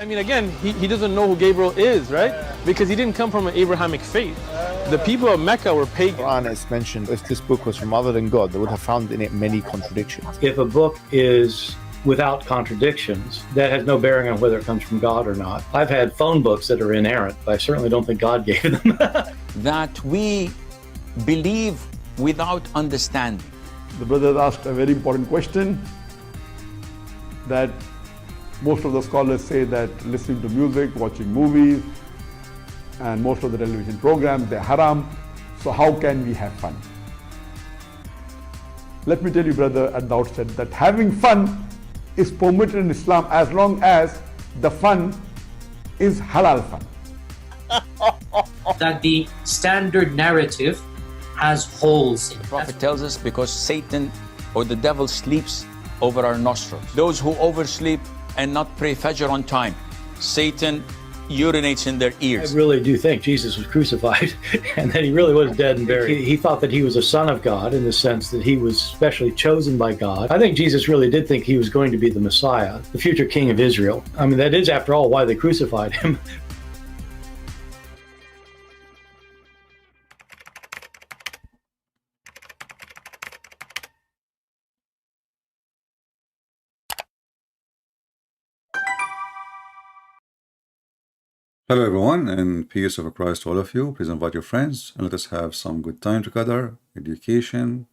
I mean, again, he doesn't know who Gabriel is, right? Because he didn't come from an Abrahamic faith. The people of Mecca were pagan. The Quran is mentioned, if this book was from other than God, they would have found in it many contradictions. If a book is without contradictions, that has no bearing on whether it comes from God or not. I've had phone books that are inerrant, but I certainly don't think God gave them. That we believe without understanding. The brother asked a very important question, that most of the scholars say that listening to music, watching movies, and most of the television programs, they're haram. So how can we have fun? Let me tell you, brother, at the outset, that having fun is permitted in Islam as long as the fun is halal fun. That the standard narrative has holes in it. The Prophet tells us because Satan or the devil sleeps over our nostrils. Those who oversleep and not pray Fajr on time, Satan urinates in their ears. I really do think Jesus was crucified and that he really was dead and buried. He thought that he was a son of God in the sense that he was specially chosen by God. I think Jesus really did think he was going to be the Messiah, the future king of Israel. I mean, that is, after all, why they crucified him. Hello everyone, and peace of Christ to all of you. Please invite your friends and let us have some good time together, education,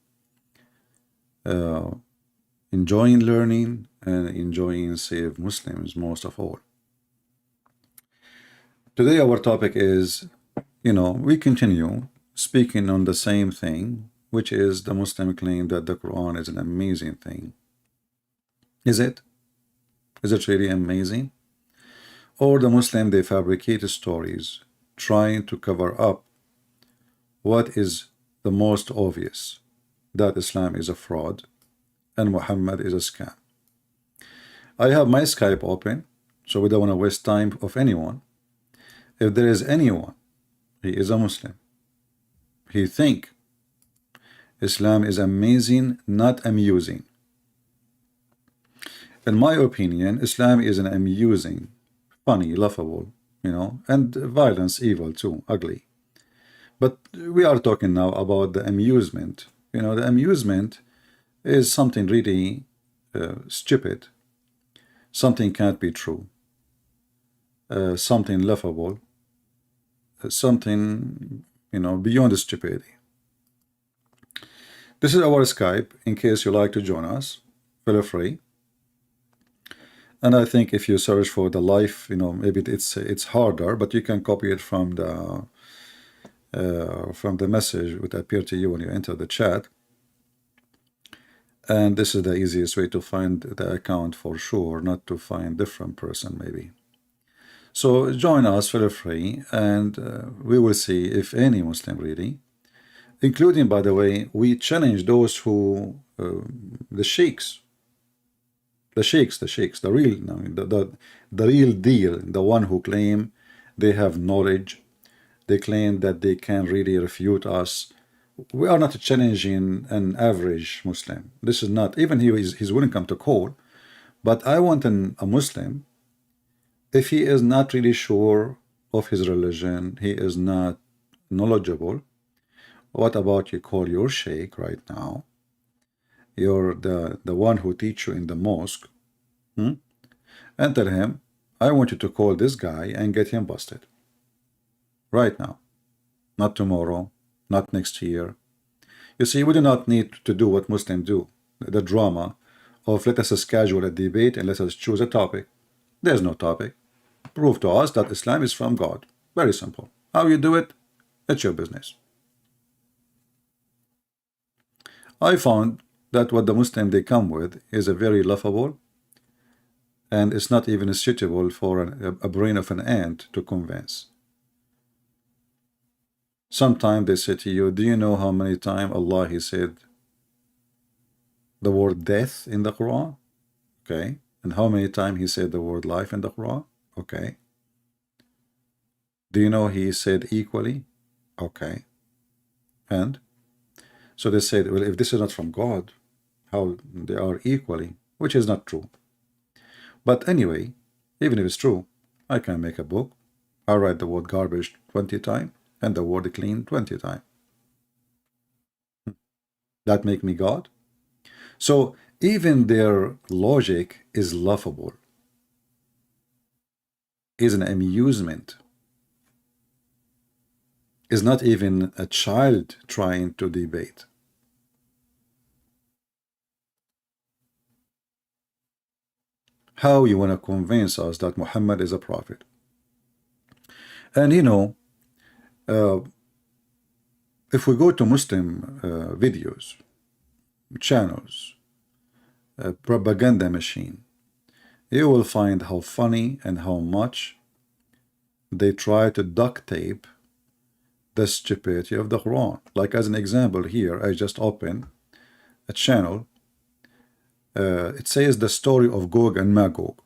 enjoying learning, and enjoying save Muslims most of all. Today our topic is, we continue speaking on the same thing, which is the Muslim claim that the Quran is an amazing thing. Is it? Is it really amazing? Or the Muslim, they fabricate stories trying to cover up what is the most obvious, that Islam is a fraud and Muhammad is a scam. I have my Skype open, so we don't want to waste time of anyone. If there is anyone, he is a Muslim, he think Islam is amazing, not amusing. In my opinion, Islam is an amusing, funny, laughable, and violence, evil too, ugly. But we are talking now about the amusement. The amusement is something really stupid, something can't be true, something laughable, something, beyond stupidity. This is our Skype. In case you like to join us, feel free. And I think if you search for the life, maybe it's harder, but you can copy it from the message which appear to you when you enter the chat. And this is the easiest way to find the account for sure, not to find different person maybe. So join us, feel free, and we will see if any Muslim really, including, by the way, we challenge those who, the sheikhs, the real, the real deal, the one who claim they have knowledge, they claim that they can really refute us. We are not challenging an average Muslim. This is not, even he's willing to come to court, but I want a Muslim, if he is not really sure of his religion, he is not knowledgeable. What about you call your sheikh right now? You're the one who teach you in the mosque, and tell him, I want you to call this guy and get him busted right now, not tomorrow, not next year. You see, we do not need to do what Muslims do, the drama of let us schedule a debate and let us choose a topic. There's no topic. Prove to us that Islam is from God. Very simple. How you do it, it's your business. I found that what the Muslim they come with is a very laughable, and it's not even suitable for a brain of an ant to convince. Sometimes they say to you, do you know how many times Allah he said the word death in the Quran? Okay. And how many times he said the word life in the Quran? Okay. Do you know he said equally? Okay. And so they said, well, if this is not from God, how they are equally, which is not true. But anyway, even if it's true, I can make a book. I write the word garbage 20 times and the word clean 20 times. That make me God? So even their logic is laughable, is an amusement, is not even a child trying to debate. How you want to convince us that Muhammad is a prophet? And you know, if we go to Muslim videos, channels, propaganda machine, you will find how funny and how much they try to duct tape the stupidity of the Quran. Like as an example here, I just opened a channel. It says the story of Gog and Magog.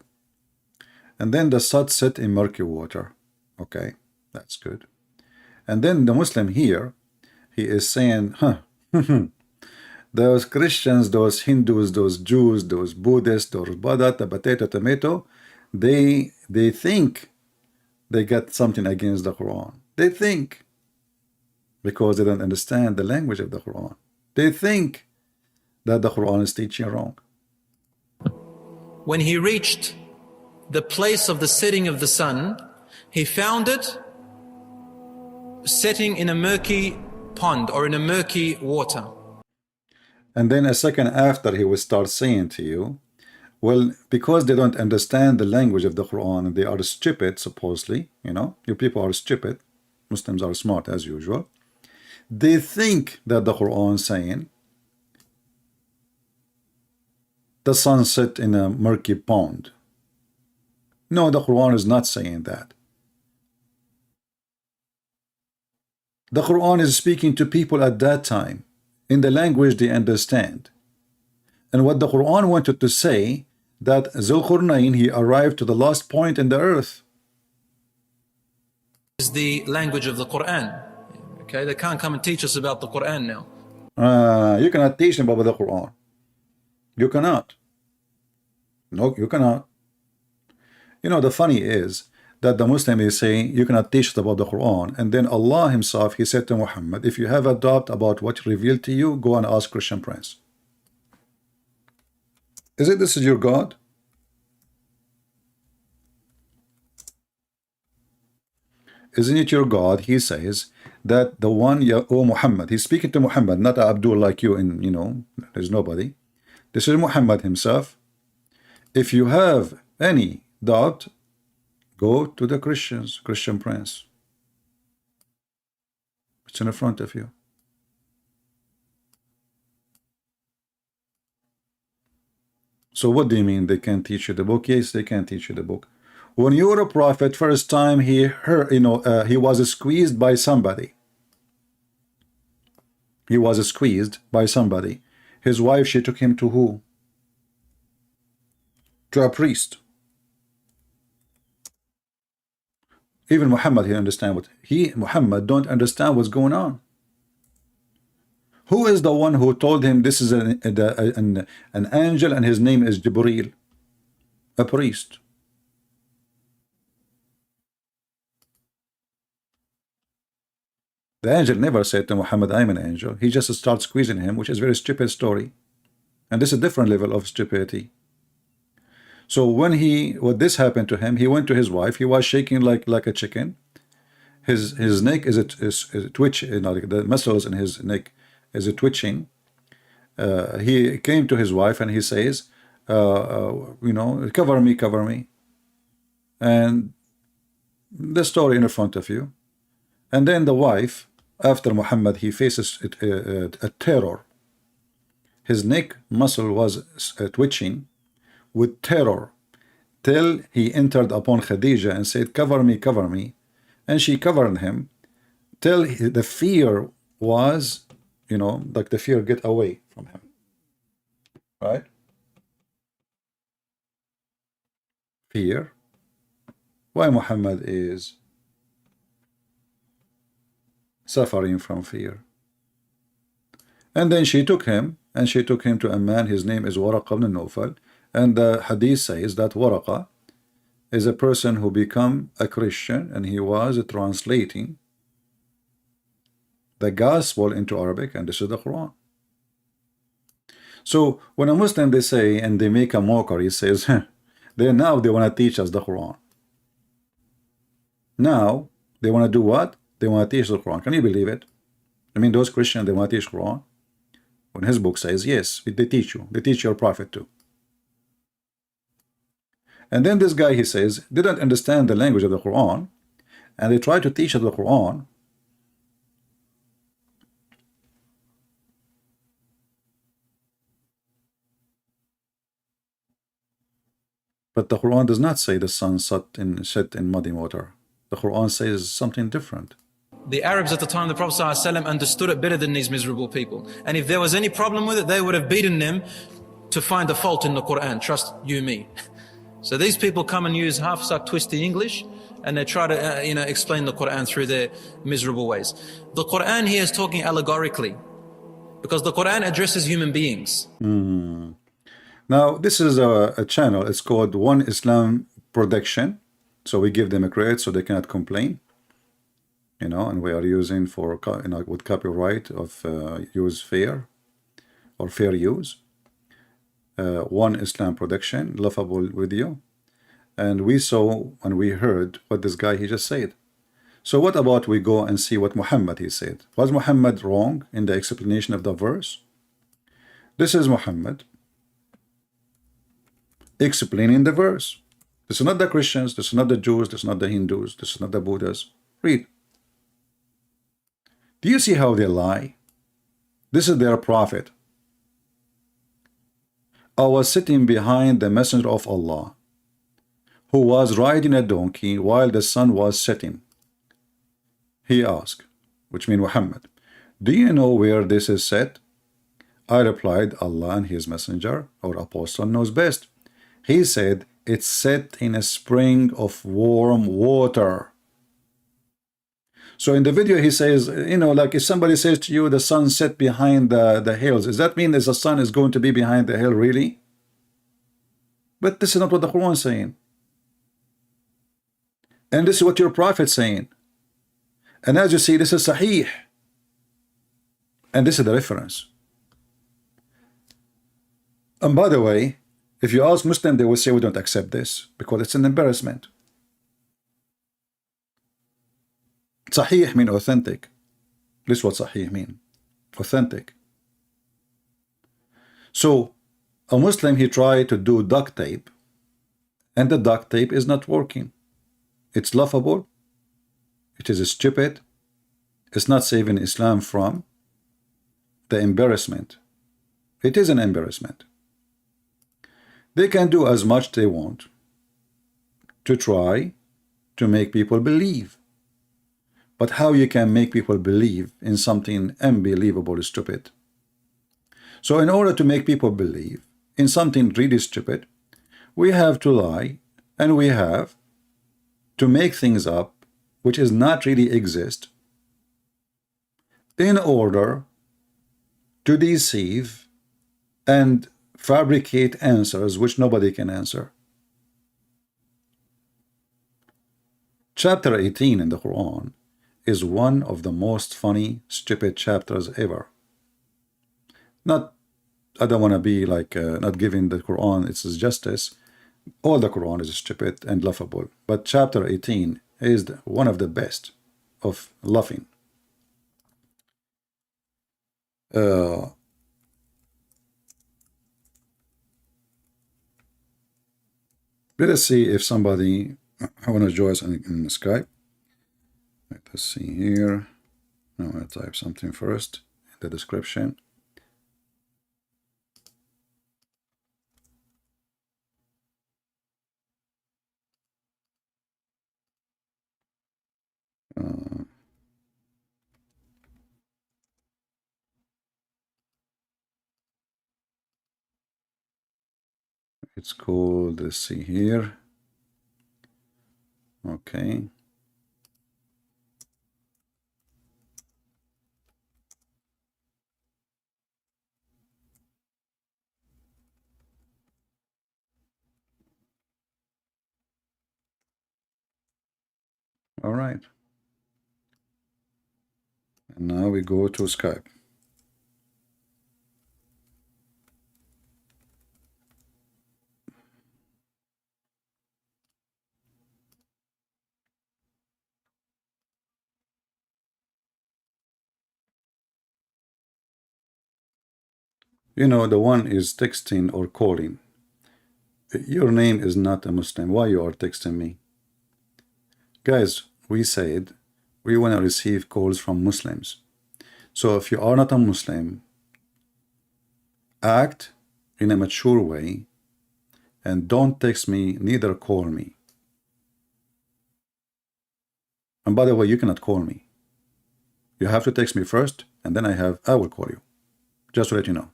And then the sun set in murky water. Okay, that's good. And then the Muslim here, he is saying, those Christians, those Hindus, those Jews, those Buddhists, those batata, potato, tomato, they think they got something against the Quran. They think, because they don't understand the language of the Quran. They think that the Quran is teaching wrong. When he reached the place of the setting of the sun, he found it setting in a murky pond or in a murky water. And then a second after, he will start saying to you, well, because they don't understand the language of the Quran and they are stupid, supposedly, you know, you people are stupid, Muslims are smart as usual, they think that the Quran is saying the sun set in a murky pond. No, the Quran is not saying that. The Quran is speaking to people at that time in the language they understand. And what the Quran wanted to say, that Zulqarnain, he arrived to the last point in the earth. Is the language of the Quran. Okay, they can't come and teach us about the Quran now. You cannot teach them about the Quran. You cannot. No, you cannot. You know, the funny is that the Muslim is saying you cannot teach about the Quran, and then Allah himself, he said to Muhammad, if you have a doubt about what revealed to you, go and ask Christian Prince. Is it this is your God? Isn't it your God? He says that the one, oh Muhammad, he's speaking to Muhammad, not Abdul like you, and you know, there's nobody. This is Muhammad himself. If you have any doubt, go to the Christians, Christian Prince. It's in front of you. So what do you mean they can't teach you the book? Yes, they can teach you the book. When you were a prophet, first time he heard, he was squeezed by somebody. He was squeezed by somebody. His wife, she took him to who? To a priest. Even Muhammad, he understand what Muhammad don't understand what's going on. Who is the one who told him this is an angel and his name is Jibreel? A priest. The angel never said to Muhammad, I'm an angel. He just starts squeezing him, which is a very stupid story. And this is a different level of stupidity. So when this happened to him, he went to his wife. He was shaking like a chicken. His neck is twitch. The muscles in his neck is twitching. He came to his wife and he says, cover me, cover me. And the story in front of you. And then the wife, after Muhammad, he faces a terror. His neck muscle was twitching with terror till he entered upon Khadija and said, cover me, and she covered him till the fear was, like the fear get away from him, right? Fear. Why Muhammad is suffering from fear. And then she took him to a man, his name is Waraqa ibn Nawfal. And the hadith says that Waraqa, is a person who become a Christian and he was translating the gospel into Arabic, and this is the Quran. So when a Muslim they say, and they make a mockery, says they want to teach us the Quran. Now they want to do what? They want to teach the Quran. Can you believe it? I mean, those Christians, they want to teach Quran. When his book says, yes, they teach you. They teach your prophet too. And then this guy, he says, didn't understand the language of the Quran, and they try to teach the Quran. But the Quran does not say the sun set in muddy water. The Quran says something different. The Arabs at the time of the Prophet ﷺ understood it better than these miserable people. And if there was any problem with it, they would have beaten them to find a fault in the Quran. Trust you me. So these people come and use half-suck twisty English, and they try to explain the Quran through their miserable ways. The Quran here is talking allegorically, because the Quran addresses human beings. Now this is a channel. It's called One Islam Production. So we give them a credit so they cannot complain. And we are using for with copyright of use fair or fair use. One Islam Production, laughable video, and we saw and we heard what this guy he just said. So what about we go and see what Muhammad he said? Was Muhammad wrong in the explanation of the verse? This is Muhammad explaining the verse. This is not the Christians, this is not the Jews, this is not the Hindus, this is not the Buddhas. Read. Do you see how they lie? This is their prophet. I was sitting behind the messenger of Allah, who was riding a donkey while the sun was setting. He asked, which means Muhammad, do you know where this is set? I replied, Allah and his messenger or apostle knows best. He said, it's set in a spring of warm water. So in the video he says, like if somebody says to you the sun set behind the hills, does that mean that the sun is going to be behind the hill really? But this is not what the Quran is saying. And this is what your prophet is saying. And as you see, this is Sahih. And this is the reference. And by the way, if you ask Muslim, they will say we don't accept this because it's an embarrassment. Sahih mean authentic. This is what Sahih mean. Authentic. So a Muslim, he tried to do duct tape, and the duct tape is not working. It's laughable. It is stupid. It's not saving Islam from the embarrassment. It is an embarrassment. They can do as much they want to try to make people believe. But how you can make people believe in something unbelievable is stupid. So in order to make people believe in something really stupid, we have to lie, and we have to make things up which is not really exist in order to deceive and fabricate answers which nobody can answer. Chapter 18 in the Quran is one of the most funny, stupid chapters ever. I don't want to be like not giving the Quran its justice. All the Quran is stupid and laughable, but chapter 18 is one of the best of laughing. Let us see if somebody want to join us in Skype. Let's see here. I'm going to type something first in the description. It's called, let's see here. Okay. All right. And now we go to Skype. You know, the one is texting or calling. Your name is not a Muslim. Why you are texting me? Guys, we said we want to receive calls from Muslims. So if you are not a Muslim, act in a mature way and don't text me, neither call me. And by the way, you cannot call me. You have to text me first, and then I will call you. Just to let you know.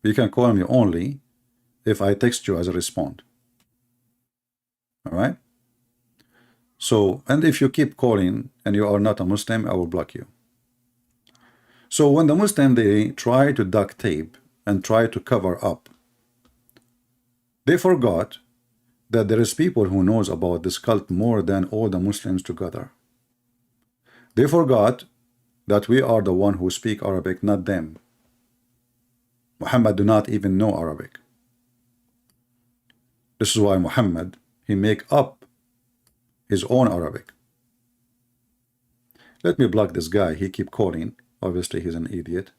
You can call me only if I text you as a respond. All right? So, and if you keep calling and you are not a Muslim, I will block you. So when the Muslim, they try to duct tape and try to cover up, they forgot that there is people who knows about this cult more than all the Muslims together. They forgot that we are the one who speak Arabic, not them. Muhammad do not even know Arabic. This is why Muhammad, he make up his own Arabic. Let me block this guy. He keep calling. Obviously, he's an idiot.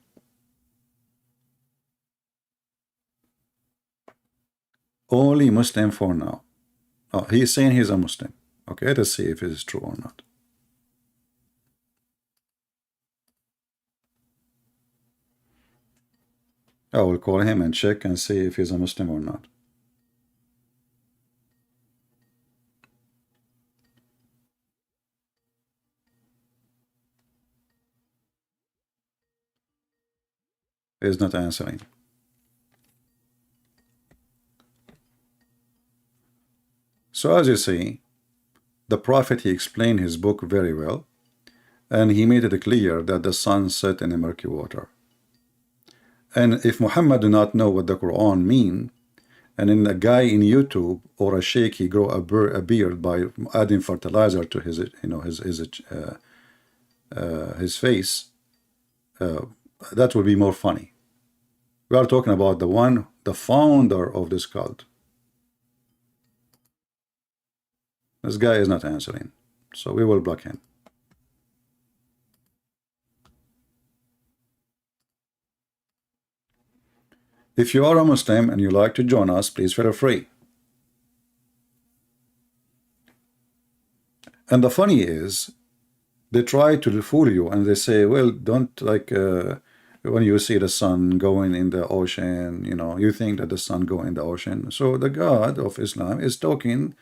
Only Muslim for now. Oh, he's saying he's a Muslim. Okay, let us see if it is true or not. I will call him and check and see if he's a Muslim or not. He's not answering. So as you see, the Prophet, he explained his book very well, and he made it clear that the sun set in the murky water. And if Muhammad do not know what the Quran mean, and then a guy in YouTube or a sheikh, he grow a beard by adding fertilizer to his, you know, his face, that will be more funny. We are talking about the one, the founder of this cult. This guy is not answering, so we will block him. If you are a Muslim and you like to join us, please feel free. And the funny is, they try to fool you and they say, well, don't like, when you see the sun going in the ocean, you know, you think that the sun go in the ocean. So the God of Islam is talking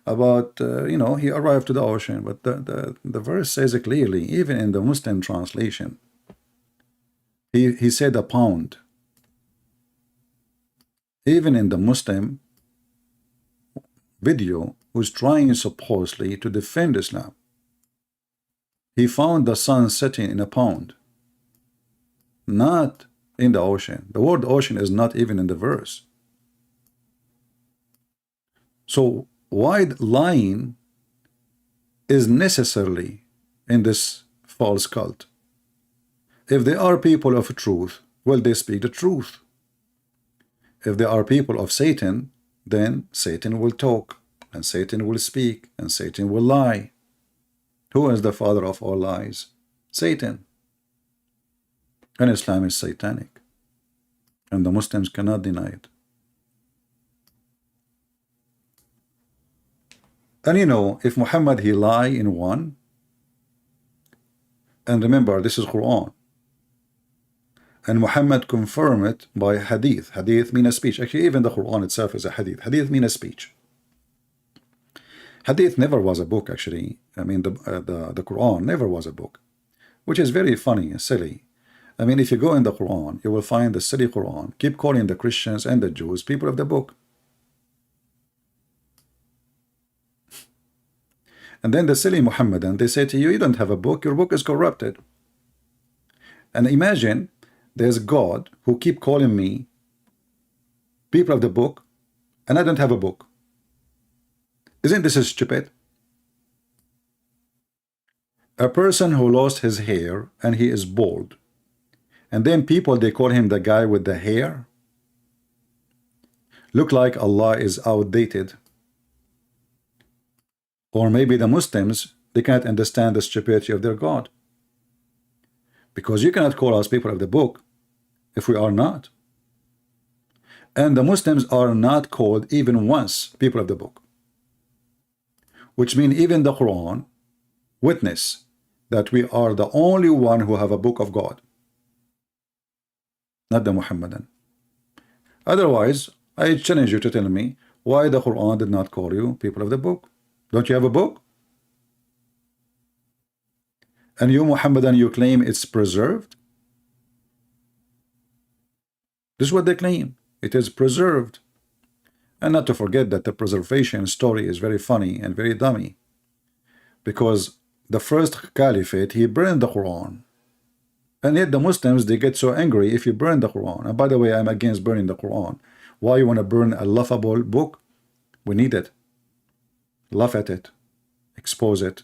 about, you know, he arrived to the ocean. But the verse says it clearly, even in the Muslim translation, he said a pound. Even in the Muslim video, who's trying supposedly to defend Islam, he found the sun setting in a pond, not in the ocean. The word ocean is not even in the verse. So why lying is necessarily in this false cult? If they are people of truth, well, they speak the truth. If they are people of Satan, then Satan will talk, and Satan will speak, and Satan will lie. Who is the father of all lies? Satan. And Islam is satanic. And the Muslims cannot deny it. And you know, if Muhammad, he lie in one, and remember, this is Quran. And Muhammad confirmed it by hadith. Hadith means a speech. Actually, even the Quran itself is a hadith. Hadith means a speech. Hadith never was a book, actually. I mean, the Quran never was a book, which is very funny and silly. I mean, if you go in the Quran, you will find the silly Quran keep calling the Christians and the Jews people of the book. And then the silly Muhammadan, they say to you, you don't have a book, your book is corrupted. And imagine, there's God who keep calling me people of the book, and I don't have a book. Isn't this stupid? A person who lost his hair and he is bald, and then people, they call him the guy with the hair. Look like Allah is outdated. Or maybe the Muslims, they can't understand the stupidity of their God. Because you cannot call us people of the book if we are not. And the Muslims are not called even once people of the book. Which means even the Quran witness that we are the only one who have a book of God, not the Muhammadan. Otherwise, I challenge you to tell me why the Quran did not call you people of the book. Don't you have a book? And you, Muhammadan, you claim it's preserved? This is what they claim. It is preserved. And not to forget that the preservation story is very funny and very dummy. Because the first caliphate, he burned the Quran. And yet the Muslims, they get so angry if you burn the Quran. And by the way, I'm against burning the Quran. Why you want to burn a laughable book? We need it. Laugh at it. Expose it.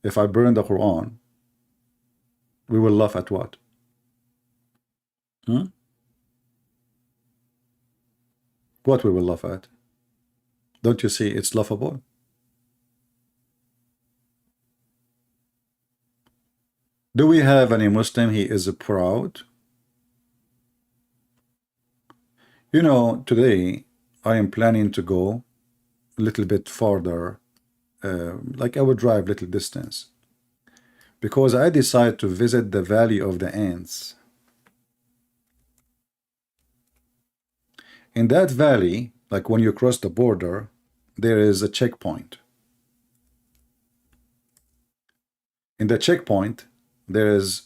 If I burn the Quran, we will laugh at what? What we will laugh at? Don't you see it's laughable? Do we have any Muslim he is proud? You know, today I am planning to go a little bit farther, like I would drive little distance, because I decided to visit the Valley of the Ants. In that valley, like when you cross the border, there is a checkpoint. In the checkpoint, there is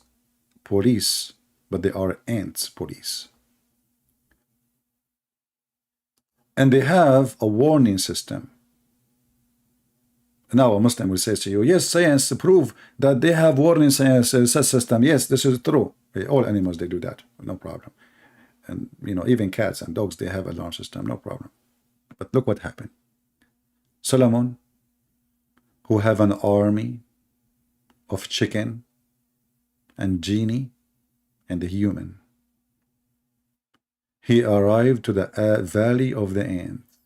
police, but they are ants police. And they have a warning system. Now a Muslim will say to you, yes, science prove that they have warning science system. Yes, this is true. All animals, they do that, no problem. And you know, even cats and dogs, they have alarm system, no problem. But look what happened. Solomon, who have an army of chicken and genie and the human, he arrived to the Valley of the Ants.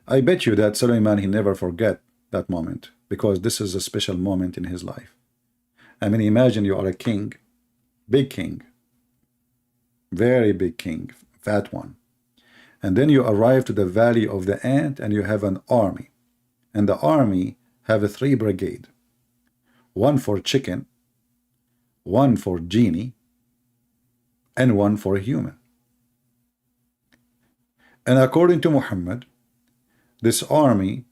I bet you that Suleiman, he never forget that moment, because this is a special moment in his life. I mean, imagine you are a king, big king, very big king, fat one. And then you arrive to the Valley of the Ant and you have an army. And the army have a 3 brigade. One for chicken, one for genie, and one for human. And according to Muhammad, this army,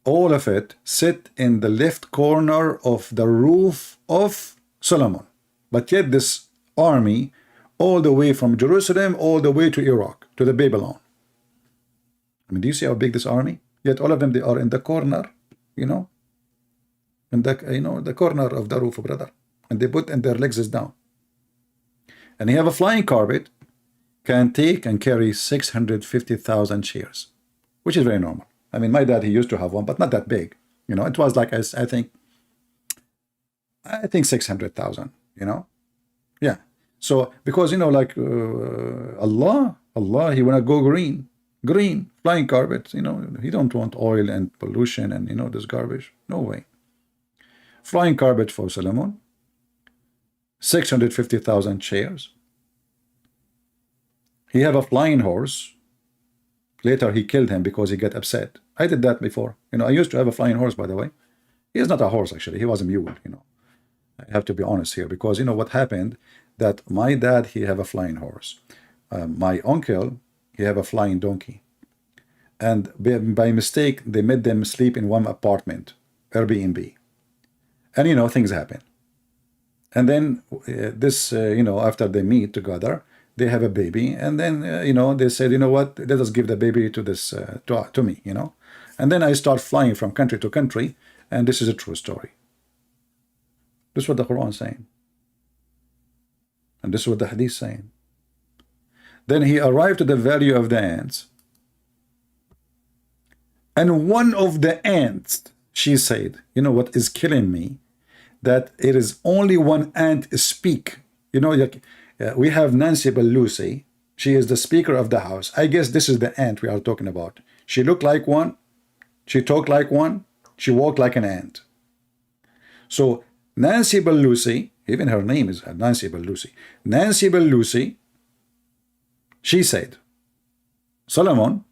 all of it, sit in the left corner of the roof of Solomon. But yet this army, all the way from Jerusalem, all the way to Iraq, to the Babylon. I mean, do you see how big this army? Yet all of them, they are in the corner, you know, in the, the corner of the roof, brother. And they put, and their legs is down. And he have a flying carpet, can take and carry 650,000 chairs, which is very normal. I mean, my dad, he used to have one, but not that big. You know, it was like, I think 600,000, you know? Yeah. So, because, you know, like Allah, he want to go green, flying carpet, you know, he don't want oil and pollution and, you know, this garbage. No way. Flying carpet for Solomon, 650,000 chairs. He have a flying horse. Later he killed him because he got upset. I did that before. You know, I used to have a flying horse, by the way. He is not a horse, actually. He was a mule, you know. I have to be honest here, because you know what happened, that my dad, he have a flying horse. My uncle, he have a flying donkey. And by mistake, they made them sleep in one apartment, Airbnb. And, you know, things happen. And then you know, after they meet together, they have a baby. And then, you know, they said, you know what, let us give the baby to this, to me, you know. And then I start flying from country to country. And this is a true story. This is what the Quran is saying. And this is what the Hadith is saying. Then he arrived to the Valley of the Ants. And one of the ants, She said, you know what is killing me? That it is only one ant speak. You know, like, we have Nancy Pelosi. She is the Speaker of the House. I guess this is the ant we are talking about. She looked like one. She talked like one. She walked like an ant. So Nancy Pelosi, even her name is Nancy Pelosi. Nancy Pelosi, she said, Solomon,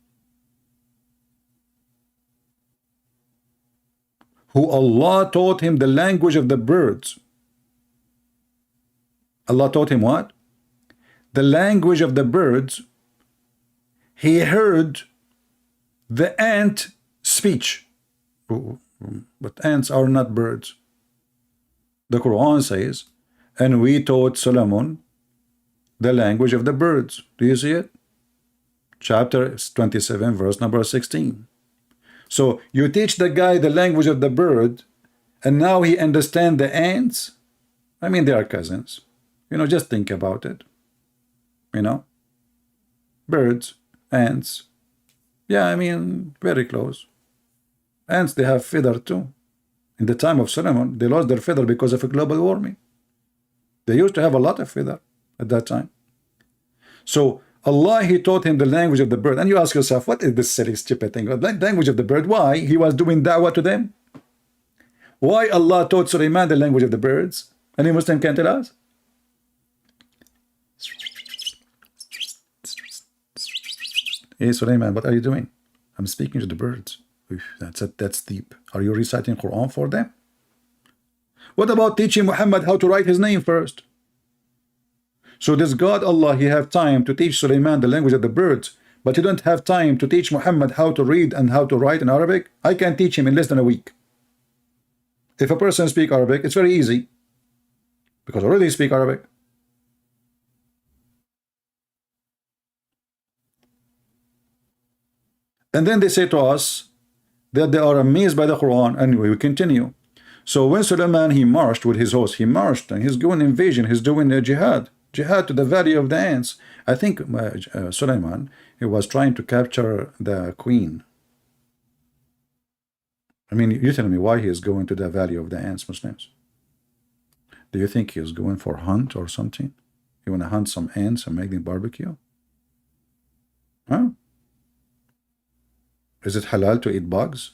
who Allah taught him the language of the birds. Allah taught him what? The language of the birds. He heard the ant speech. But ants are not birds. The Quran says, and we taught Solomon the language of the birds. Do you see it? Chapter 27, verse number 16. So you teach the guy the language of the bird, and now he understands the ants? I mean, they are cousins. You know, just think about it. You know? Birds, ants. Yeah, I mean, very close. Ants, they have feather too. In the time of Solomon, they lost their feather because of global warming. They used to have a lot of feather at that time. So Allah, he taught him the language of the bird. And you ask yourself, what is this silly, stupid thing? The language of the bird. Why? He was doing da'wah to them. Why Allah taught Sulaiman the language of the birds? Any Muslim can tell us? Hey Sulaiman, what are you doing? I'm speaking to the birds. That's deep. Are you reciting Quran for them? What about teaching Muhammad how to write his name first? So this God Allah, he have time to teach Sulaiman the language of the birds, but you don't have time to teach Muhammad how to read and how to write in Arabic? I can teach him in less than a week. If a person speaks Arabic, it's very easy, because I already speak Arabic. And then they say to us that they are amazed by the Quran. Anyway, we continue. So when Sulaiman, he marched with his host, he marched and he's doing invasion, he's doing a jihad to the valley of the ants. I think Sulaiman, he was trying to capture the queen. I mean, you tell me why he is going to the valley of the ants, Muslims. Do you think he is going for hunt or something? You want to hunt some ants and make them barbecue? Huh? Is it halal to eat bugs?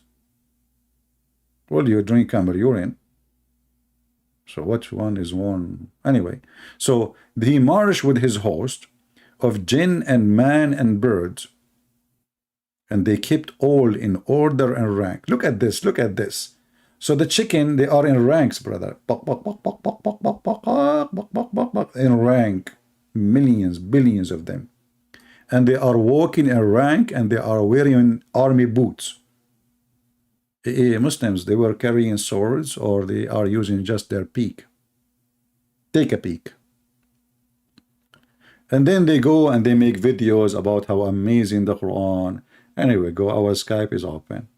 Well, you drink camel urine. So which one is one? Anyway, so he marched with his host of jinn and man and birds, and they kept all in order and rank. Look at this, look at this. So the chicken, they are in ranks, brother. In rank. Millions, billions of them. And they are walking in rank, and they are wearing army boots. Muslims, they were carrying swords, or they are using just their peak. Take a peek. And then they go and they make videos about how amazing the Quran. Anyway, go, our Skype is open.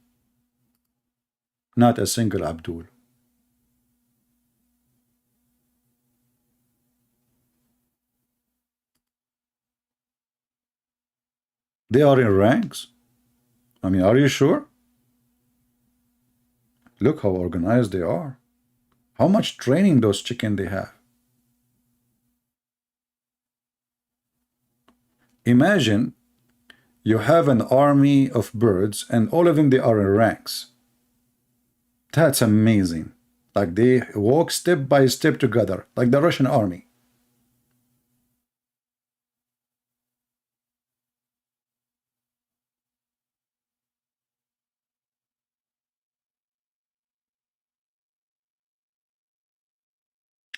Not a single Abdul. They are in ranks. I mean, are you sure? Look how organized they are. How much training those chicken they have. Imagine you have an army of birds and all of them, they are in ranks. That's amazing. Like they walk step by step together, like the Russian army.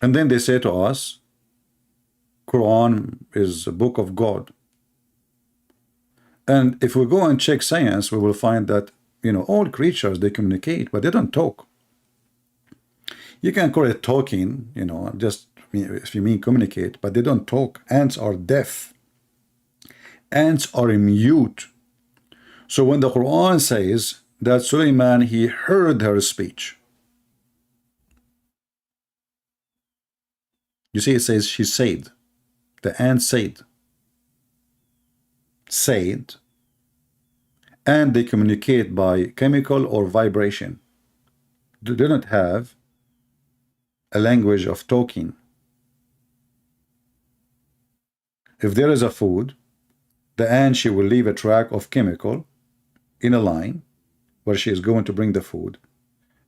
And then they say to us, Quran is a book of God. And if we go and check science, we will find that, you know, all creatures, they communicate, but they don't talk. You can call it talking, you know, just if you mean communicate, but they don't talk. Ants are deaf. Ants are mute. So when the Quran says that Sulaiman, he heard her speech, you see, it says she said. The ant said. Said. And they communicate by chemical or vibration. do not have a language of talking. If there is a food, the ant, she will leave a track of chemical in a line where she is going to bring the food.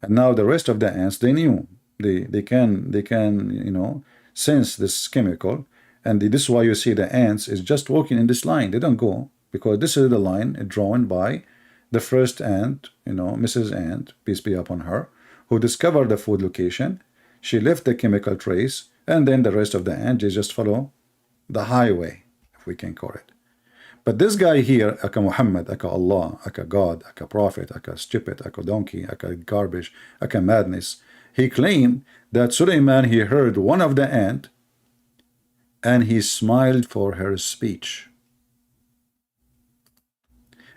And now the rest of the ants, they knew. They can, you know, sense this chemical. And this is why you see the ants is just walking in this line. They don't go, because this is the line drawn by the first ant, you know, Mrs. Ant, peace be upon her, who discovered the food location. She left the chemical trace, and then the rest of the ants, they just follow the highway, if we can call it. But this guy here, aka Muhammad, aka Allah, aka God, aka Prophet, aka stupid, aka donkey, aka garbage, aka madness, he claimed that Suleiman, he heard one of the ant, and he smiled for her speech.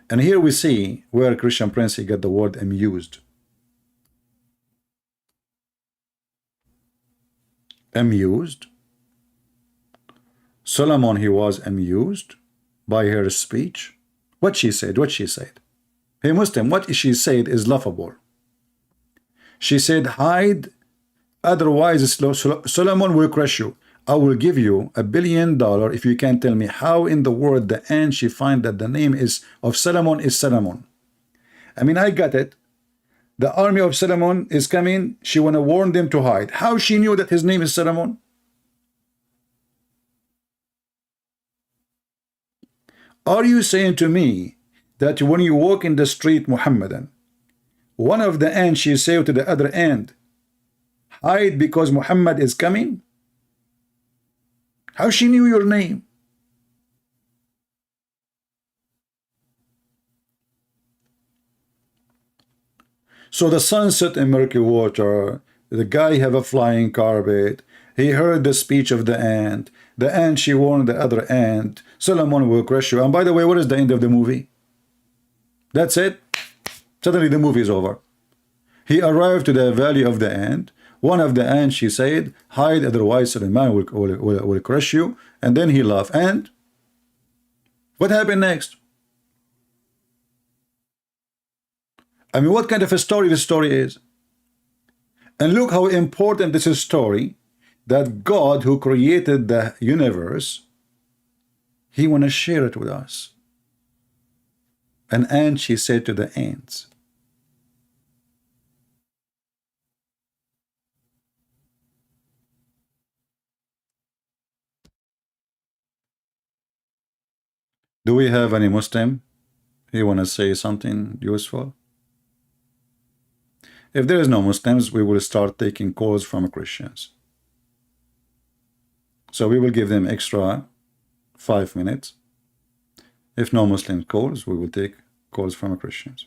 And here we see where Christian Prince, he got the word amused. Amused. Solomon, he was amused by her speech. What she said, Hey Muslim, what she said is laughable. She said, hide, otherwise Solomon will crush you. I will give you $1 billion if you can tell me how in the world the ant she find that the name is of Solomon is Solomon. I mean, I got it. The army of Solomon is coming. She want to warn them to hide. How she knew that his name is Solomon? Are you saying to me that when you walk in the street, Muhammadan, one of the ants she say to the other ant, hide because Muhammad is coming? How she knew your name? So the sun set in murky water, the guy have a flying carpet, he heard the speech of the ant she warned the other ant, Solomon will crush you. And by the way, what is the end of the movie? That's it. Suddenly the movie is over. He arrived to the valley of the ant. One of the ants, she said, hide, otherwise Solomon will crush you. And then he laughed. And what happened next? I mean, what kind of a story this story is? And look how important this is story, that God who created the universe, he want to share it with us. An ant, she said to the ants, do we have any Muslim? He want to say something useful? If there is no Muslims, we will start taking calls from Christians. So we will give them extra 5 minutes. If no Muslim calls, we will take calls from Christians.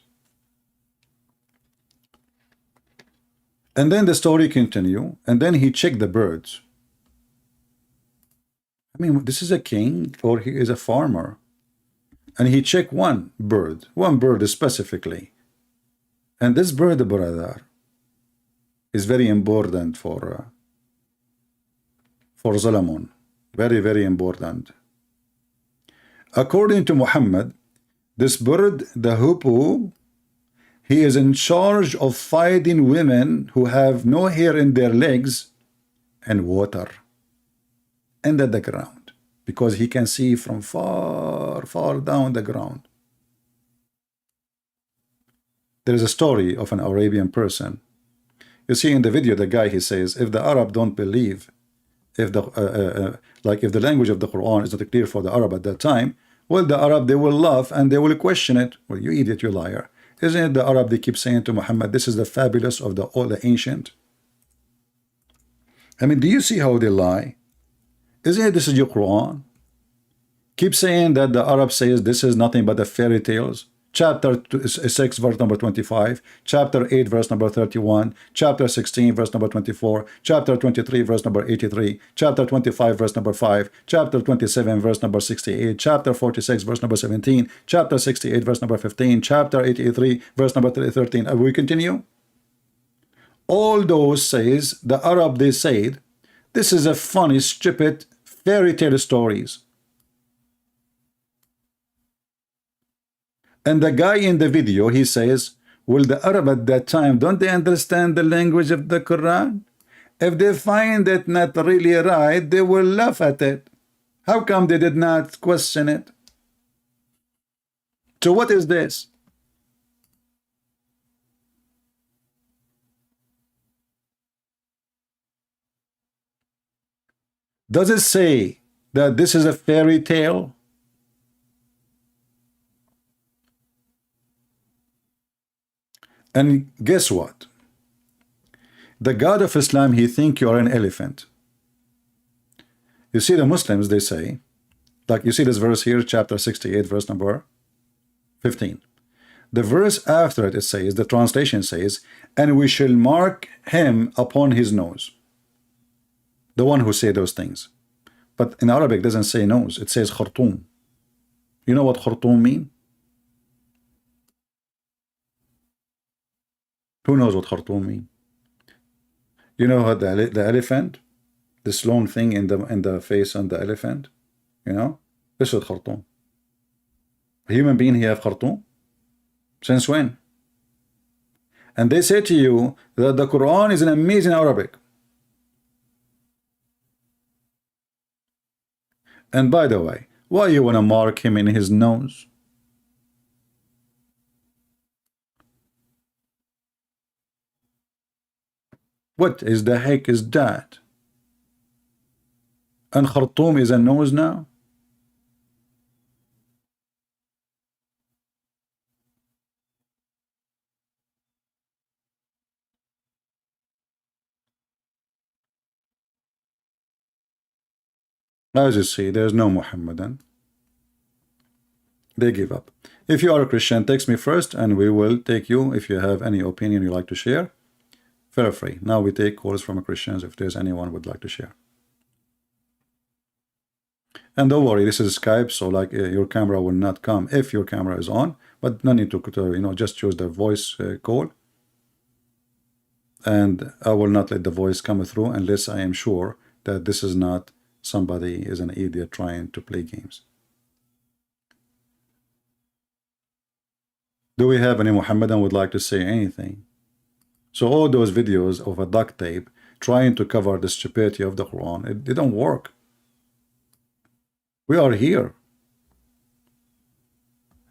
And then the story continue, and then he checked the birds. I mean, this is a king, or he is a farmer. And he checked one bird specifically. And this bird, brother, is very important for Solomon. Very, very important. According to Muhammad, this bird, the hoopoe, he is in charge of fighting women who have no hair in their legs and water under the ground, because he can see from far, far down the ground. There is a story of an Arabian person. You see in the video, the guy, he says, if the Arab don't believe, if the if the language of the Quran is not clear for the Arab at that time, well, the Arab, they will laugh and they will question it. Well, you idiot, you liar. Isn't it the Arab, they keep saying to Muhammad, this is the fabulous of all the ancient? I mean, do you see how they lie? Isn't it this is your Quran? Keep saying that the Arab says this is nothing but the fairy tales. Chapter 6, verse number 25, chapter 8, verse number 31, chapter 16, verse number 24, chapter 23, verse number 83, chapter 25, verse number 5, chapter 27, verse number 68, chapter 46, verse number 17, chapter 68, verse number 15, chapter 83, verse number 13. We continue. All those says, the Arab, they said, this is a funny, stupid fairy tale stories. And the guy in the video, he says, Will the Arab at that time, don't they understand the language of the Quran? If they find it not really right, they will laugh at it. How come they did not question it? So what is this? Does it say that this is a fairy tale? And guess what? The God of Islam, he think you are an elephant. You see the Muslims, they say, like you see this verse here, chapter 68, verse number 15. The verse after it, it says, the translation says, and we shall mark him upon his nose. The one who say those things. But in Arabic, it doesn't say nose, it says khartoum. You know what khartoum mean? Who knows what khartoum mean? You know how the elephant, this long thing in the face on the elephant, you know, this is khartoum. A human being, he have khartoum? Since when? And they say to you that the Quran is an amazing Arabic. And by the way, why you want to mark him in his nose? What is the heck is that? And Khartoum is a nose now? As you see, there's no Muhammadan. They give up. If you are a Christian, text me first and we will take you. If you have any opinion you like to share, feel free. Now we take calls from Christians if there's anyone would like to share. And don't worry, this is Skype, so like your camera will not come if your camera is on, but no need to you know, just choose the voice call. And I will not let the voice come through unless I am sure that this is not somebody is an idiot trying to play games. Do we have any Muhammadan would like to say anything? So all those videos of a duct tape trying to cover the stupidity of the Quran, it didn't work. We are here.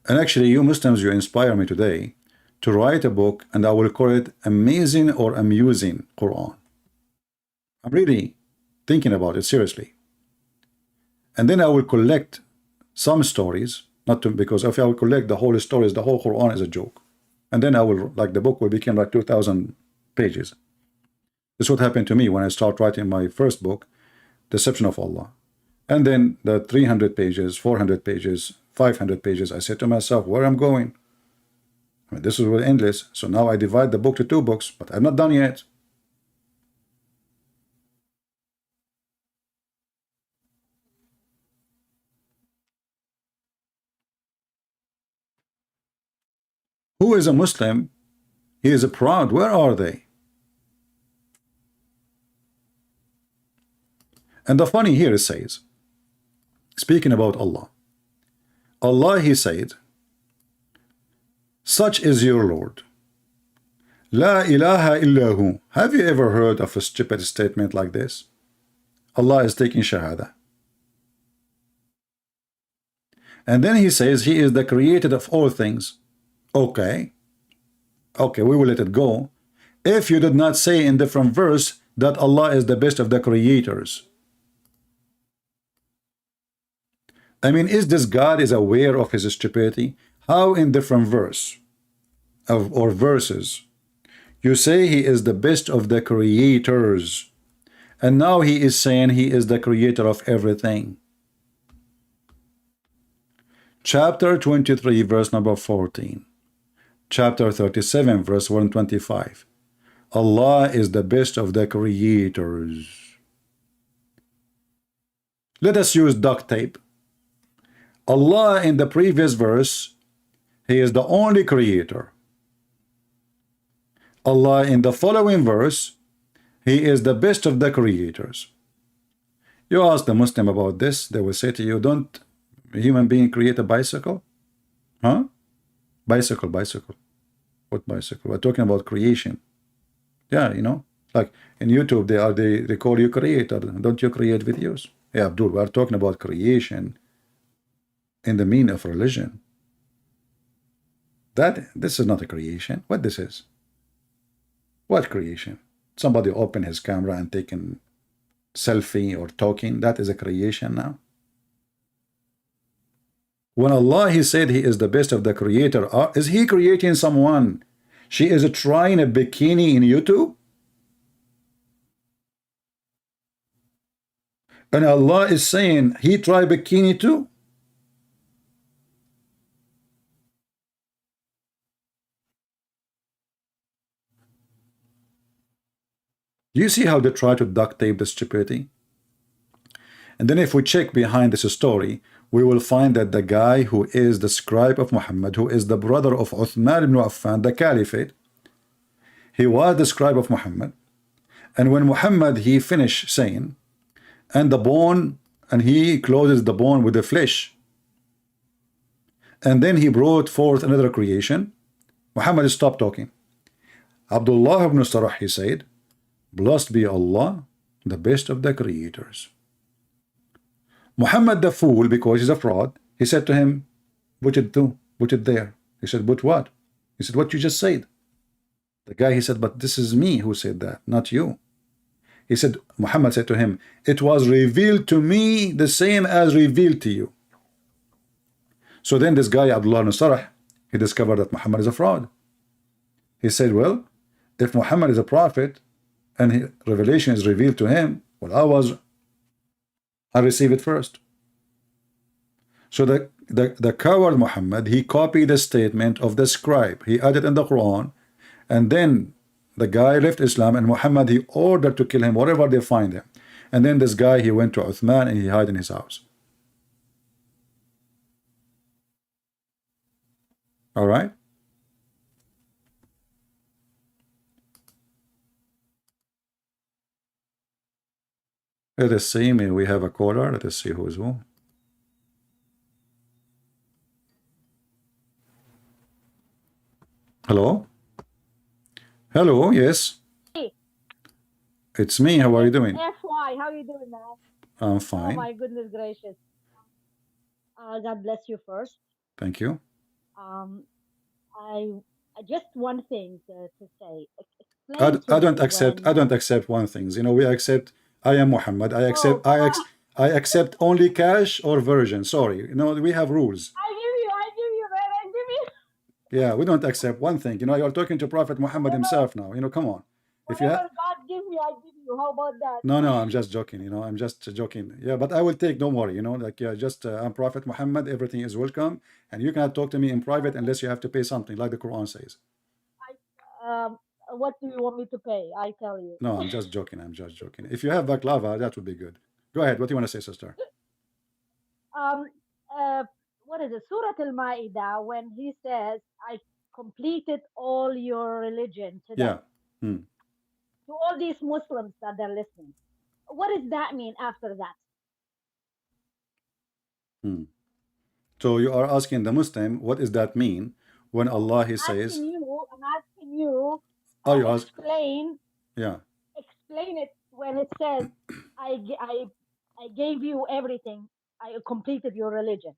And actually, you Muslims, you inspire me today to write a book, and I will call it Amazing or Amusing Quran. I'm really thinking about it seriously. And then I will collect some stories, not to, because if I will collect the whole stories, the whole Quran is a joke. And then I will, like the book will become like 2,000 pages. This is what happened to me when I started writing my first book, Deception of Allah. And then the 300 pages, 400 pages, 500 pages, I said to myself, where I'm going? I mean, this is really endless. So now I divide the book to 2 books, but I'm not done yet. Who is a Muslim? He is proud. Where are they? And the funny here it says, speaking about Allah, Allah, he said, such is your Lord. La ilaha illahu. Have you ever heard of a stupid statement like this? Allah is taking shahada. And then he says he is the creator of all things. Okay, we will let it go. If you did not say in different verse that Allah is the best of the creators. I mean, is this God is aware of his stupidity? How in different verse or verses you say he is the best of the creators, and now he is saying he is the creator of everything. Chapter 23 verse number 14. Chapter 37 verse 125. Allah is the best of the creators. Let us use duct tape. Allah in the previous verse, he is the only creator. Allah in the following verse, he is the best of the creators. You ask the Muslim about this, they will say to you, don't a human being create a bicycle? Huh? Bicycle. What bicycle? We're talking about creation. Yeah, you know, like in YouTube, they call you creator. Don't you create videos? Yeah, Abdul, we're talking about creation in the meaning of religion. This is not a creation. What this is? What creation? Somebody open his camera and taking selfie or talking. That is a creation now. When Allah, He said He is the best of the creator, is He creating someone? She is trying a bikini in YouTube? And Allah is saying He tried bikini too? Do you see how they try to duct tape the stupidity? And then if we check behind this story, we will find that the guy who is the scribe of Muhammad, who is the brother of Uthman ibn Affan, the caliphate, he was the scribe of Muhammad. And when Muhammad, he finished saying, and the bone, and he closes the bone with the flesh, and then he brought forth another creation, Muhammad stopped talking. Abdullah ibn Sarah, he said, blessed be Allah, the best of the creators. Muhammad the fool, because he's a fraud, he said to him, put it there. He said, but what? He said, what you just said. The guy, he said, but this is me who said that, not you. He said, Muhammad said to him, it was revealed to me the same as revealed to you. So then this guy, Abdullah ibn Sarah, he discovered that Muhammad is a fraud. He said, well, if Muhammad is a prophet and revelation is revealed to him, well, I received it first. So the coward Muhammad, he copied the statement of the scribe. He added in the Quran, and then the guy left Islam, and Muhammad, he ordered to kill him wherever they find him. And then this guy, he went to Uthman and he hid in his house. All right. Let us see, maybe we have a caller. Let us see who is who. Hello? Hello, yes. Hey. It's me. How are you doing? FY, how are you doing, man? I'm fine. Oh my goodness gracious. God bless you first. Thank you. I just one thing to say. I don't accept one thing. You know, we accept I am Muhammad. I accept only cash or version. Sorry. You know, we have rules. I give you, man. I give you. Yeah, we don't accept one thing. You know, you're talking to Prophet Muhammad himself now. You know, come on. If whatever God give me, I give you. How about that? No, I'm just joking. You know, I'm just joking. Yeah, but I will take. Don't worry. You know, like I'm Prophet Muhammad. Everything is welcome, and you cannot talk to me in private unless you have to pay something, like the Quran says. What do you want me to pay? I tell you. No, I'm just joking. I'm just joking. If you have baklava, that would be good. Go ahead. What do you want to say, sister? What is it? Surah Al-Ma'idah, when he says, I completed all your religion today. Yeah. To all these Muslims that are listening. What does that mean after that? So you are asking the Muslim, what does that mean when Allah, He says... I'm asking you explain it when it says, I gave you everything. I completed your religion.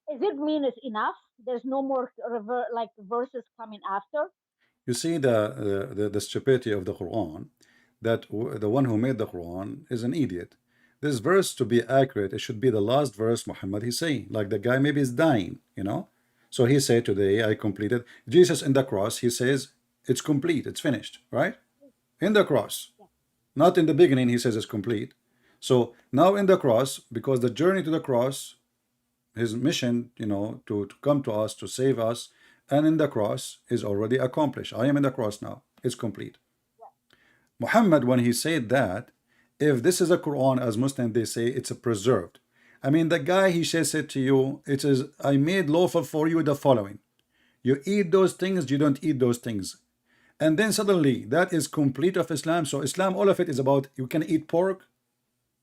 Does it mean it's enough? There's no more verses coming after? You see the stupidity of the Quran, that the one who made the Quran is an idiot. This verse, to be accurate, it should be the last verse Muhammad he's saying. Like the guy maybe is dying, you know. So he said, today I completed. Jesus in the cross, he says, it's complete, it's finished, right? In the cross. Not in the beginning, he says it's complete. So now in the cross, because the journey to the cross, his mission, you know, to come to us, to save us, and in the cross is already accomplished. I am in the cross now. It's complete. Muhammad, when he said that, if this is a Quran, as Muslims they say, it's a preserved. I mean, the guy, he said to you, it is, I made lawful for you the following. You eat those things, you don't eat those things. And then suddenly, that is complete of Islam. So Islam, all of it is about, you can eat pork.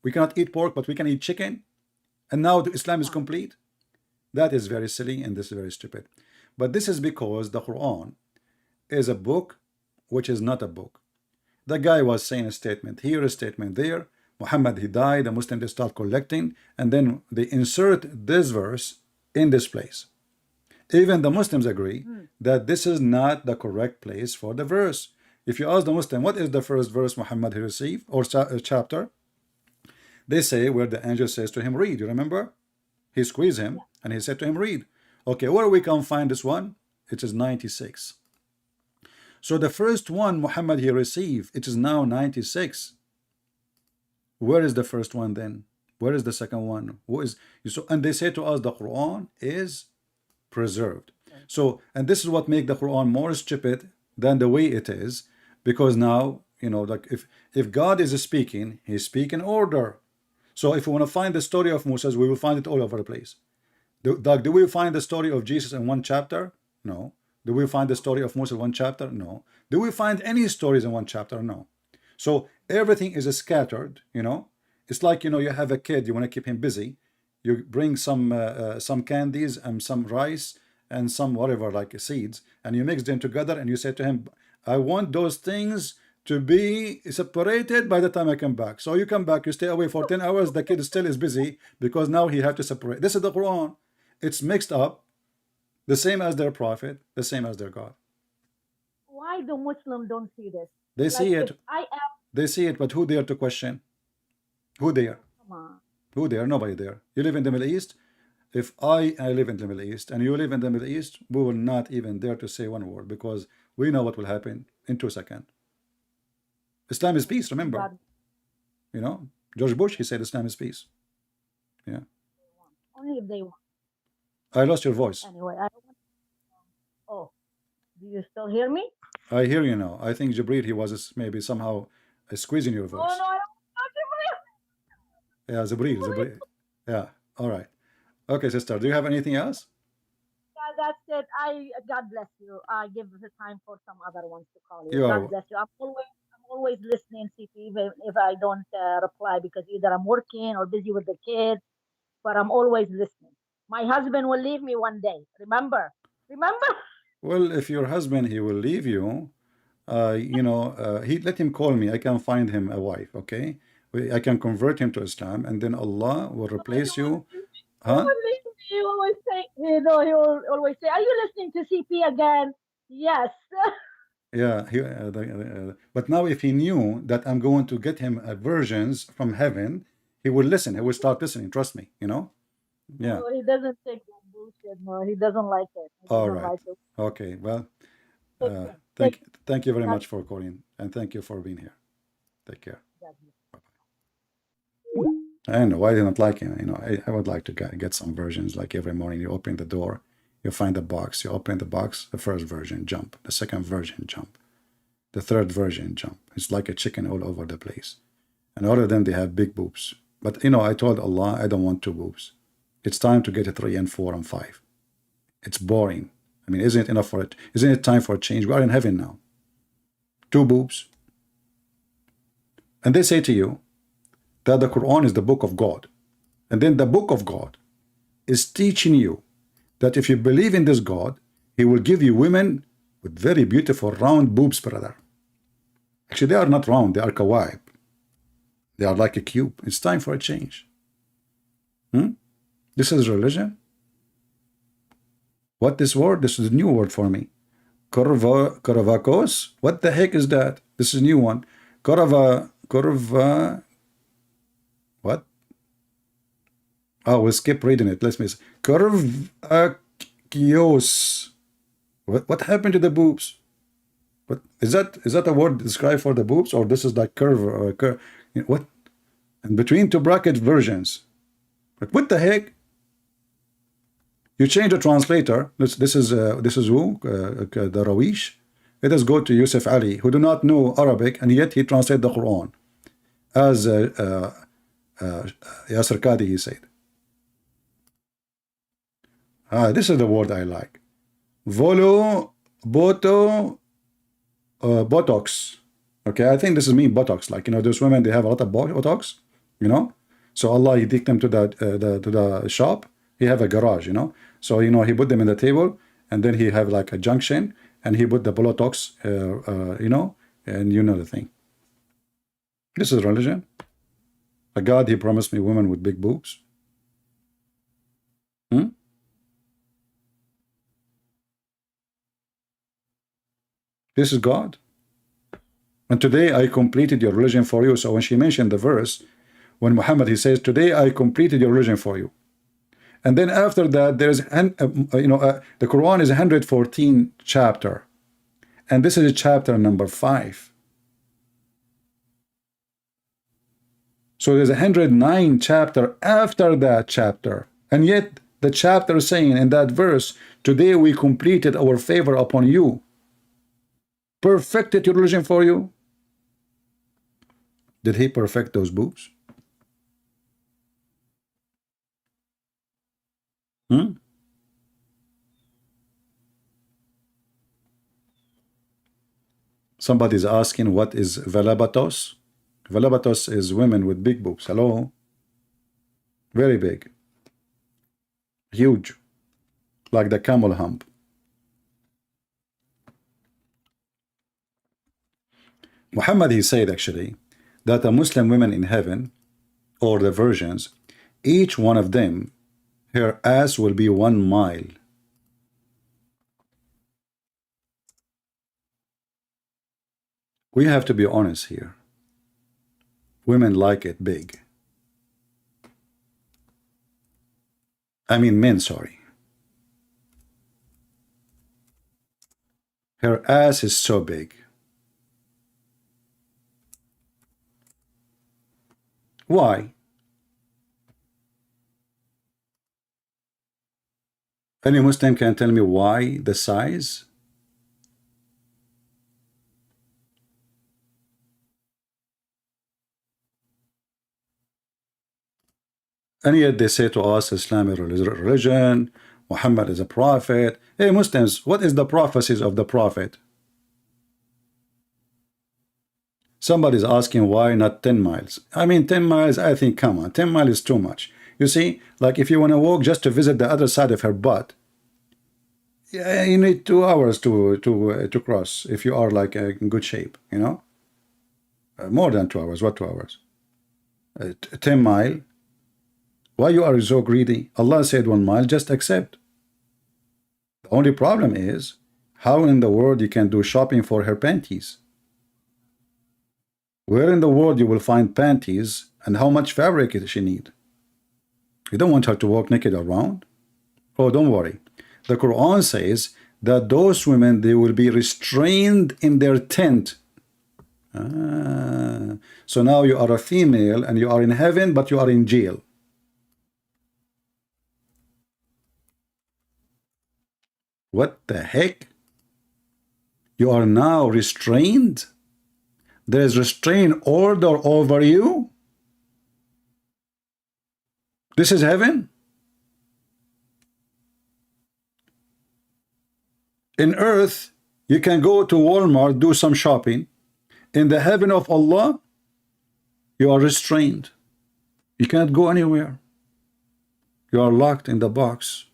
We cannot eat pork, but we can eat chicken. And now the Islam is complete. That is very silly and this is very stupid. But this is because the Quran, is a book which is not a book. The guy was saying a statement here, a statement there. Muhammad, he died, the Muslims, they start collecting, and then they insert this verse in this place. Even the Muslims agree that this is not the correct place for the verse. If you ask the Muslim, what is the first verse Muhammad he received, or chapter? They say where the angel says to him, read. You remember? He squeezed him, and he said to him, read. Okay, where we can find this one? It is 96. So the first one Muhammad he received, it is now 96. Where is the first one then? Where is the second one? Who is so? And they say to us the Quran is preserved. So, and this is what makes the Quran more stupid than the way it is, because now, you know, like if God is speaking, he's speaking order. So if we want to find the story of Moses, we will find it all over the place. Do we find the story of Jesus in one chapter? No. Do we find the story of Moses in one chapter? No. Do we find any stories in one chapter? No. So everything is scattered, you know. It's like, you know, you have a kid, you want to keep him busy. You bring some candies and some rice and some whatever, like seeds, and you mix them together, and you say to him, I want those things to be separated by the time I come back. So you come back, you stay away for 10 hours, the kid still is busy because now he have to separate. This is the Quran. It's mixed up, the same as their prophet, the same as their God. Why do Muslims don't see this? They see it. I am. They see it, but who dare to question? Who dare? Come on. Who there? Nobody there. You live in the Middle East. If I live in the Middle East and you live in the Middle East, we will not even dare to say one word, because we know what will happen in 2 seconds. Islam is peace, remember? You know, George Bush, he said Islam is peace. Yeah. Only if they want. I lost your voice. Anyway, I don't want. Oh, do you still hear me? I hear you now. I think Jibril, he was maybe somehow squeezing your voice. Oh no, I don't. Yeah, Jibril. Yeah. All right. Okay, sister. Do you have anything else? Yeah, that's it. God bless you. I give the time for some other ones to call you. You God are- bless you. I'm always listening, CP, even if I don't reply, because either I'm working or busy with the kids. But I'm always listening. My husband will leave me one day. Remember? Well, if your husband, he will leave you, you know, he let him call me. I can find him a wife, okay? I can convert him to Islam, and then Allah will replace you. Huh? He always say, you know, he will always say, "Are you listening to CP again?" Yes. Yeah, but now if he knew that I'm going to get him versions from heaven, he will listen. He will start listening. Trust me, you know? Yeah. No, he doesn't take that bullshit. No, he doesn't like it. He All doesn't right. like it. Okay. Well, Take care. thank you very much for calling, and thank you for being here. Take care. God bless. I know why I didn't like him. You know, I would like to get some versions. Like every morning, you open the door, you find the box, you open the box, the first version, jump. The second version, jump. The third version, jump. It's like a chicken all over the place. And all of them, they have big boobs. But, you know, I told Allah, I don't want 2 boobs. It's time to get a 3 and 4 and 5. It's boring. I mean, isn't it enough for it? Isn't it time for a change? We are in heaven now. 2 boobs. And they say to you that the Quran is the book of God. And then the book of God is teaching you that if you believe in this God, he will give you women with very beautiful round boobs, brother. Actually, they are not round, they are kawaib. They are like a cube. It's time for a change. This is religion. What this word? This is a new word for me. Koravakos? What the heck is that? This is a new one. Korava, what? Oh, we'll skip reading it. Let's miss. Korvakios. What happened to the boobs? What is that? Is that a word described for the boobs, or this is like curve? What? And between 2 bracket versions. Like, what the heck? You change the translator. This is who? The Rawish. Let us go to Yusuf Ali, who do not know Arabic, and yet he translated the Quran. As Yasser Qadi, he said. This is the word I like. Botox. Okay, I think this is mean Botox. Like, you know, those women, they have a lot of Botox, you know. So Allah, he take them to the shop. He have a garage, you know. So, you know, he put them in the table, and then he have like a junction, and he put the Botox, you know, and you know the thing. This is religion. A God, he promised me women with big boobs. This is God. And today I completed your religion for you. So when she mentioned the verse, when Muhammad, he says, today I completed your religion for you. And then after that, there's, the Quran is 114 chapter. And this is chapter number 5. So there's 109 chapter after that chapter. And yet the chapter is saying in that verse, today we completed our favor upon you. Perfected your religion for you. Did he perfect those boobs? Somebody's asking, what is velabatos? Velabatos is women with big boobs. Hello? Very big. Huge. Like the camel hump. Muhammad, he said actually that the Muslim women in heaven, or the virgins, each one of them, her ass will be 1 mile. We have to be honest here. Women like it big. I mean men, sorry. Her ass is so big. Why? Any Muslim can tell me why the size? And yet they say to us, Islam is a religion, Muhammad is a prophet. Hey Muslims, what is the prophecies of the prophet? Somebody's asking why not 10 miles. I mean 10 miles, I think, come on, 10 miles is too much. You see, like if you want to walk just to visit the other side of her butt, yeah, you need 2 hours to cross if you are like in good shape, you know. More than 2 hours. What 2 hours? 10 mile. Why you are so greedy? Allah said 1 mile, just accept. The only problem is how in the world you can do shopping for her panties. Where in the world you will find panties and how much fabric does she need? You don't want her to walk naked around. Oh, don't worry. The Quran says that those women, they will be restrained in their tent. So now you are a female and you are in heaven, but you are in jail. What the heck? You are now restrained? There is restraint order over you? This is heaven? In earth, you can go to Walmart, do some shopping. In the heaven of Allah, you are restrained. You can't go anywhere. You are locked in the box.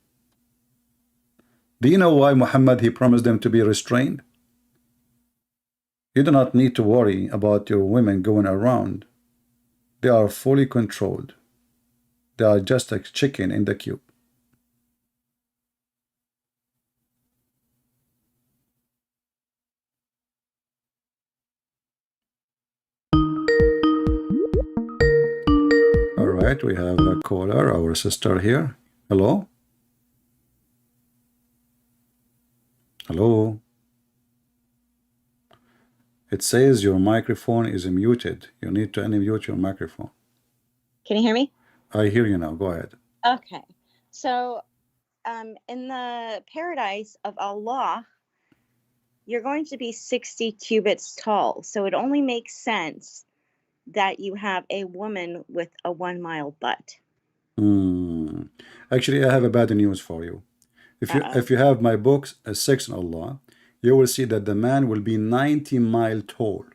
Do you know why Muhammad, he promised them to be restrained? You do not need to worry about your women going around. They are fully controlled. They are just like chicken in the cube. All right, we have a caller, our sister here. Hello? Hello? It says your microphone is muted. You need to unmute your microphone. Can you hear me? I hear you now. Go ahead. Okay. So in the paradise of Allah, you're going to be 60 cubits tall. So it only makes sense that you have a woman with a 1 mile butt. Actually, I have a bad news for you. If you have my books, Sex in Allah, you will see that the man will be 90 miles tall.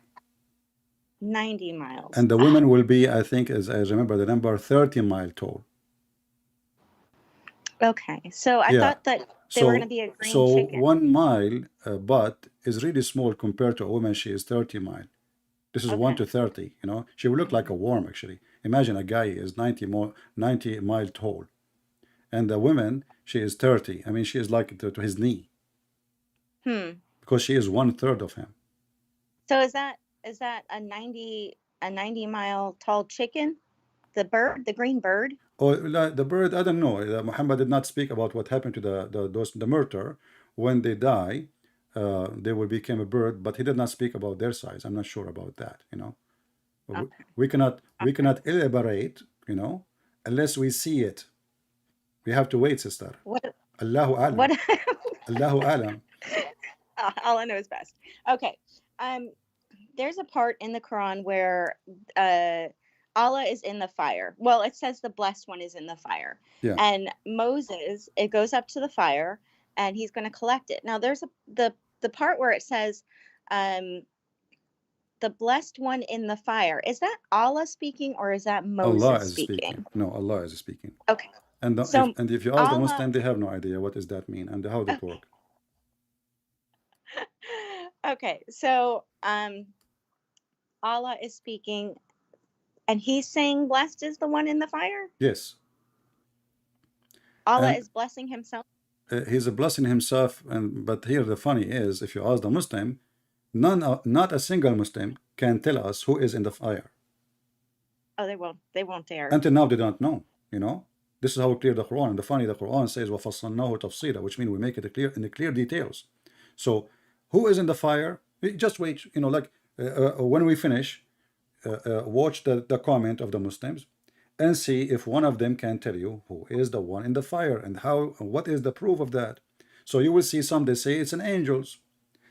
90 miles. And the woman will be, I think, as I remember the number, 30 miles tall. Okay, so I Yeah. thought that they were going to be a green chicken. 1 mile butt is really small compared to a woman. She is 30 mile. This is 1 to 30. You know, she will look like a worm actually. Imagine a guy is 90 mile tall, and the woman, she is 30. I mean, she is like to his knee. Because she is 1/3 of him. So is that a 90 mile tall chicken? The bird, the green bird? Oh, the bird, I don't know. Muhammad did not speak about what happened to the murderer. When they die, they will become a bird, but he did not speak about their size. I'm not sure about that, you know. We cannot elaborate, you know, unless we see it. We have to wait, sister. Allahu alam. Allahu alam. Allah knows best. Okay. There's a part in the Quran where Allah is in the fire. Well, it says the blessed one is in the fire. Yeah. And Moses, it goes up to the fire and he's going to collect it. Now there's the part where it says the blessed one in the fire. Is that Allah speaking or is that Moses Allah is speaking? No, Allah is speaking. Okay. And if you ask the Muslim, they have no idea what does that mean and how that work. Okay, so Allah is speaking and he's saying blessed is the one in the fire? Yes. Allah is blessing himself? He's blessing himself, but here the funny is, if you ask the Muslim, not a single Muslim can tell us who is in the fire. Oh, they won't dare. Until now they don't know, you know. This is how clear the Quran, and the funny, the Quran says وَفَصَّلْنَاهُ تَفْصِيلًا, which means we make it clear in the clear details. So who is in the fire? Just wait, you know, like when we finish, watch the comment of the Muslims and see if one of them can tell you who is the one in the fire and what is the proof of that. So you will see some they say it's an angels,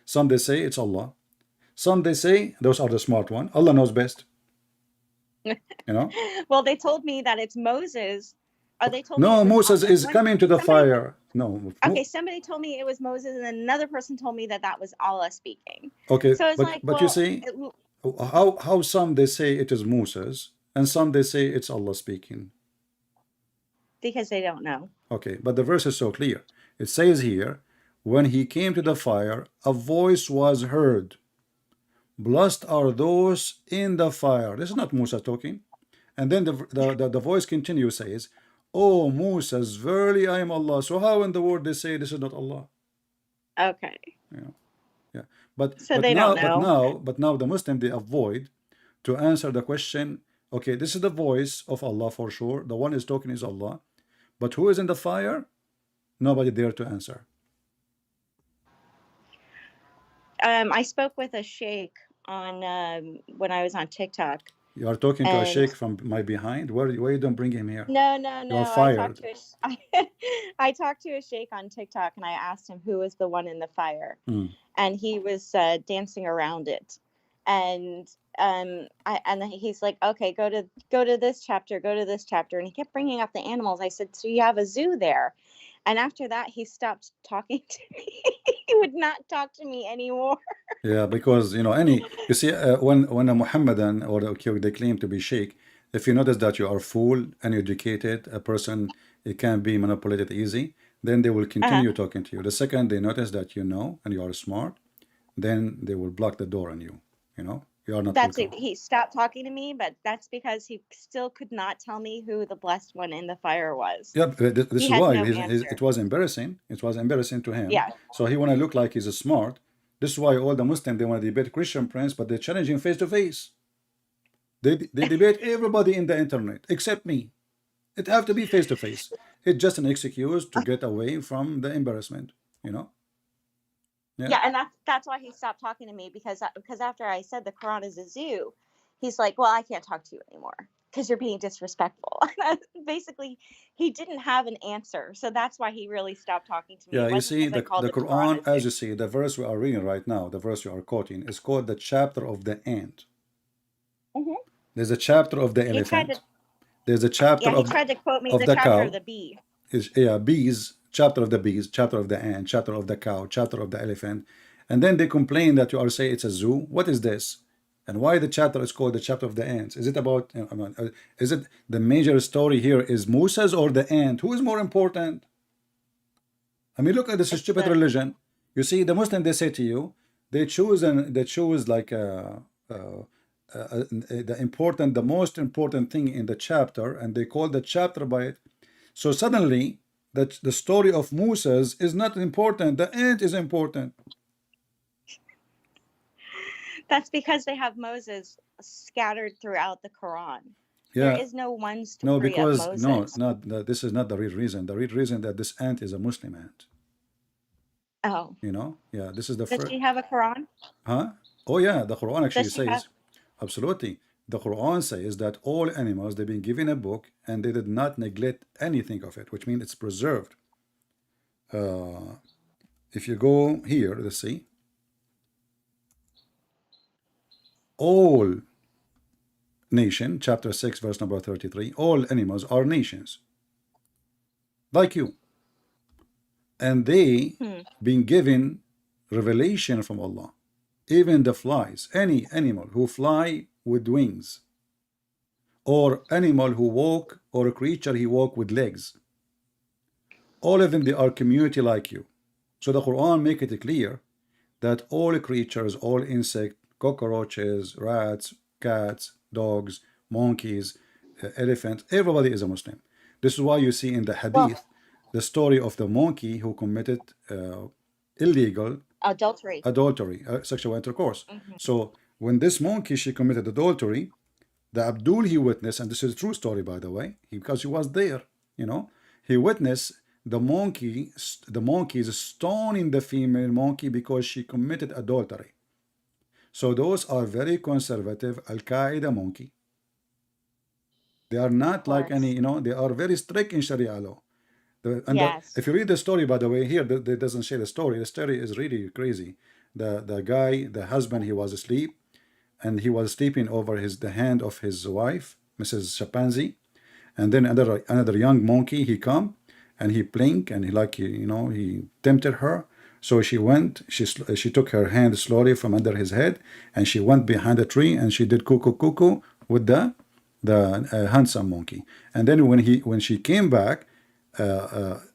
some they say it's Allah, some they say those are the smart one. Allah knows best. You know. Well, they told me that it's Moses. They told no, me Moses is coming to the fire. No. Okay, somebody told me it was Moses, and then another person told me that was Allah speaking. Okay, so it's but you see, how some they say it is Moses, and some they say it's Allah speaking. Because they don't know. Okay, but the verse is so clear. It says here, when he came to the fire, a voice was heard. Blessed are those in the fire. This is not Musa talking. And then the voice continues, says, "Oh Moses, verily I am Allah." So how in the world they say this is not Allah? Okay. Yeah. But now the Muslim, they avoid to answer the question. Okay, this is the voice of Allah for sure. The one is talking is Allah. But who is in the fire? Nobody dare to answer. I spoke with a sheikh on when I was on TikTok. You are talking to a sheikh from my behind? Why you don't bring him here? No. You're fired. I talked to a sheikh on TikTok and I asked him who was the one in the fire. And he was dancing around it. And he's like, okay, go to this chapter, and he kept bringing up the animals. I said, so you have a zoo there? And after that, he stopped talking to me. He would not talk to me anymore. Yeah, because you see, when a Muhammadan or they claim to be sheikh, if you notice that you are full and educated, a person, it can be manipulated easy, then they will continue talking to you. The second they notice that you know and you are smart, then they will block the door on you. You know, you are not. That's it. He stopped talking to me, but that's because he still could not tell me who the blessed one in the fire was. Yeah, this is why it was embarrassing. It was embarrassing to him. Yeah. So he want to look like he's a smart. This is why all the Muslims, they want to debate Christian Prince, but they challenge him face to face. They debate everybody in the internet except me. It have to be face to face. It's just an excuse to get away from the embarrassment. You know. Yeah, and that's why he stopped talking to me because after I said the Quran is a zoo, he's like, well, I can't talk to you anymore because you're being disrespectful. Basically, he didn't have an answer, so that's why he really stopped talking to me. Yeah, you see, the Quran, as you see, the verse we are reading right now, the verse you are quoting, is called the chapter of the ant. There's a chapter of the elephant. There's a chapter of he tried to quote me the chapter cow. of the bee. Bees. Chapter of the bees, chapter of the ant, chapter of the cow, chapter of the elephant, and then they complain that you are saying it's a zoo. What is this? And why the chapter is called the chapter of the ants? Is it about? Is it the major story here is Moses or the ant? Who is more important? I mean, look at this stupid religion. You see, the Muslim, they say to you, they choose like the most important thing in the chapter, and they call the chapter by it. So suddenly, that the story of Moses is not important. The end is important. That's because they have Moses scattered throughout the Quran. Yeah. There is no one story No, because of Moses. no, this is not the real reason. The real reason that this ant is a Muslim ant. Oh. You know? Yeah, this is the Does she have a Quran? Huh? Oh yeah, the Quran actually Does she says, have... absolutely. The Quran says that all animals, they've been given a book and they did not neglect anything of it, which means it's preserved. If you go here, let's see. All nation, chapter 6, verse number 33, all animals are nations, like you. And they been given revelation from Allah. Even the flies, any animal who fly with wings, or animal who walk, or a creature who walk with legs, all of them, they are community like you. So the Quran make it clear that all creatures, all insects, cockroaches, rats, cats, dogs, monkeys, elephants, everybody is a Muslim. This is why you see in the Hadith the story of the monkey who committed illegal adultery, sexual intercourse. So when this monkey, she committed adultery, the Abdul, he witnessed, and this is a true story, by the way, because he was there, you know, he witnessed the monkey is stoning the female monkey because she committed adultery. So those are very conservative Al-Qaeda monkey. They are not like any, you know, they are very strict in Sharia law. If you read the story, by the way, here, it doesn't say the story. The story is really crazy. The guy, the husband, he was asleep, and he was sleeping over the hand of his wife, Mrs. Chimpanzee, and then another young monkey, he come, and he blink, and he tempted her. So she went, she took her hand slowly from under his head, and she went behind a tree, and she did cuckoo cuckoo with the handsome monkey. And then when she came back,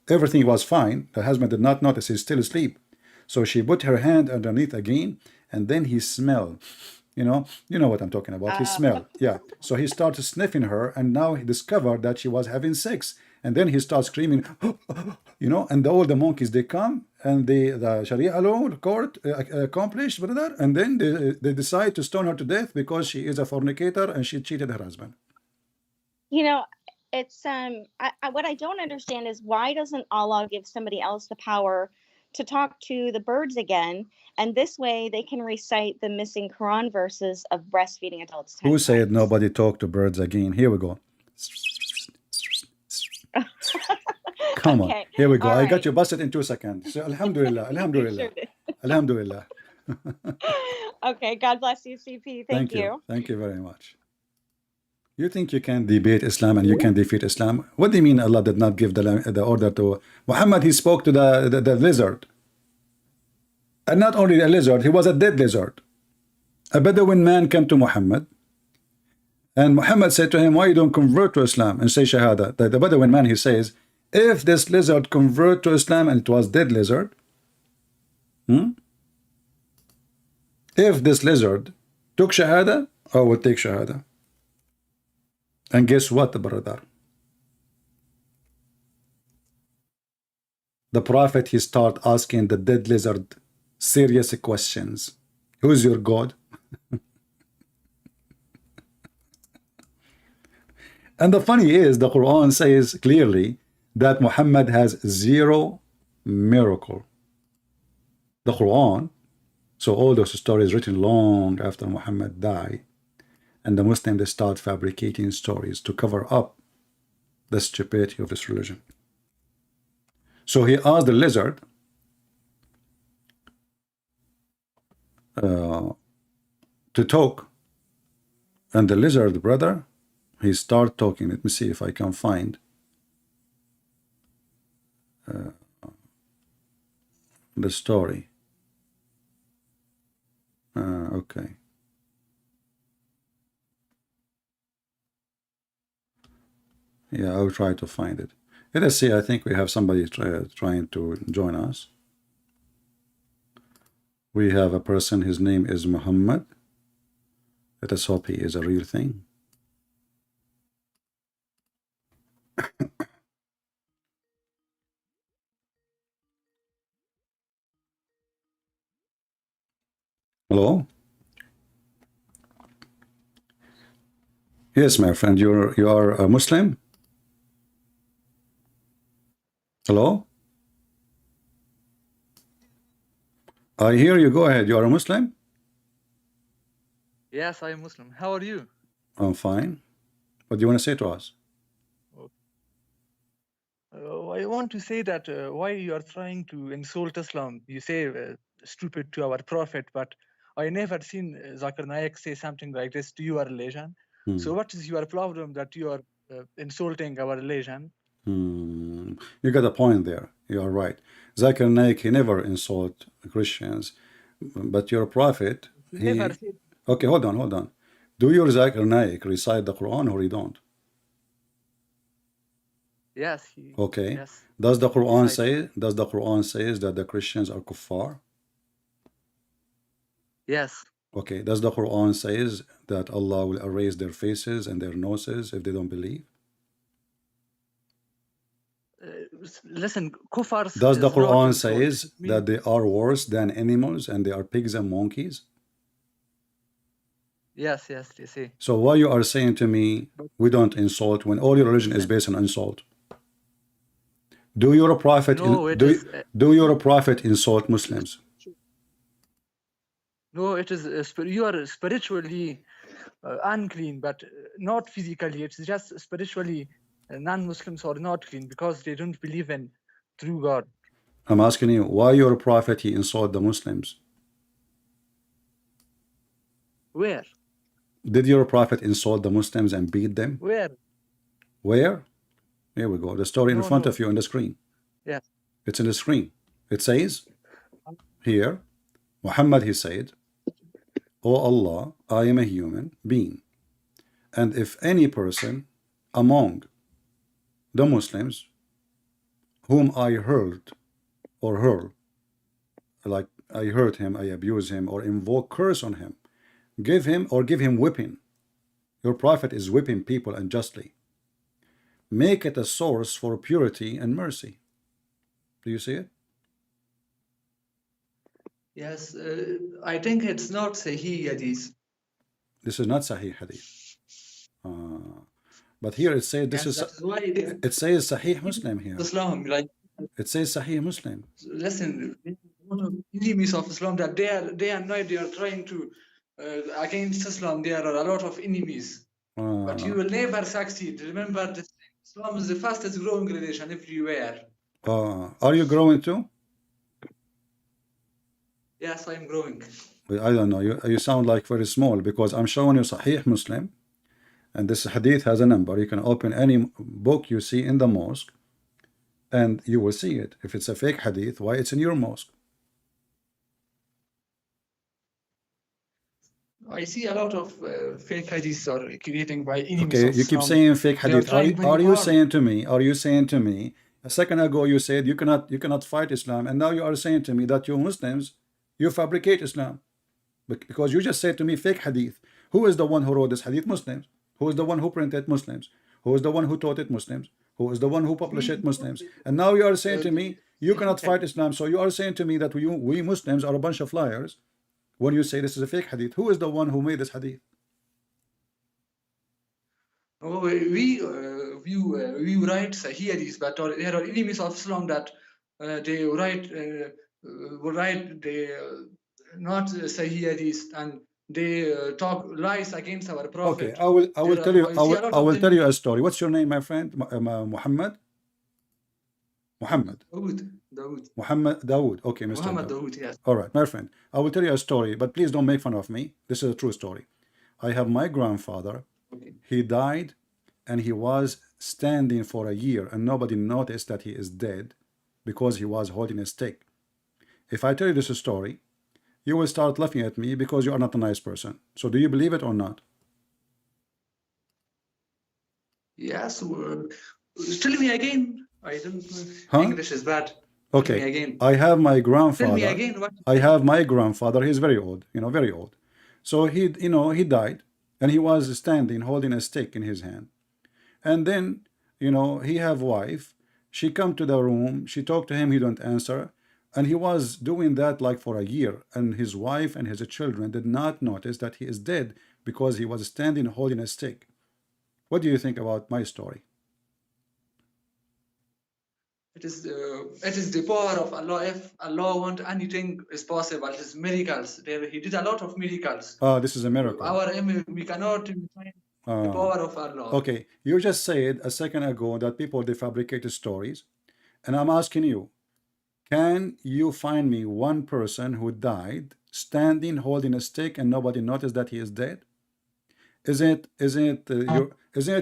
everything was fine. The husband did not notice, he's still asleep. So she put her hand underneath again, and then he smelled. You know what I'm talking about. He smelled. Yeah. So he started sniffing her, and now he discovered that she was having sex. And then he starts screaming, you know, and all the monkeys, they come, and the Sharia law court accomplished, brother, and then they decide to stone her to death because she is a fornicator and she cheated her husband. You know, it's what I don't understand is, why doesn't Allah give somebody else the power to talk to the birds again, and this way they can recite the missing Quran verses of breastfeeding adults? Who said nobody talk to birds again? Here we go. Come on, here we go. I got you busted in 2 seconds. So alhamdulillah, alhamdulillah, alhamdulillah. Okay, God bless you, CP. Thank you. Thank you very much. You think you can debate Islam and you can defeat Islam? What do you mean Allah did not give the order to Muhammad? He spoke to the lizard. And not only a lizard, he was a dead lizard. A Bedouin man came to Muhammad, and Muhammad said to him, why you don't convert to Islam and say Shahada? The Bedouin man, he says, if this lizard convert to Islam, and it was dead lizard, if this lizard took Shahada, I would take Shahada. And guess what, brother? The Prophet, he start asking the dead lizard serious questions. Who's your God? And the funny is, the Quran says clearly that Muhammad has 0 miracle. The Quran, so all those stories written long after Muhammad died, and the Muslims, they start fabricating stories to cover up the stupidity of this religion. So he asked the lizard to talk, and the lizard, brother, he start talking. Let me see if I can find the story. Okay. Yeah, I'll try to find it. Let us see. I think we have somebody trying to join us. We have a person. His name is Muhammad. Let us hope he is a real thing. Hello. Yes, my friend. You are a Muslim. Hello. I hear you. Go ahead. You are a Muslim. Yes, I am Muslim. How are you? I'm fine. What do you want to say to us? I want to say that why you are trying to insult Islam. You say stupid to our prophet, but I never seen Zakir Naik say something like this to your religion. So what is your problem that you are insulting our religion? You got a point there. You are right. Zakir Naik, he never insult Christians, but your prophet, Okay, hold on. Do your Zakir Naik recite the Quran or you don't? Yes. Okay. Yes. Does the Quran say that the Christians are kuffar? Yes. Okay. Does the Quran says that Allah will erase their faces and their noses if they don't believe? Listen, kuffar. Does the Quran says that they are worse than animals and they are pigs and monkeys? Yes, you see. So why you are saying to me we don't insult when all your religion is based on insult? Do your prophet do your prophet insult Muslims? No, it is you are spiritually unclean, but not physically. It's just spiritually non-Muslims are not clean because they don't believe in true God. I'm asking you why your prophet he insult the Muslims? Where? Did your prophet insult the Muslims and beat them? Where? Here we go. The story in front of you on the screen. Yes. It's in the screen. It says here, Muhammad, he said, "O Allah, I am a human being. And if any person among the Muslims whom I hurt or hurl, like I hurt him, I abuse him, or invoke curse on him, give him whipping." Your prophet is whipping people unjustly. Make it a source for purity and mercy. Do you see it? Yes, I think it's not Sahih Hadith. This is not Sahih Hadith. But here it says this is. It says Sahih Muslim here. Islam, like it says Sahih Muslim. Listen, enemies of Islam that day and night they are trying to against Islam. There are a lot of enemies, but you will never succeed. Remember, Islam is the fastest growing religion everywhere. Are you growing too? Yes, I am growing. I don't know. You sound like very small because I'm showing you Sahih Muslim, and this hadith has a number. You can open any book you see in the mosque, and you will see it. If it's a fake hadith, why it's in your mosque? I see a lot of fake hadiths are creating by enemies. Okay, you keep saying fake hadith. Are you saying to me? Are you saying to me? A second ago you said you cannot fight Islam, and now you are saying to me that you Muslims, you fabricate Islam, because you just said to me fake hadith. Who is the one who wrote this hadith? Muslims. Who is the one who printed? Muslims. Who is the one who taught it? Muslims. Who is the one who published it? Muslims. And now you are saying to me you cannot fight Islam. So you are saying to me that we Muslims are a bunch of liars when you say this is a fake hadith. Who is the one who made this hadith? Oh, we write Sahih hadith, but there are enemies of Islam that they write not Sahih hadith, and they talk lies against our prophet. Okay, I will tell you a story. What's your name, my friend? Muhammad. Dawood. Muhammad Dawood. Okay, Mr. Muhammad Dawood, yes. All right, my friend. I will tell you a story, but please don't make fun of me. This is a true story. I have my grandfather. Okay. He died, and he was standing for a year, and nobody noticed that he is dead because he was holding a stick. If I tell you this story, you will start laughing at me because you are not a nice person. So do you believe it or not? Yes. Tell me again. I don't know. Huh? English is bad. Tell me Okay. again. I have my Tell me grandfather. again what? I have my grandfather. He's very old, very old. So he died, and he was standing holding a stick in his hand. And then, he have wife. She come to the room. She talked to him. He don't answer. And he was doing that like for a year. And his wife and his children did not notice that he is dead because he was standing holding a stick. What do you think about my story? It is the power of Allah. If Allah want anything is possible. It is miracles. He did a lot of miracles. This is a miracle. We cannot find the power of Allah. Okay, you just said a second ago that people, they fabricated stories. And I'm asking you, can you find me one person who died standing holding a stick and nobody noticed that he is dead? Isn't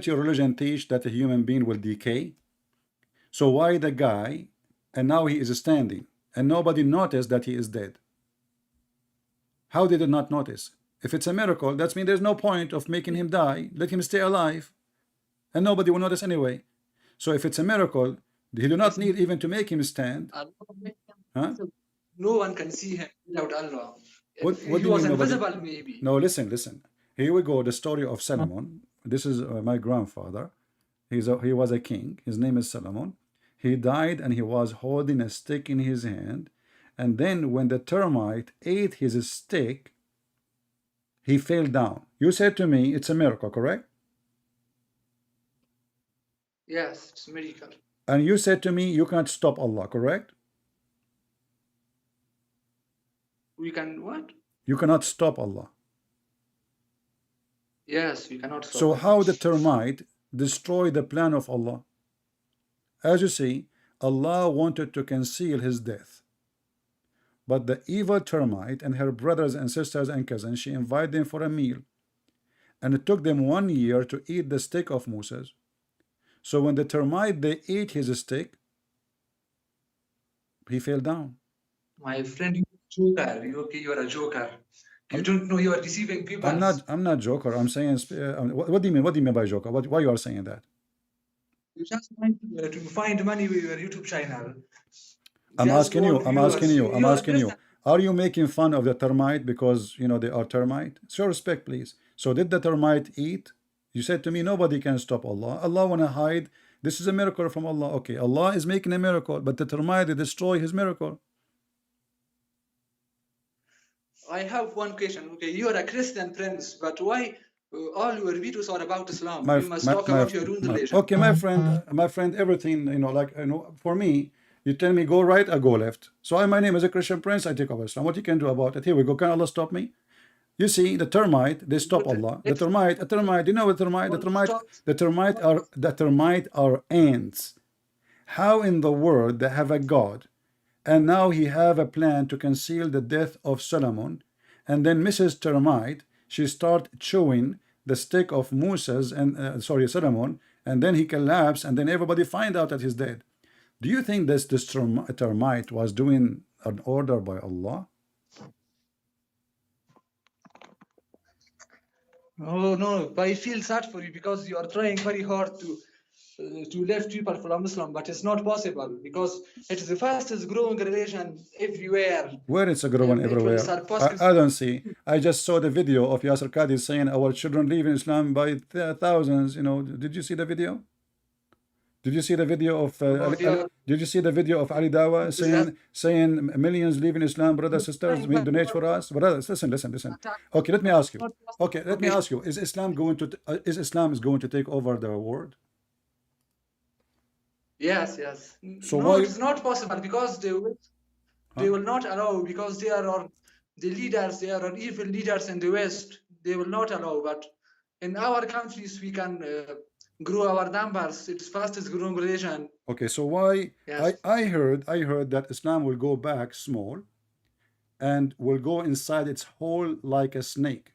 your religion teach that a human being will decay? So why the guy, and now he is standing, and nobody noticed that he is dead? How did it not notice? If it's a miracle, that means there's no point of making him die. Let him stay alive, and nobody will notice anyway. So if it's a miracle, he do not need even to make him stand. Huh? No one can see him without Allah. What He do you was mean nobody? invisible, maybe. No, listen. Here we go. The story of Solomon. This is my grandfather. He was a king. His name is Solomon. He died and he was holding a stick in his hand. And then when the termite ate his stick, he fell down. You said to me, it's a miracle, correct? Yes, it's a miracle. And you said to me, you can't stop Allah, correct? We can what? You cannot stop Allah. Yes, we cannot stop. So how the termite destroy the plan of Allah? As you see, Allah wanted to conceal his death. But the evil termite and her brothers and sisters and cousins, she invited them for a meal. And it took them 1 year to eat the stick of Moses. So when the termite, they ate his stick, he fell down. My friend, you're a joker. You are a joker. You don't know you are deceiving people. I'm not joker. I'm saying, what do you mean? What do you mean by joker? Why you are saying that? You just want to find money with your YouTube channel. I'm asking you. Are you making fun of the termite because they are termite? Show respect, please. So did the termite eat? You said to me, nobody can stop Allah. Allah want to hide. This is a miracle from Allah. Okay, Allah is making a miracle, but the termite, they destroy his miracle. I have one question. Okay, you are a Christian prince, but why all your videos are about Islam? You must talk about your own religion. Okay, my friend, everything, for me, you tell me go right, I go left. So my name is a Christian prince, I take over Islam. What you can do about it? Here we go. Can Allah stop me? You see, the termite, they stop Allah. The termite, you know what termite? The termite are ants. How in the world they have a God, and now he have a plan to conceal the death of Solomon, and then Mrs. Termite, she start chewing the stick of Moses and Solomon, and then he collapsed, and then everybody find out that he's dead. Do you think this termite was doing an order by Allah? Oh no, but I feel sad for you because you are trying very hard to lift people from Islam, but it's not possible because it is the fastest growing religion everywhere. Where it's growing everywhere? I don't see. I just saw the video of Yasser Qadi saying our children leave in Islam by thousands. Did you see the video? Did you see the video of Ali Dawa saying millions leave in Islam, brothers, sisters, we donate for us? Brothers, listen. Okay, let me ask you. Is Islam going to take over the world? Yes. So no, it's not possible because they will not allow, because they are the leaders, they are evil leaders in the West. They will not allow, but in our countries we can grow our numbers. It's fastest growing religion. Okay, so why? Yes. I heard that Islam will go back small and will go inside its hole like a snake.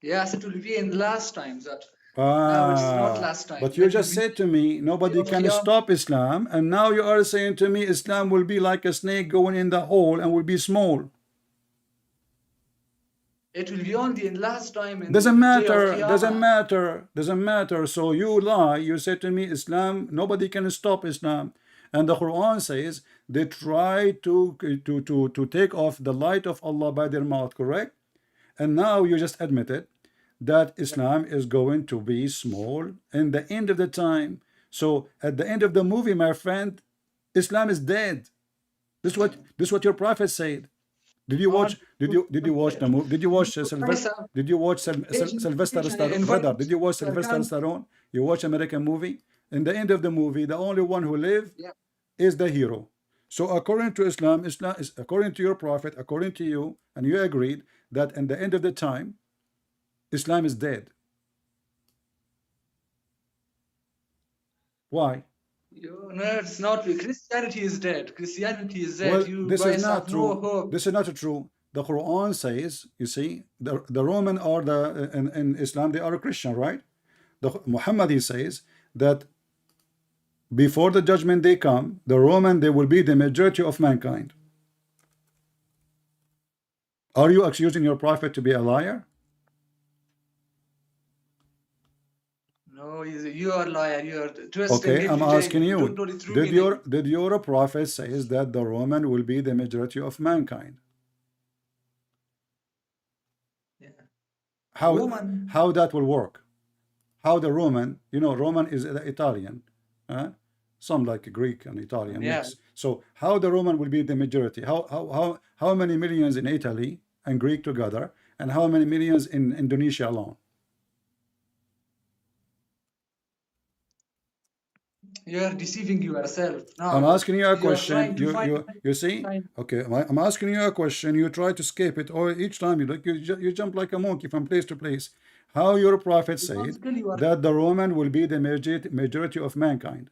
Yes, it will be in last times that. No, it's not last time. But you just said to me, nobody can stop Islam, and now you are saying to me Islam will be like a snake going in the hole and will be small. It will be only in last time. In Doesn't the day of matter, Qiyamah. doesn't matter, doesn't matter. So you lie, you say to me, Islam, nobody can stop Islam. And the Quran says they try to take off the light of Allah by their mouth, correct? And now you just admitted that Islam is going to be small in the end of the time. So at the end of the movie, my friend, Islam is dead. This is what your prophet said. Did you watch? Did you watch the movie? Did you watch Sylvester? Did you watch Sylvester Stallone? Brother, did you watch Sylvester Stallone? You watch American movie. In the end of the movie, the only one who lived is the hero. So according to Islam, Islam is according to your prophet, according to you, and you agreed that in the end of the time, Islam is dead. Why? No, it's not. Christianity is dead. Christianity is dead. Well, You this guys is not have true. no hope. This is not true. The Quran says, you see, the Roman or the in Islam, they are a Christian, right? The Muhammad, he says that before the judgment day come, the Roman, they will be the majority of mankind. Are you accusing your prophet to be a liar? No, you are a liar. You are twisting. Okay, I'm asking you, don't know the true meaning. did your prophet says that the Roman will be the majority of mankind? Yeah. How that will work? How the Roman, you know, Roman is the Italian, some like Greek and Italian mix. So how the Roman will be the majority? How many millions in Italy and Greek together, and how many millions in Indonesia alone? You are deceiving yourself. No, I'm asking you a you are question. trying to You see? Okay, I'm asking you a question. You try to escape it, or each time you jump like a monkey from place to place. How your prophet said that the Roman will be the majority of mankind?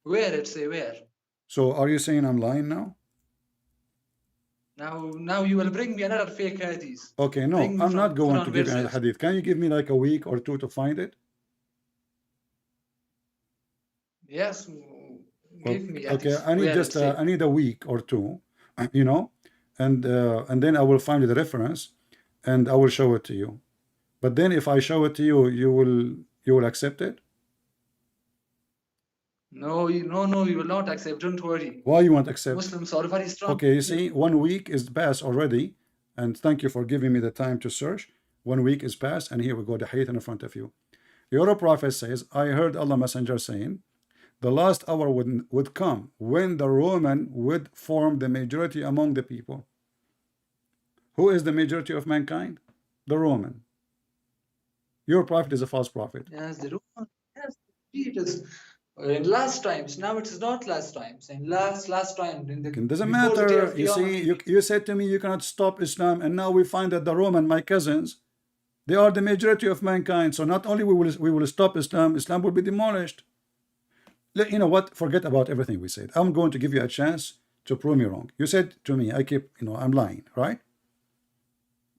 Where it say where? So are you saying I'm lying now? Now you will bring me another fake hadith. Okay, no, I'm not going to give you another hadith. Can you give me like a week or two to find it? Yes, give me. Okay, I need just I need a week or two, you know, and then I will find the reference, and I will show it to you. But then if I show it to you, you will accept it? No, you will not accept. Don't worry. Why you won't accept? Muslims are very strong. Okay, you see, 1 week is past already, and thank you for giving me the time to search. 1 week is past, and here we go, the hadith in front of you. Your prophet says, I heard Allah Messenger saying, the last hour would come when the Roman would form the majority among the people. Who is the majority of mankind? The Roman. Your prophet is a false prophet. Yes, the Roman. Yes, it is. In last times, now it is not last times. In last time, It doesn't matter. You see, you said to me you cannot stop Islam, and now we find that the Roman, my cousins, they are the majority of mankind. So not only we will stop Islam, Islam will be demolished. You know what? Forget about everything we said. I'm going to give you a chance to prove me wrong. You said to me, I'm lying, right?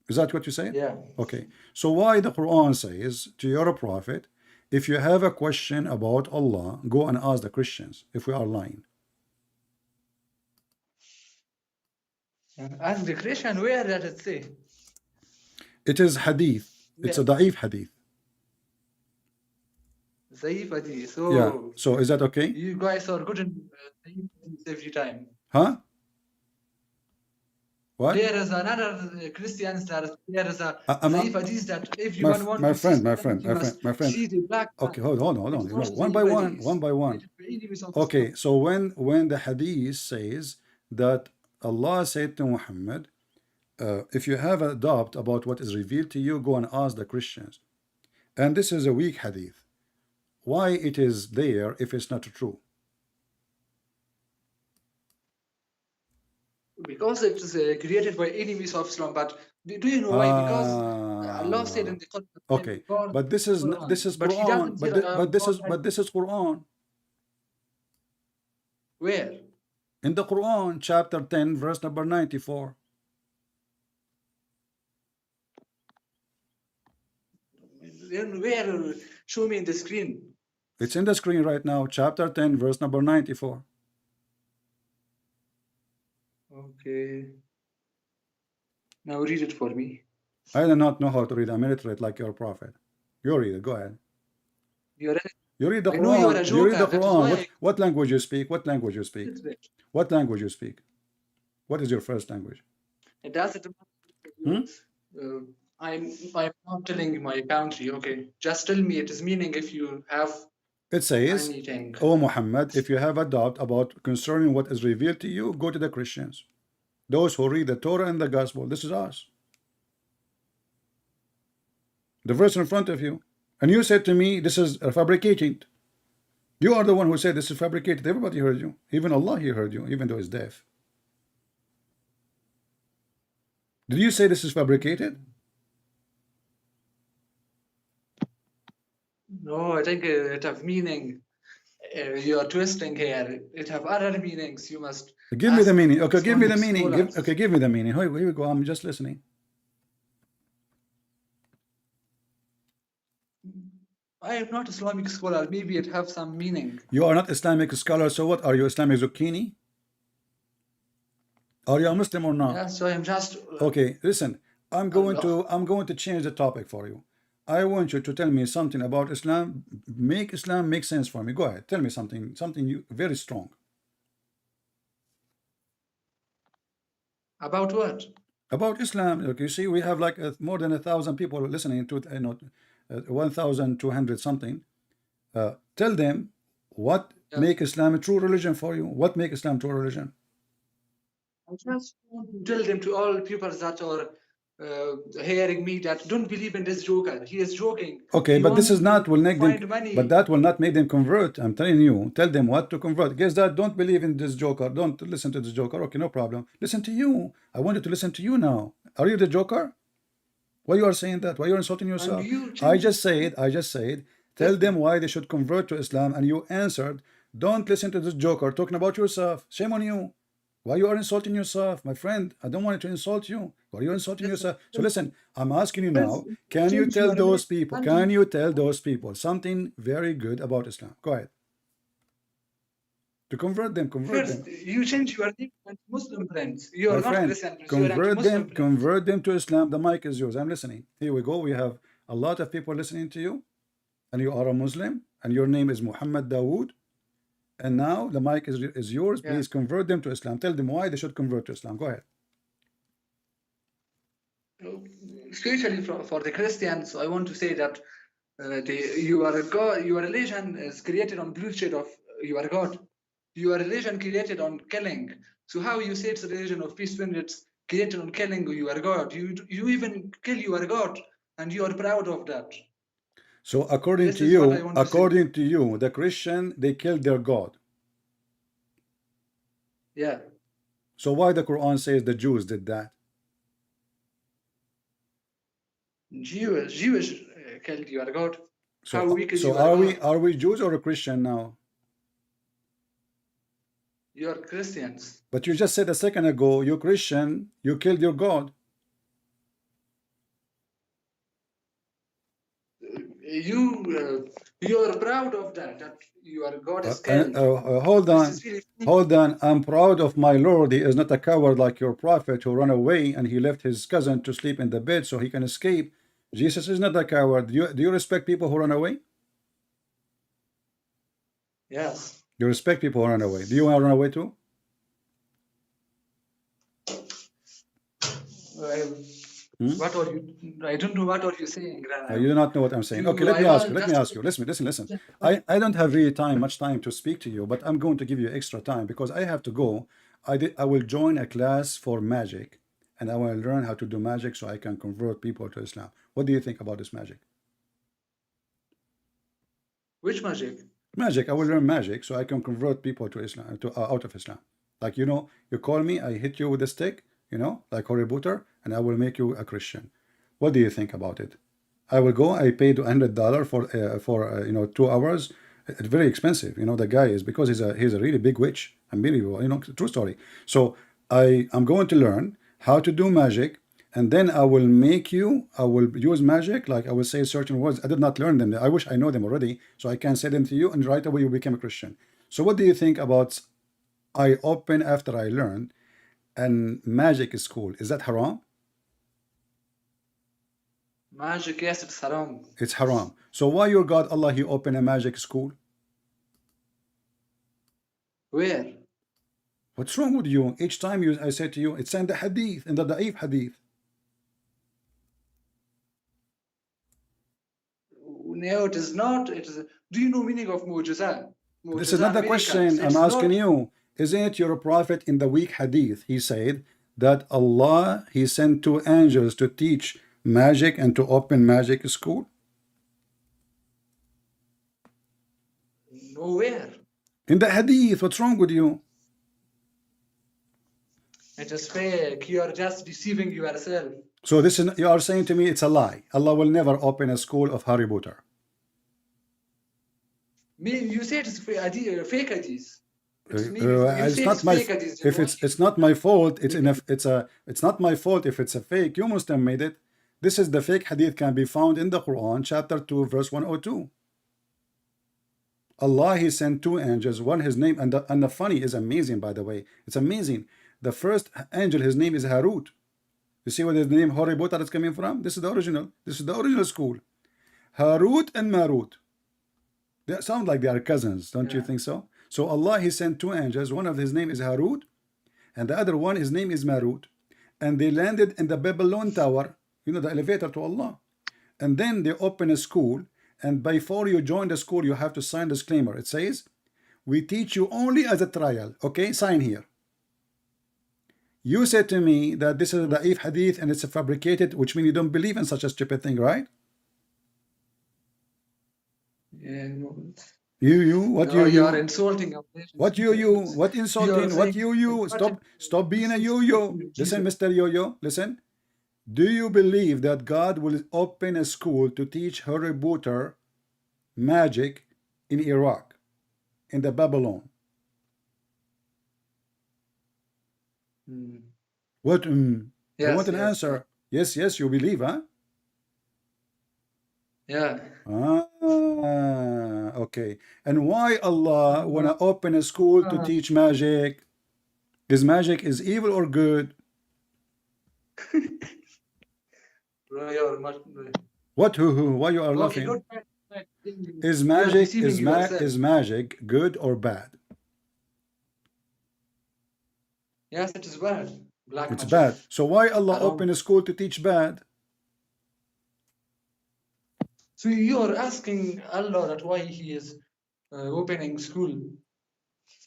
Is that what you said? Yeah. Okay. So why the Quran says to your prophet, if you have a question about Allah, go and ask the Christians if we are lying. Ask the Christian, where does it say? It is hadith. It's a da'if hadith. So, yeah. So is that okay? You guys are good in every time. Huh? What? There is another Christians that there is a hadith that everyone wants. My friend. See the black. Okay, hold on. You know, one by one. Okay, so when the hadith says that Allah said to Muhammad, if you have a doubt about what is revealed to you, go and ask the Christians. And this is a weak hadith. Why it is there if it's not true? Because it is created by enemies of Islam. But do you know why? Because Allah said in the Quran. Okay, but this is Quran. But this is Quran. Where? In the Quran, chapter 10, verse number 94. Where? Show me in the screen. It's in the screen right now, chapter 10, verse number 94. Okay. Now read it for me. I do not know how to read. I'm illiterate like your prophet. You read it. Go ahead. You're You read the I know you are a Quran. You read the joker. That is Quran. why What language you speak? What language you speak? What language you speak? What is your first language? it doesn't matter. I'm not telling my country. Okay, just tell me it is meaning if you have It says, anything. O Muhammad, if you have a doubt about concerning what is revealed to you, go to the Christians. Those who read the Torah and the Gospel. This is us. The verse in front of you. And you said to me, this is fabricated. You are the one who said this is fabricated. Everybody heard you. Even Allah, he heard you, even though he's deaf. Did you say this is fabricated? No, I think it have meaning. You are twisting here. It have other meanings. You must Give me the ask meaning. Okay, give me the Islamic meaning. scholars. Okay, give me the meaning. Here we go. I'm just listening. I am not Islamic scholar. Maybe it have some meaning. You are not Islamic scholar, so what? Are you Islamic zucchini? Are you a Muslim or not? Yeah, so I'm just Okay, listen. I'm going to change the topic for you. I want you to tell me something about Islam. Make Islam make sense for me. Go ahead. Tell me something you very strong. about what? About Islam. Look, you see, we have like more than 1,000 people listening to 1,200 something. Tell them what make Islam a true religion for you. What make Islam true religion? I just want to tell them to all people that are hearing me that don't believe in this joker. He is joking. Okay, He but this is wants not to will make find them. money. But that will not make them convert. I'm telling you. Tell them what to convert. Guess that don't believe in this joker. Don't listen to this joker. Okay, no problem. Listen to you. I wanted to listen to you now. Are you the joker? Why you are saying that? Why you are insulting yourself? I just said. Tell them why they should convert to Islam, and you answered. Don't listen to this joker talking about yourself. Shame on you. Why you are insulting yourself, my friend? I don't want to insult you. Why are you insulting yourself? So listen, I'm asking you now, can you tell those people, something very good about Islam? Go ahead. To convert them. First, you change your name and Muslim friends. You are My not friend, Christian. convert them to Islam. The mic is yours. I'm listening. Here we go. We have a lot of people listening to you, and you are a Muslim, and your name is Muhammad Dawood. And now the mic is yours. Yeah. Please convert them to Islam. Tell them why they should convert to Islam. Go ahead. Especially for the Christians, I want to say that your religion is created on bloodshed of your God. Your religion created on killing. So how you say it's a religion of peace when it's created on killing your God? You even kill your God, and you are proud of that. So according to you, the Christian, they killed their God. Yeah. So why the Quran says the Jews did that? Jewish killed your God. So, How weak is so are we Jews or a Christian now? You are Christians. But you just said a second ago, you're Christian, you killed your God. You are proud of that your God is killed. Hold on. I'm proud of my Lord. He is not a coward like your prophet who ran away and he left his cousin to sleep in the bed so he can escape. Jesus is not a coward. Do you respect people who run away? Yes. You respect people who run away. Do you want to run away too? What are you? I don't know what are you saying. You do not know what I'm saying. Okay, let me ask you. Listen. I don't have really much time to speak to you, but I'm going to give you extra time because I have to go. I will join a class for magic, and I will learn how to do magic so I can convert people to Islam. What do you think about this magic? Which magic? Magic. I will learn magic so I can convert people to Islam, out of Islam. Like, you call me, I hit you with a stick, like Harry Potter, and I will make you a Christian. What do you think about it? I will go. I paid $100 for 2 hours. It's very expensive. The guy is, because he's a really big witch. Unbelievable. True story. So I'm going to learn how to do magic, and then I will use magic. Like I will say certain words. I did not learn them. I wish I know them already, so I can say them to you, and right away you become a Christian. So what do you think about I open after I learn, and magic is cool? Is that haram? Magic, yes, it's haram. It's haram. So why your God Allah he open a magic school? Where? What's wrong with you? Each time I say to you, it's in the hadith, in the da'if hadith. No, it is not. It is. Do you know meaning of mu'jiza? This is not the question I'm asking you. Isn't your prophet in the weak hadith? He said that Allah he sent 2 angels to teach magic and to open magic school. Nowhere. In the hadith, what's wrong with you? It is fake. You are just deceiving yourself. So this is, you are saying to me it's a lie. Allah will never open a school of Harry Potter. You say it's fake ideas. It's not my if it's not my fault. It's not my fault if it's a fake. You Muslim made it. This is the fake hadith can be found in the Quran, chapter 2, verse 102. Allah he sent 2 angels. One his name and the funny is amazing, by the way. It's amazing. The first angel, his name is Harut. You see where the name Harry Potter is coming from? This is the original. This is the original school. Harut and Marut. They sound like they are cousins, don't you think so? So Allah he sent 2 angels. One of his name is Harut, and the other one his name is Marut. And they landed in the Babylon Tower, you know, the elevator to Allah. And then they open a school, and before you join the school, you have to sign disclaimer. It says, we teach you only as a trial. Okay, sign here. You said to me that this is the da'if hadith and it's a fabricated, which means you don't believe in such a stupid thing, right? Yeah, no. What no, you are insulting our nations. What insulting? Stop being a yo-yo. Listen, Mr. Yo-yo, listen. Do you believe that God will open a school to teach Harry Potter magic in Iraq, in the Babylon? What? Yes, I want an answer. Yes, you believe, huh? Yeah. Okay. And why Allah wanna open a school to teach magic? Is magic is evil or good? What? Who? Why you are laughing? Is magic good or bad? Yes, it is bad. It's bad. So why Allah open a school to teach bad? So you are asking Allah that why He is opening school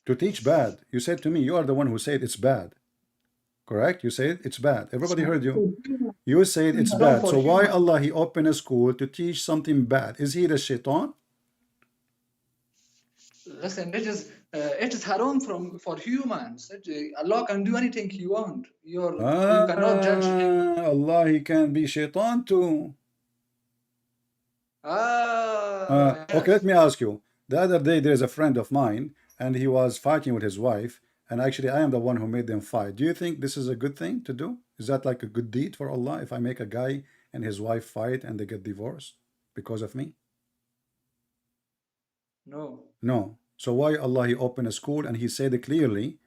to teach bad. You said to me, you are the one who said it's bad. Correct? You said it's bad. Everybody heard you. You said it's bad. So why Allah He open a school to teach something bad? Is He the shaitan? Listen, it is haram for humans. Allah can do anything He wants. You cannot judge Him. Allah He can be shaitan too. Yes. Okay, let me ask you. The other day there is a friend of mine and he was fighting with his wife, and actually I am the one who made them fight. Do you think this is a good thing to do? Is that like a good deed for Allah if I make a guy and his wife fight and they get divorced because of me? No. So why Allah He opened a school and He said clearly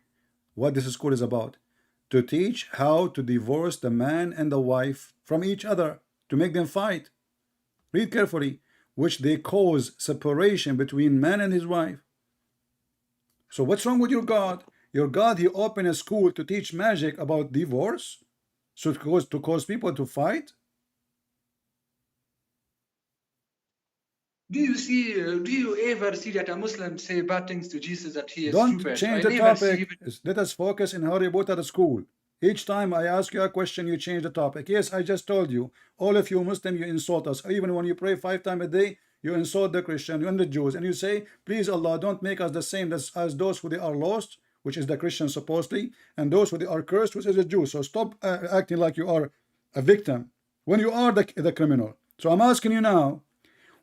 what this school is about? To teach how to divorce the man and the wife from each other, to make them fight. Read carefully, which they cause separation between man and his wife. So what's wrong with your God? Your God, He opened a school to teach magic about divorce, so to cause people to fight. Do you ever see that a Muslim say bad things to Jesus, that he is Don't stupid? change the topic. Let us focus in Harry Potter school. Each time I ask you a question, you change the topic. Yes, I just told you. All of you Muslim, you insult us. Even when you pray 5 times a day, you insult the Christian and the Jews. And you say, please Allah, don't make us the same as those who they are lost, which is the Christians supposedly, and those who they are cursed, which is the Jews. So stop acting like you are a victim when you are the criminal. So I'm asking you now,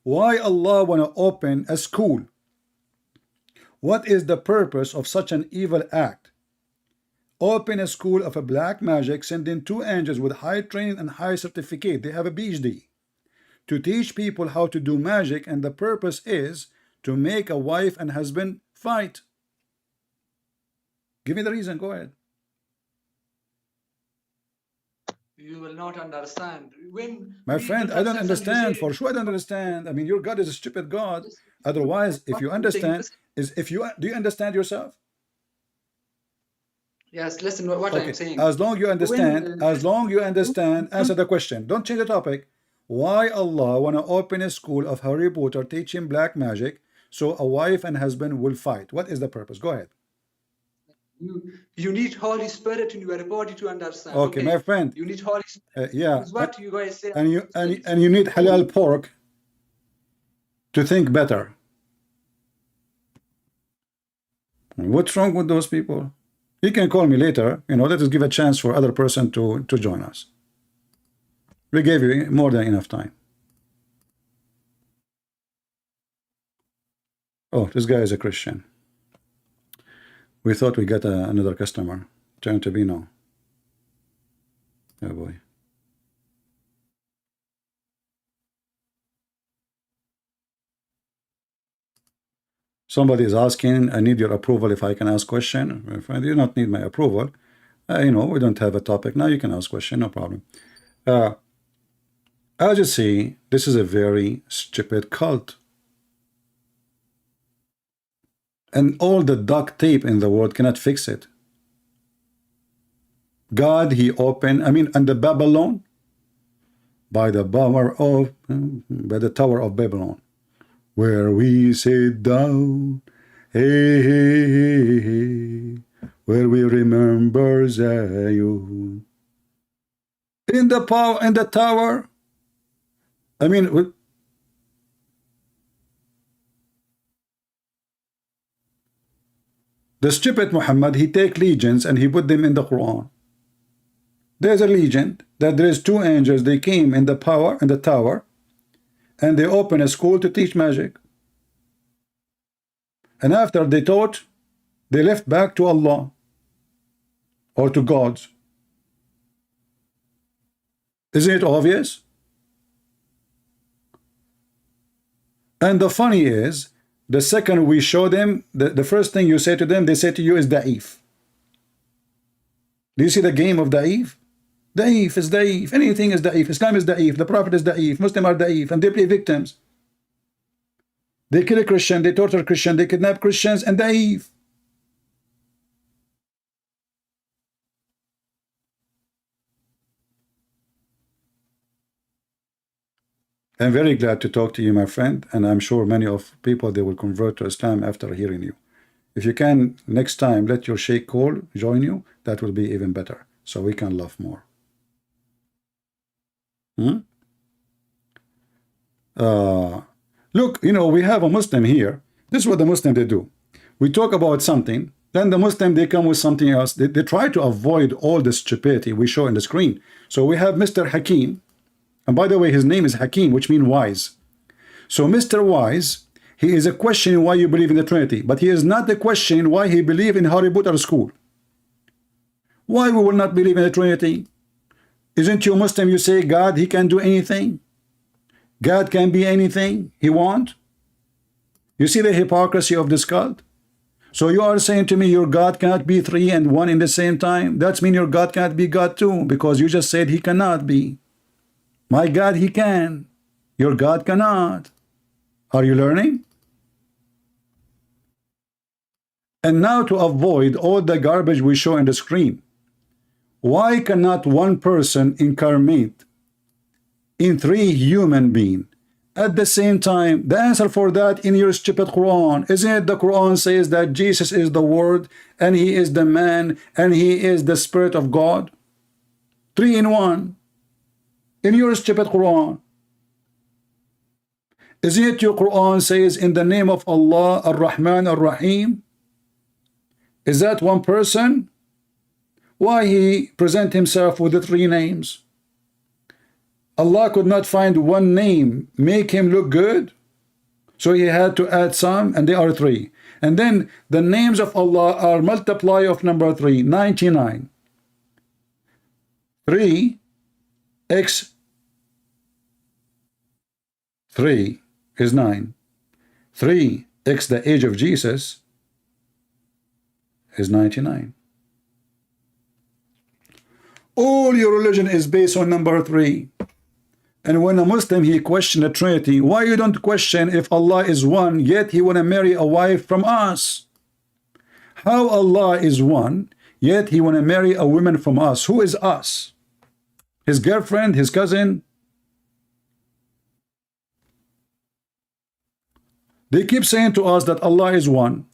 why Allah want to open a school? What is the purpose of such an evil act? Open a school of a black magic, send in 2 angels with high training and high certificate. They have a PhD to teach people how to do magic, and the purpose is to make a wife and husband fight. Give me the reason. Go ahead. you will not understand. When My we friend, I don't difference and you understand. say, For sure, I don't understand. I mean, your God is a stupid God. Otherwise, if you understand, do you understand yourself? yes, listen what I'm saying. As long you understand, answer the question. Don't change the topic. Why Allah wanna open a school of Harry Potter teaching black magic so a wife and husband will fight? What is the purpose? Go ahead. You need Holy Spirit in your body to understand. Okay, my friend. You need Holy Spirit. Yeah. Is what you guys say. And you need halal pork to think better. What's wrong with those people? You can call me later. You know, let us give a chance for other person to join us. We gave you more than enough time. Oh, this guy is a Christian. We thought we got another customer. Turned to be no. Oh boy. Somebody is asking, I need your approval if I can ask question. If I do not need my approval, you know, we don't have a topic now. You can ask question, no problem. As you see, this is a very stupid cult. And all the duct tape in the world cannot fix it. God, he opened, I mean, and the Babylon, by the Tower of Babylon, where we sit down, hey, hey, hey, hey, where we remember Zion. In the tower, I mean, the stupid Muhammad, he take legends and he put them in the Quran. There's a legend that there is two angels, they came in the tower, and they opened a school to teach magic. And after they taught, they left back to Allah or to gods. Isn't it obvious? And the funny is, the second we show them, the first thing you say to them, they say to you is da'if. Do you see the game of da'if? Da'if is da'if. Anything is da'if. Islam is da'if. The Prophet is da'if. Muslims are da'if. And they play victims. They kill a Christian. They torture Christian. They kidnap Christians and da'if. I'm very glad to talk to you, my friend, and I'm sure many of people, they will convert to Islam after hearing you. If you can, next time, let your sheikh call, join you, that will be even better, so we can love more. Look, you know, we have a Muslim here. This is what the Muslim, they do. We talk about something, then the Muslim, they come with something else. They try to avoid all the stupidity we show in the screen. So we have Mr. Hakim. And by the way, his name is Hakim, which means wise. So Mr. Wise, he is a question why you believe in the Trinity, but he is not the question why he believe in Harry Potter school. Why we will not believe in the Trinity? Isn't you Muslim? You say God, he can do anything. God can be anything he want. You see the hypocrisy of this cult? So you are saying to me your God cannot be three and one in the same time? That means your God cannot be God too, because you just said he cannot be. My God, he can. Your God cannot. Are you learning? And now to avoid all the garbage we show in the screen, why cannot one person incarnate in three human beings at the same time? The answer for that in your stupid Quran. Isn't it the Quran says that Jesus is the Word and he is the man and he is the Spirit of God? Three in one. In your stupid Quran. Isn't it your Quran says in the name of Allah, Ar-Rahman, Ar-Rahim? Is that one person? Why he present himself with the three names? Allah could not find one name, make him look good. So he had to add some, and they are three. And then the names of Allah are multiply of number 3, 99. 3 x 3 is 9. 3 x the age of Jesus is 99. All your religion is based on number 3. And when a Muslim, he questioned the Trinity, why you don't question if Allah is one, yet he want to marry a wife from us? How Allah is one, yet he want to marry a woman from us? Who is us? His girlfriend, his cousin? They keep saying to us that Allah is one.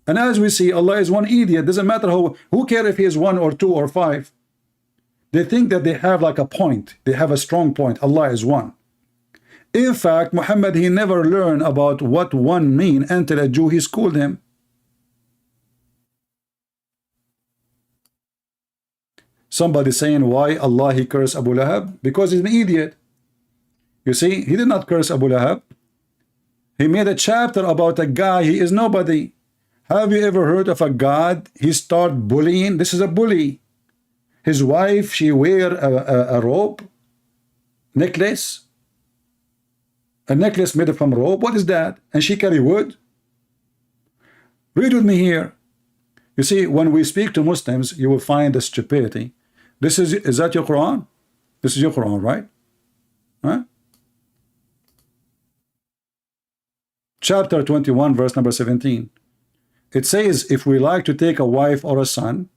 And as we see, Allah is one idiot. Doesn't matter who cares if he is 1 or 2 or 5. They think that they have like a point. They have a strong point. Allah is one. In fact, Muhammad, he never learned about what one mean until a Jew, he schooled him. Somebody saying, why Allah he cursed Abu Lahab? Because he's an idiot. You see, he did not curse Abu Lahab. He made a chapter about a guy, he is nobody. Have you ever heard of a God, he start bullying? This is a bully. His wife, she wear a robe, necklace. A necklace made from rope. What is that? And she carry wood. Read with me here. You see, when we speak to Muslims, you will find the stupidity. Is that your Quran? This is your Quran, right? Huh? Chapter 21, verse number 17. It says, if we like to take a wife or a son,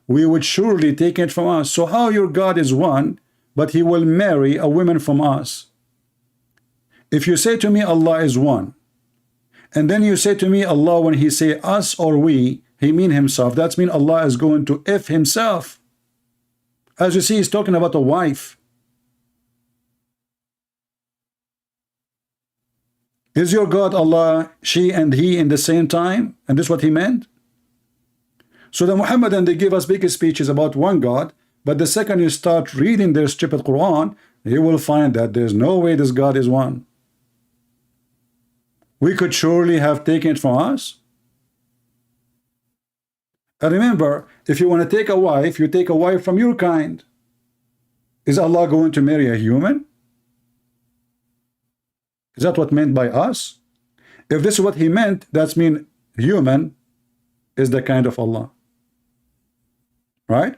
we would surely take it from us. So how your God is one, but he will marry a woman from us? If you say to me Allah is one, and then you say to me Allah, when he say us or we, he mean himself, that's mean Allah is going to F himself. As you see, he's talking about a wife. Is your God Allah, she and he in the same time? And this is what he meant? So the Muhammadan, they give us big speeches about one God, but the second you start reading their stupid Quran, you will find that there's no way this God is one. We could surely have taken it from us. And remember, if you want to take a wife, you take a wife from your kind. Is Allah going to marry a human? Is that what meant by us? If this is what he meant, that's mean human is the kind of Allah. Right?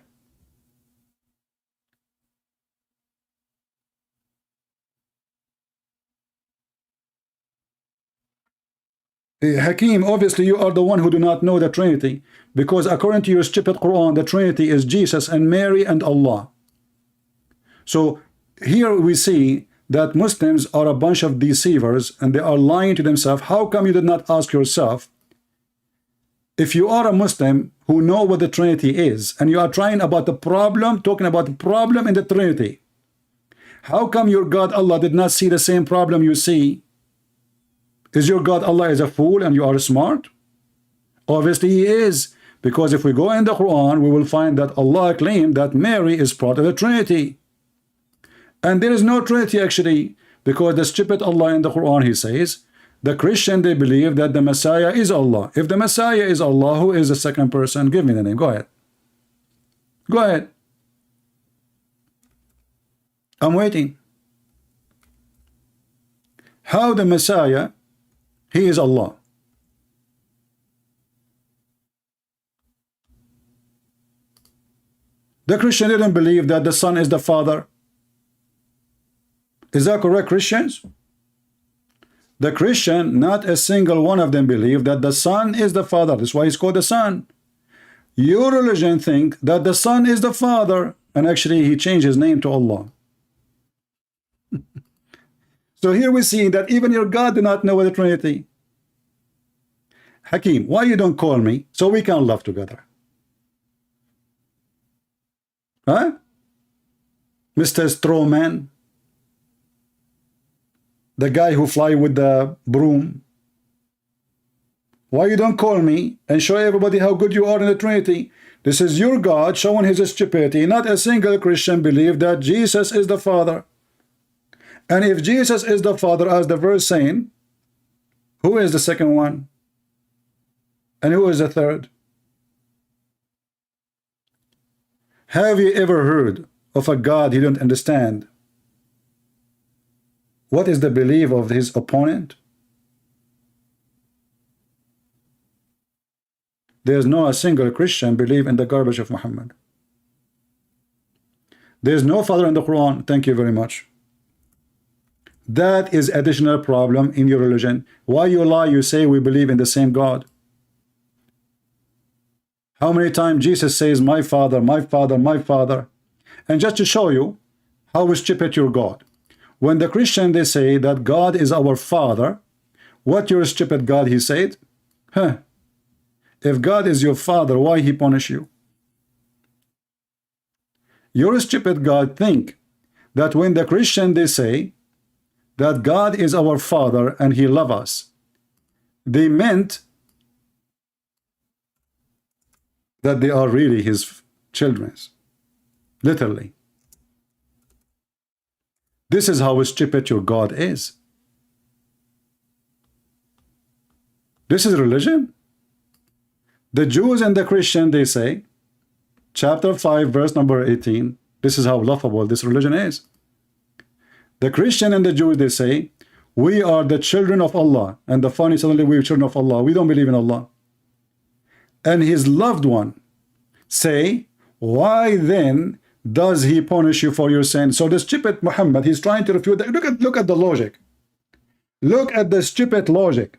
Hakim, obviously you are the one who do not know the Trinity, because according to your stupid Quran, the Trinity is Jesus and Mary and Allah. So here we see that Muslims are a bunch of deceivers and they are lying to themselves. How come you did not ask yourself, if you are a Muslim who know what the Trinity is, and you are trying about the problem, talking about the problem in the Trinity, how come your God Allah did not see the same problem you see? Is your God Allah is a fool and you are smart? Obviously he is, because if we go in the Quran, we will find that Allah claimed that Mary is part of the Trinity. And there is no Trinity actually, because the stupid Allah in the Quran, he says, the Christian, they believe that the Messiah is Allah. If the Messiah is Allah, who is the second person? Give me the name. Go ahead. Go ahead. I'm waiting. How the Messiah, he is Allah. The Christian didn't believe that the Son is the Father. Is that correct, Christians? The Christian, not a single one of them believe that the Son is the Father. That's why he's called the Son. Your religion think that the Son is the Father, and actually he changed his name to Allah. So here we see that even your God do not know the Trinity. Hakim, why you don't call me so we can love together? Huh? Mr. Strawman, the guy who fly with the broom. Why you don't call me and show everybody how good you are in the Trinity? This is your God showing his stupidity. Not a single Christian believe that Jesus is the Father. And if Jesus is the Father, as the verse saying, who is the second one? And who is the third? Have you ever heard of a God you don't understand? What is the belief of his opponent? There's no a single Christian believe in the garbage of Muhammad. There is no father in the Quran. Thank you very much. That is additional problem in your religion. Why you lie? You say we believe in the same God. How many times Jesus says my father, my father, my father? And just to show you how stupid your God. When the Christian they say that God is our father, what your stupid God he said? Huh? If God is your father, why he punish you? Your stupid God think that when the Christian they say that God is our father and he love us, they meant that they are really his children, literally. This is how stupid your God is. This is religion. The Jews and the Christian they say, chapter 5 verse number 18, this is how laughable this religion is. The Christian and the Jews they say we are the children of Allah, and the funny suddenly we are children of Allah, we don't believe in Allah. And his loved one say, why then does he punish you for your sin? So the stupid Muhammad, he's trying to refute that. Look at the logic. Look at the stupid logic.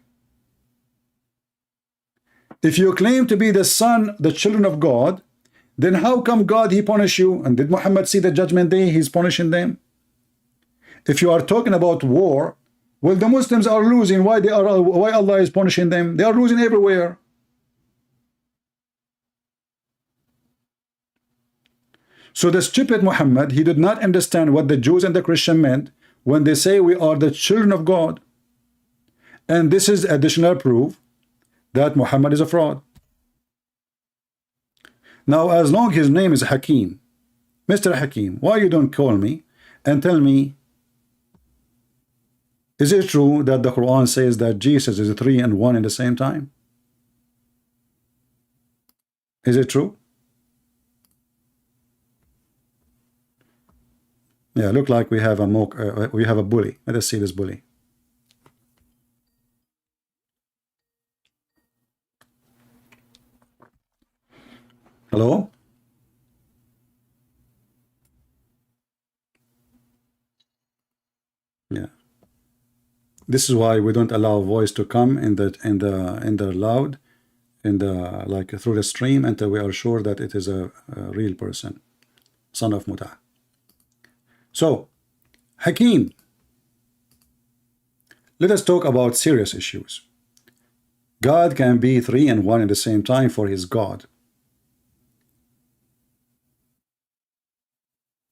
If you claim to be the son, the children of God, then how come God he punish you? And did Muhammad see the judgment day? He's punishing them. If you are talking about war, well, the Muslims are losing. Why Allah is punishing them? They are losing everywhere. So the stupid Muhammad, he did not understand what the Jews and the Christian meant when they say we are the children of God. And this is additional proof that Muhammad is a fraud. Now, as long his name is Hakim, Mr. Hakim, why you don't call me and tell me, is it true that the Quran says that Jesus is 3 and 1 in the same time? Is it true? Yeah, look like we have a bully. Let us see this bully. Hello? Yeah. This is why we don't allow voice to come in the loud, like through the stream, until we are sure that it is a real person, son of Muta. So, Hakim, let us talk about serious issues. God can be 3 and 1 at the same time, for his God.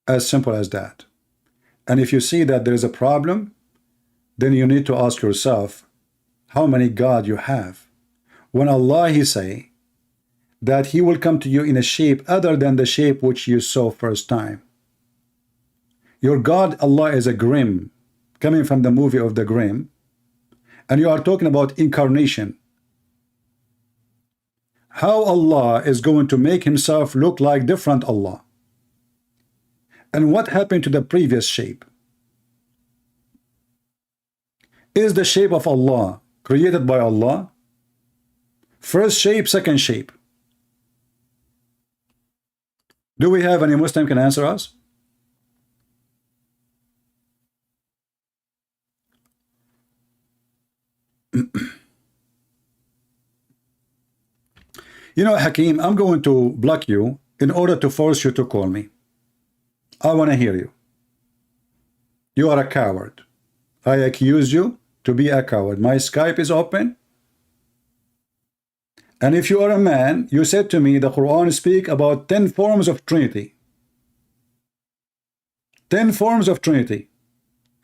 As simple as that. And if you see that there is a problem, then you need to ask yourself how many God you have. When Allah he say that he will come to you in a shape other than the shape which you saw first time. Your God, Allah, is a Grimm, coming from the movie of the Grimm, and you are talking about incarnation. How Allah is going to make himself look like different Allah? And what happened to the previous shape? Is the shape of Allah created by Allah? First shape, second shape. Do we have any Muslim can answer us? You know, Hakim, I'm going to block you in order to force you to call me. I want to hear you. You are a coward. I accuse you to be a coward. My Skype is open. And if you are a man, you said to me the Quran speak about 10 forms of Trinity. 10 forms of Trinity.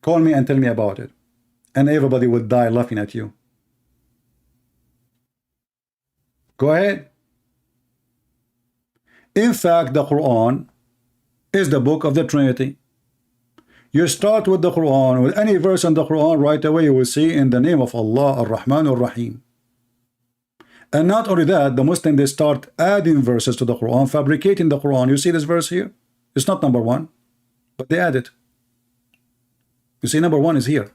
Call me and tell me about it. And everybody would die laughing at you. Go ahead. In fact, the Quran is the book of the Trinity. You start with the Quran, with any verse in the Quran, right away you will see in the name of Allah, Ar-Rahman, Ar-Rahim. And not only that, the Muslims, they start adding verses to the Quran, fabricating the Quran. You see this verse here? It's not number 1, but they add it. You see, number 1 is here.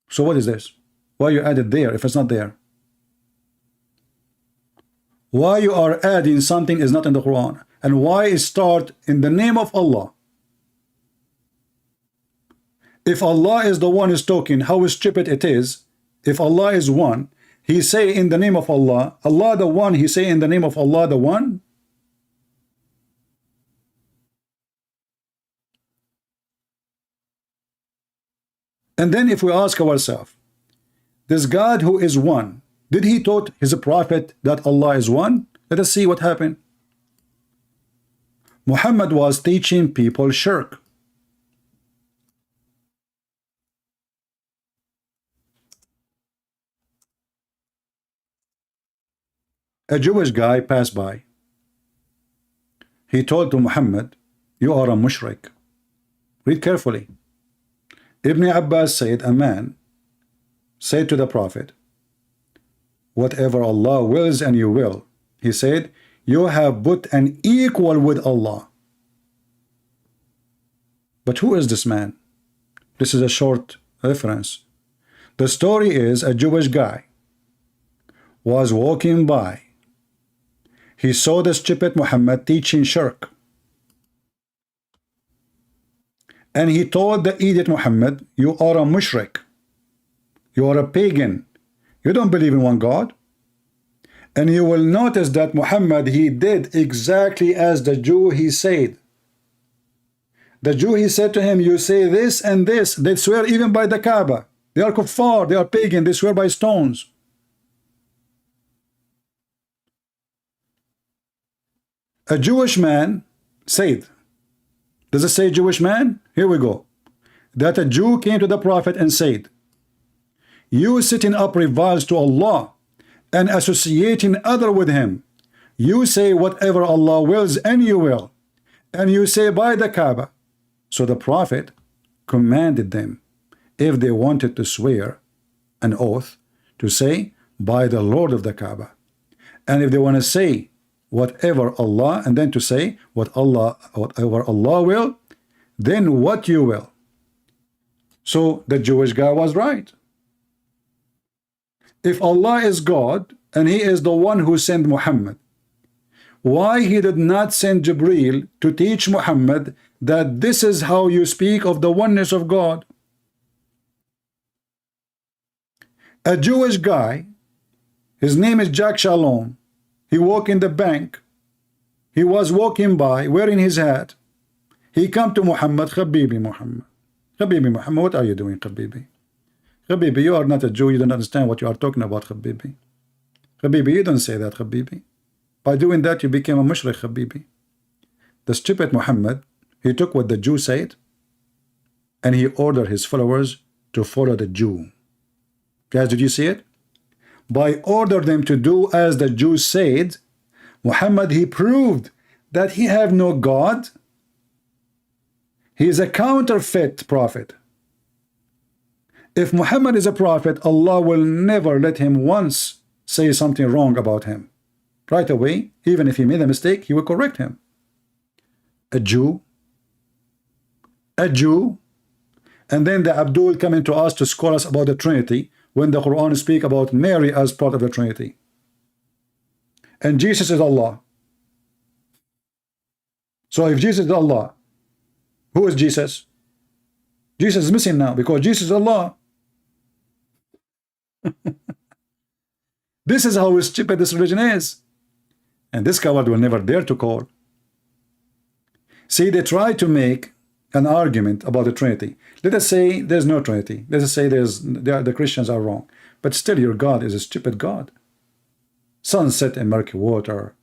So what is this? Why you add it there if it's not there? Why you are adding something is not in the Quran? And why it start in the name of Allah? If Allah is the one who's talking, how stupid it is. If Allah is one, he say in the name of Allah, Allah the one, he say in the name of Allah the one. And then if we ask ourselves, this God who is one, did he taught his prophet that Allah is one? Let us see what happened. Muhammad was teaching people shirk. A Jewish guy passed by. He told to Muhammad, you are a mushrik. Read carefully. Ibn Abbas said, a man said to the prophet, whatever Allah wills and you will. He said, you have put an equal with Allah. But who is this man? This is a short reference. The story is a Jewish guy was walking by. He saw the stupid Muhammad teaching shirk. And he told the idiot Muhammad, you are a mushrik. You are a pagan. You don't believe in one God. And you will notice that Muhammad, he did exactly as the Jew he said. The Jew, he said to him, you say this and this. They swear even by the Kaaba. They are kuffar, they are pagan, they swear by stones. A Jewish man said, does it say Jewish man? Here we go. That a Jew came to the Prophet and said, you sitting up reviles to Allah and associating other with him. You say whatever Allah wills and you will. And you say by the Kaaba. So the Prophet commanded them, if they wanted to swear an oath, to say by the Lord of the Kaaba. And if they want to say whatever Allah, and then to say whatever Allah will, then what you will. So the Jewish guy was right. If Allah is God and he is the one who sent Muhammad, why he did not send Jibreel to teach Muhammad that this is how you speak of the oneness of God? A Jewish guy, his name is Jack Shalom. He walked in the bank. He was walking by wearing his hat. He come to Muhammad, Habibi Muhammad. Habibi Muhammad, what are you doing, Habibi? Habibi, you are not a Jew. You don't understand what you are talking about, Habibi. Habibi, you don't say that, Habibi. By doing that, you became a mushrik, Habibi. The stupid Muhammad, he took what the Jew said and he ordered his followers to follow the Jew. Guys, did you see it? By order them to do as the Jews said, Muhammad, he proved that he have no God. He is a counterfeit prophet. If Muhammad is a prophet, Allah will never let him once say something wrong about him. Right away, even if he made a mistake, he will correct him. A Jew, and then the Abdul coming to us to scold us about the Trinity, when the Quran speak about Mary as part of the Trinity. And Jesus is Allah. So if Jesus is Allah, who is Jesus? Jesus is missing now because Jesus is Allah. This is how stupid this religion is. And this coward will never dare to call. See, they try to make an argument about the Trinity. Let us say there's no Trinity. Let us say the Christians are wrong. But still your God is a stupid God. Sun set in murky water.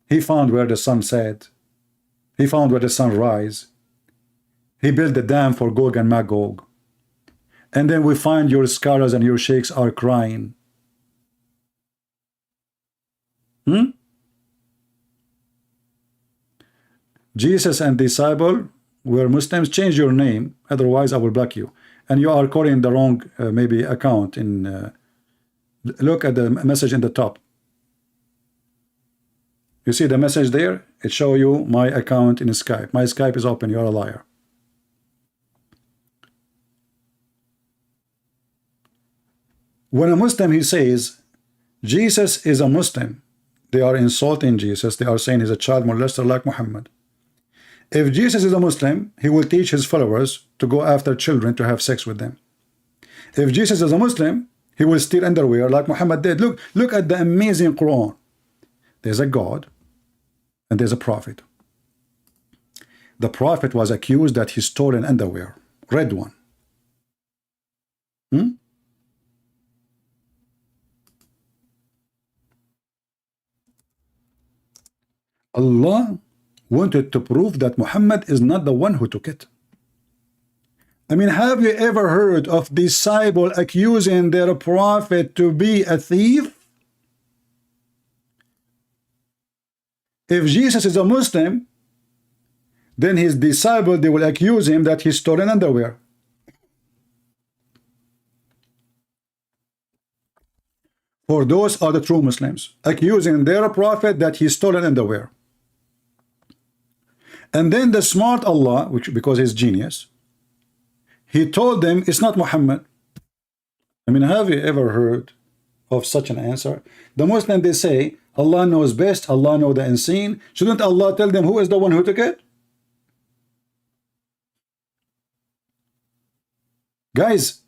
He found where the sun set. He found where the sun rise. He built the dam for Gog and Magog. And then we find your scholars and your sheikhs are crying. Jesus and disciple were Muslims. Change your name, otherwise I will block you. And you are calling the wrong maybe account. Look at the message in the top. You see the message there? It show you my account in Skype. My Skype is open. You are a liar. When a Muslim he says Jesus is a Muslim. They are insulting Jesus. They are saying he's a child molester like Muhammad. If Jesus is a Muslim, he will teach his followers to go after children to have sex with them. If Jesus is a Muslim, he will steal underwear like Muhammad did. Look at the amazing Quran. There's a God and there's a prophet. The prophet was accused that he stole an underwear, red one. Allah wanted to prove that Muhammad is not the one who took it. I mean, have you ever heard of disciple accusing their prophet to be a thief? If Jesus is a Muslim, then his disciple, they will accuse him that he stole an underwear. For those are the true Muslims, accusing their prophet that he stole an underwear. And then the smart Allah, which because he's genius, he told them it's not Muhammad. I mean, have you ever heard of such an answer? The Muslim, they say Allah knows best, Allah knows the unseen. Shouldn't Allah tell them who is the one who took it? Guys,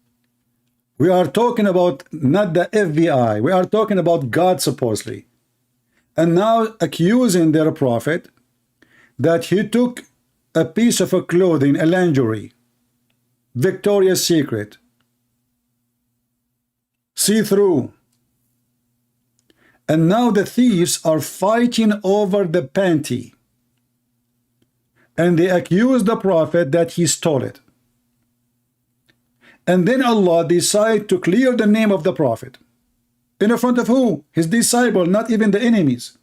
we are talking about not the FBI, we are talking about God supposedly. And now accusing their prophet that he took a piece of a clothing, a lingerie, Victoria's Secret, see-through. And now the thieves are fighting over the panty. And they accuse the prophet that he stole it. And then Allah decided to clear the name of the prophet. In front of who? His disciple, not even the enemies.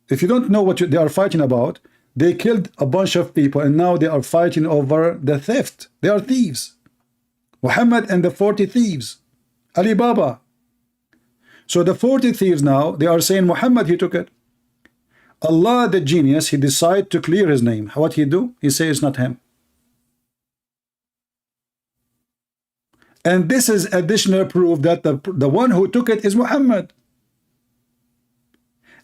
If you don't know what they are fighting about, they killed a bunch of people and now they are fighting over the theft. They are thieves. Muhammad and the 40 thieves. Ali Baba. So the 40 thieves now, they are saying Muhammad, he took it. Allah, the genius, he decided to clear his name. What he do? He says it's not him. And this is additional proof that the one who took it is Muhammad.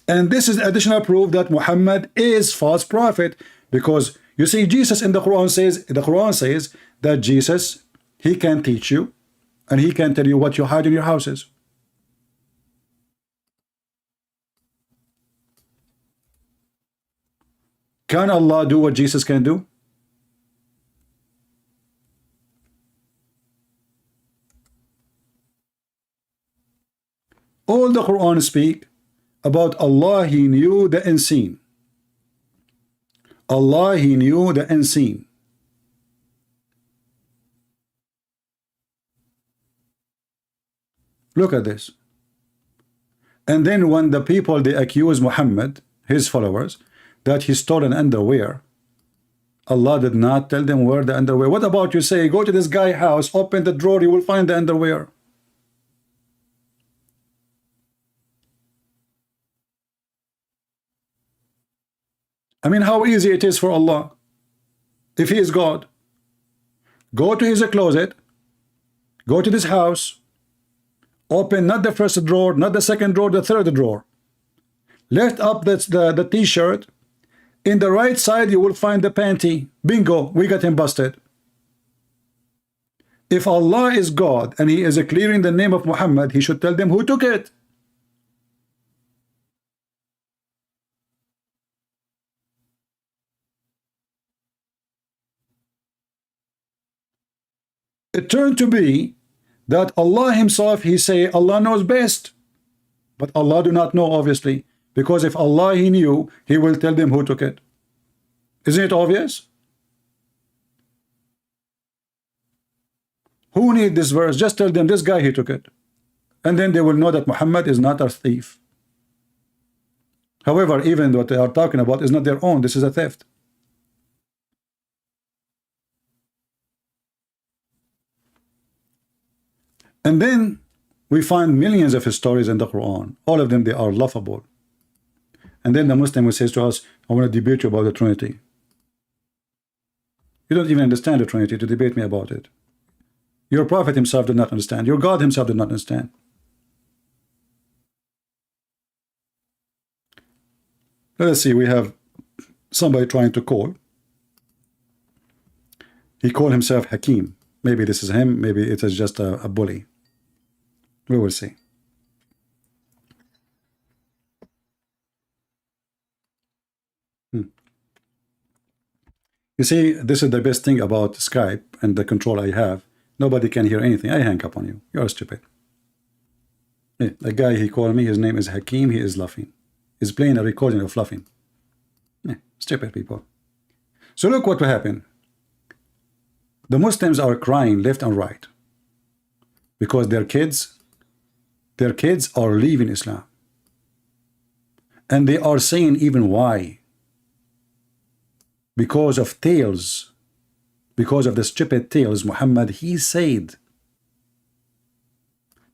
And this is additional proof that Muhammad is false prophet, because you see Jesus in the Quran says that Jesus, he can teach you and he can tell you what you hide in your houses. Can Allah do what Jesus can do? All the Quran speak about Allah, he knew the unseen. Allah, he knew the unseen. Look at this. And then when the people, they accuse Muhammad, his followers, that he stole an underwear, Allah did not tell them where the underwear. What about you say, go to this guy's house, open the drawer, you will find the underwear. I mean, how easy it is for Allah. If he is God, go to his closet, go to this house, open not the first drawer, not the second drawer, the third drawer. Lift up the t-shirt. In the right side, you will find the panty. Bingo, we got him busted. If Allah is God and he is clearing the name of Muhammad, he should tell them who took it. It turned to be that Allah himself, he say Allah knows best, but Allah do not know, obviously, because if Allah he knew, he will tell them who took it. Isn't it obvious? Who need this verse? Just tell them this guy he took it, and then they will know that Muhammad is not a thief. However, even what they are talking about is not their own. This is a theft. And then we find millions of stories in the Quran. All of them, they are laughable. And then the Muslim says to us, I want to debate you about the Trinity. You don't even understand the Trinity to debate me about it. Your prophet himself did not understand. Your God himself did not understand. Let's see, we have somebody trying to call. He called himself Hakim. Maybe this is him, maybe it is just a bully. We will see. You see, this is the best thing about Skype and the control I have. Nobody can hear anything. I hang up on you. You're stupid. Yeah, the guy he called me, his name is Hakim, he is laughing. He's playing a recording of laughing. Yeah, stupid people. So look what will happen. The Muslims are crying left and right because their kids are leaving Islam. And they are saying even why. Because of tales, because of the stupid tales Muhammad he said.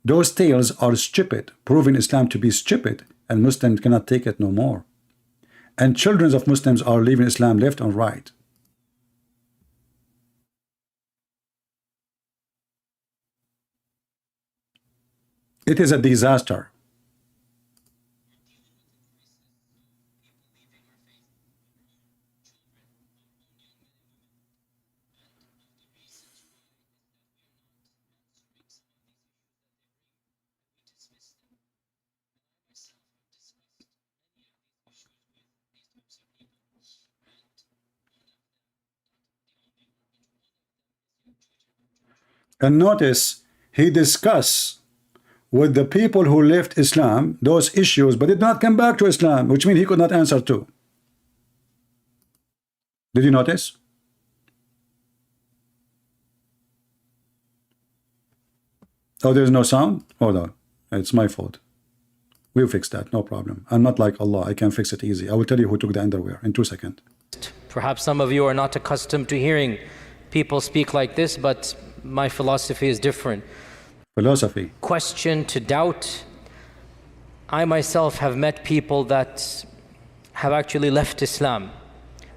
Those tales are stupid, proving Islam to be stupid, and Muslims cannot take it no more. And children of Muslims are leaving Islam left and right. It is a disaster. And notice, he discussed with the people who left Islam those issues, but did not come back to Islam, which means he could not answer to. Did you notice? Oh, there's no sound? Hold on. It's my fault. We'll fix that, no problem. I'm not like Allah, I can fix it easy. I will tell you who took the underwear in 2 seconds. Perhaps some of you are not accustomed to hearing people speak like this, but my philosophy is different. Philosophy. Question to doubt. I myself have met people that have actually left Islam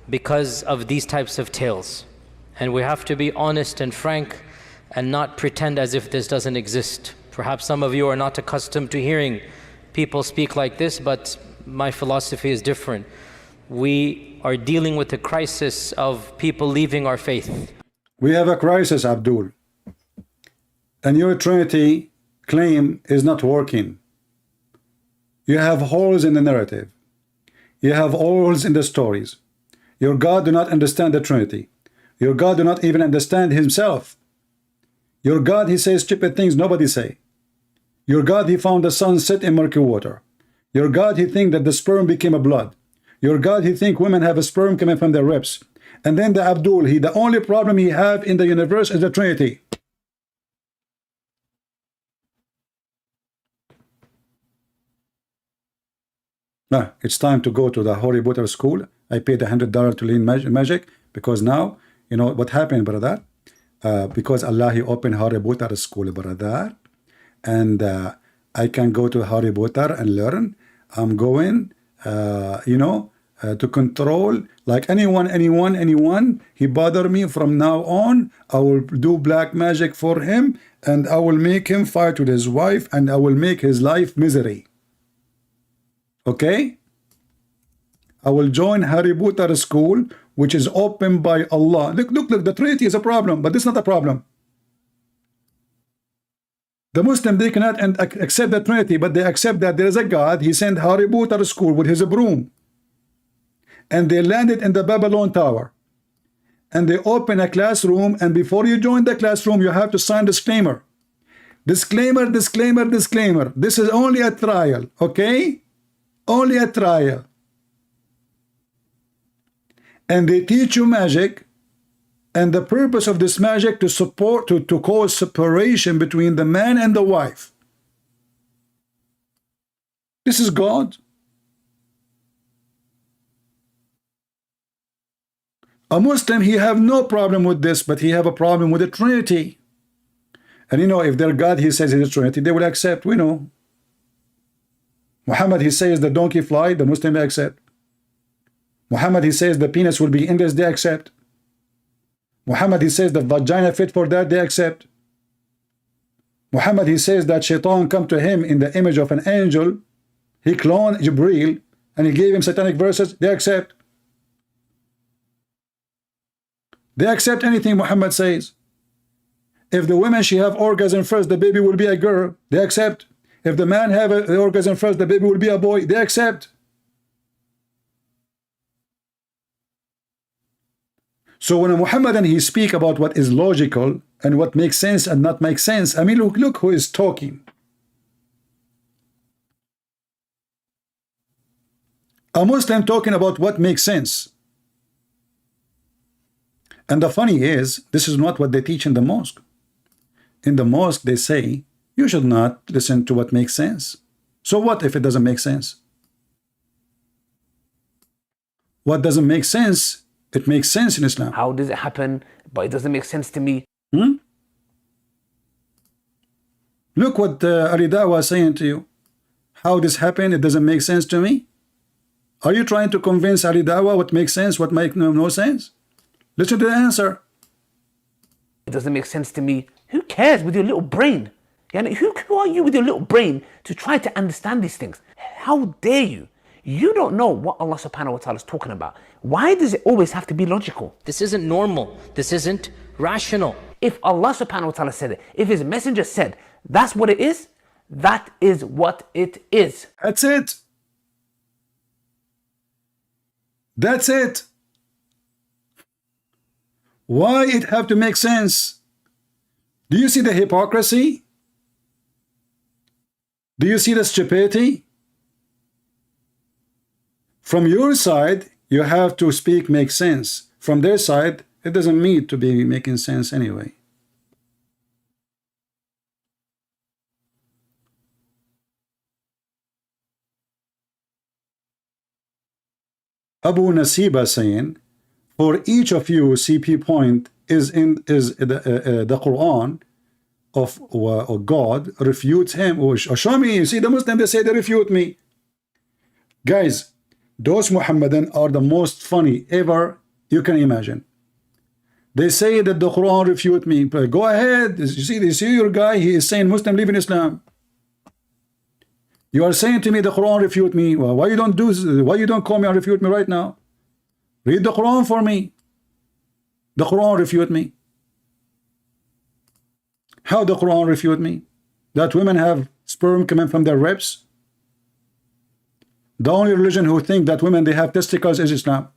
because of these types of tales. And we have to be honest and frank and not pretend as if this doesn't exist. Perhaps some of you are not accustomed to hearing people speak like this, but my philosophy is different. We are dealing with a crisis of people leaving our faith. We have a crisis, Abdul. And your Trinity claim is not working. You have holes in the narrative. You have holes in the stories. Your God do not understand the Trinity. Your God do not even understand himself. Your God, he says stupid things nobody say. Your God, he found the sun set in murky water. Your God, he think that the sperm became a blood. Your God, he think women have a sperm coming from their ribs. And then the Abdul, the only problem he have in the universe is the Trinity. Now, it's time to go to the Harry Potter school. I paid $100 to learn magic because now, you know what happened, brother? Because Allah, he opened Harry Potter school, brother. And I can go to Harry Potter and learn. I'm going, to control, like anyone, he bother me from now on, I will do black magic for him, and I will make him fight with his wife, and I will make his life misery. Okay? I will join Harry Potter school, which is opened by Allah. Look, the Trinity is a problem, but this is not a problem. The Muslim, they cannot accept the Trinity, but they accept that there is a God. He sent Harry Potter school with his broom. And they landed in the Babylon Tower. And they open a classroom, and before you join the classroom, you have to sign disclaimer. Disclaimer, disclaimer, disclaimer. This is only a trial, okay? Only a trial. And they teach you magic, and the purpose of this magic to cause separation between the man and the wife. This is God. A Muslim, he have no problem with this, but he have a problem with the Trinity. And you know, if their God, he says it's Trinity, they will accept, we know. Muhammad, he says the donkey fly, the Muslim they accept. Muhammad, he says the penis will be endless, they accept. Muhammad, he says the vagina fit for that, they accept. Muhammad, he says that Shaitan come to him in the image of an angel. He cloned Jibreel, and he gave him satanic verses, they accept. They accept anything Muhammad says. If the woman, she have orgasm first, the baby will be a girl, they accept. If the man have an orgasm first, the baby will be a boy, they accept. So when a Muhammadan, he speak about what is logical and what makes sense and not make sense, I mean, look who is talking. A Muslim talking about what makes sense. And the funny is, this is not what they teach in the mosque. In the mosque, they say, you should not listen to what makes sense. So what if it doesn't make sense? What doesn't make sense, it makes sense in Islam. How does it happen? But it doesn't make sense to me. Look what Ali Dawah is saying to you. How this happened, it doesn't make sense to me. Are you trying to convince Ali Dawah what makes sense, what makes no sense? Listen to the answer. It doesn't make sense to me. Who cares with your little brain? Who are you with your little brain to try to understand these things? How dare you? You don't know what Allah subhanahu wa ta'ala is talking about. Why does it always have to be logical? This isn't normal. This isn't rational. If Allah subhanahu wa ta'ala said it, if his messenger said that's what it is, that is what it is. That's it. That's it. Why it have to make sense? Do you see the hypocrisy? Do you see the stupidity? From your side, you have to speak make sense. From their side, it doesn't need to be making sense anyway. Abu Nasiba saying, for each of you, CP point is the Quran of God refutes him. Or show me. You see the Muslim, they say they refute me. Guys, those Muhammadan are the most funny ever you can imagine. They say that the Quran refute me. Go ahead. You see your guy, he is saying Muslim live in Islam. You are saying to me the Quran refute me. Well, why you don't call me and refute me right now? Read the Quran for me. The Quran refute me. How the Quran refute me? That women have sperm coming from their ribs? The only religion who think that women they have testicles is Islam.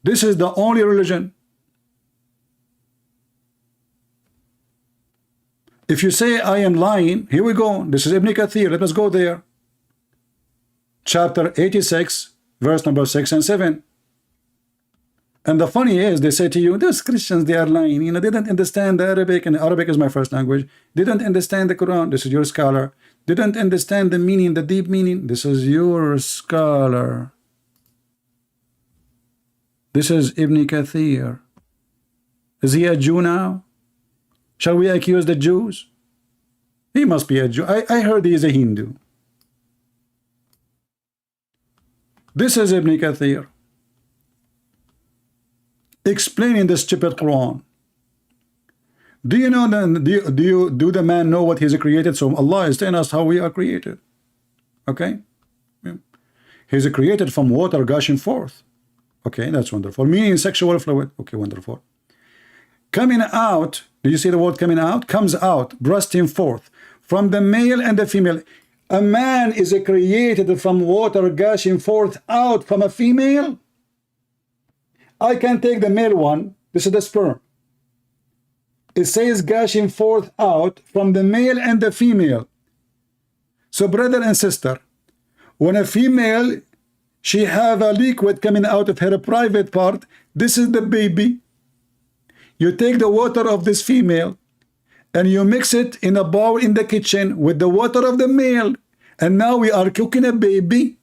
This is the only religion. If you say I am lying, here we go. This is Ibn Kathir. Let us go there. Chapter 86, verse number 6 and 7. And the funny is, they say to you, those Christians, they are lying. You know, they don't understand the Arabic, and Arabic is my first language. They don't understand the Quran. This is your scholar. They don't understand the meaning, the deep meaning. This is your scholar. This is Ibn Kathir. Is he a Jew now? Shall we accuse the Jews? He must be a Jew. I heard he is a Hindu. This is Ibn Kathir explaining the stupid Quran. Do you know, do the man know what he is created? So Allah is telling us how we are created. Okay? He is created from water gushing forth. Okay, that's wonderful. Meaning sexual fluid. Okay, wonderful. Coming out, do you see the word coming out? Comes out, bursting forth from the male and the female. A man is created from water gushing forth out from a female. I can take the male one. This is the sperm. It says gushing forth out from the male and the female. So brother and sister, when a female, she have a liquid coming out of her private part, this is the baby. You take the water of this female and you mix it in a bowl in the kitchen with the water of the male, and now we are cooking a baby.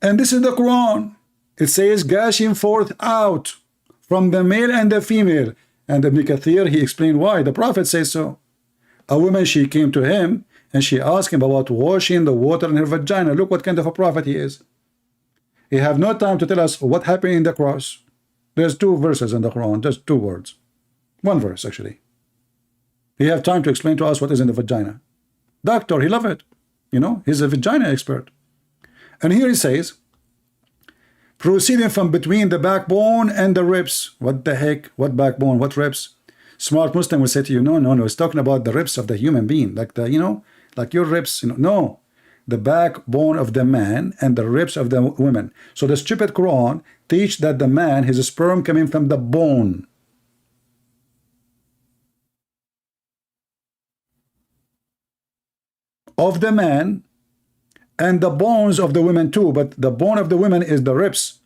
And this is the Quran. It says gushing forth out from the male and the female. And Ibn Kathir, he explained why. The Prophet says so. A woman, she came to him and she asked him about washing the water in her vagina. Look what kind of a prophet he is. He have no time to tell us what happened in the cross. There's 2 verses in the Quran, just 2 words. 1 verse, actually. He have time to explain to us what is in the vagina. Doctor, he love it. You know, he's a vagina expert. And here he says, proceeding from between the backbone and the ribs. What the heck? What backbone? What ribs? Smart Muslim will say to you, no, no, no. It's talking about the ribs of the human being, like the, you know, like your ribs. You know, no, the backbone of the man and the ribs of the women. So the stupid Quran teach that the man, his sperm coming from the bone. Of the man and the bones of the women too, but the bone of the women is the ribs.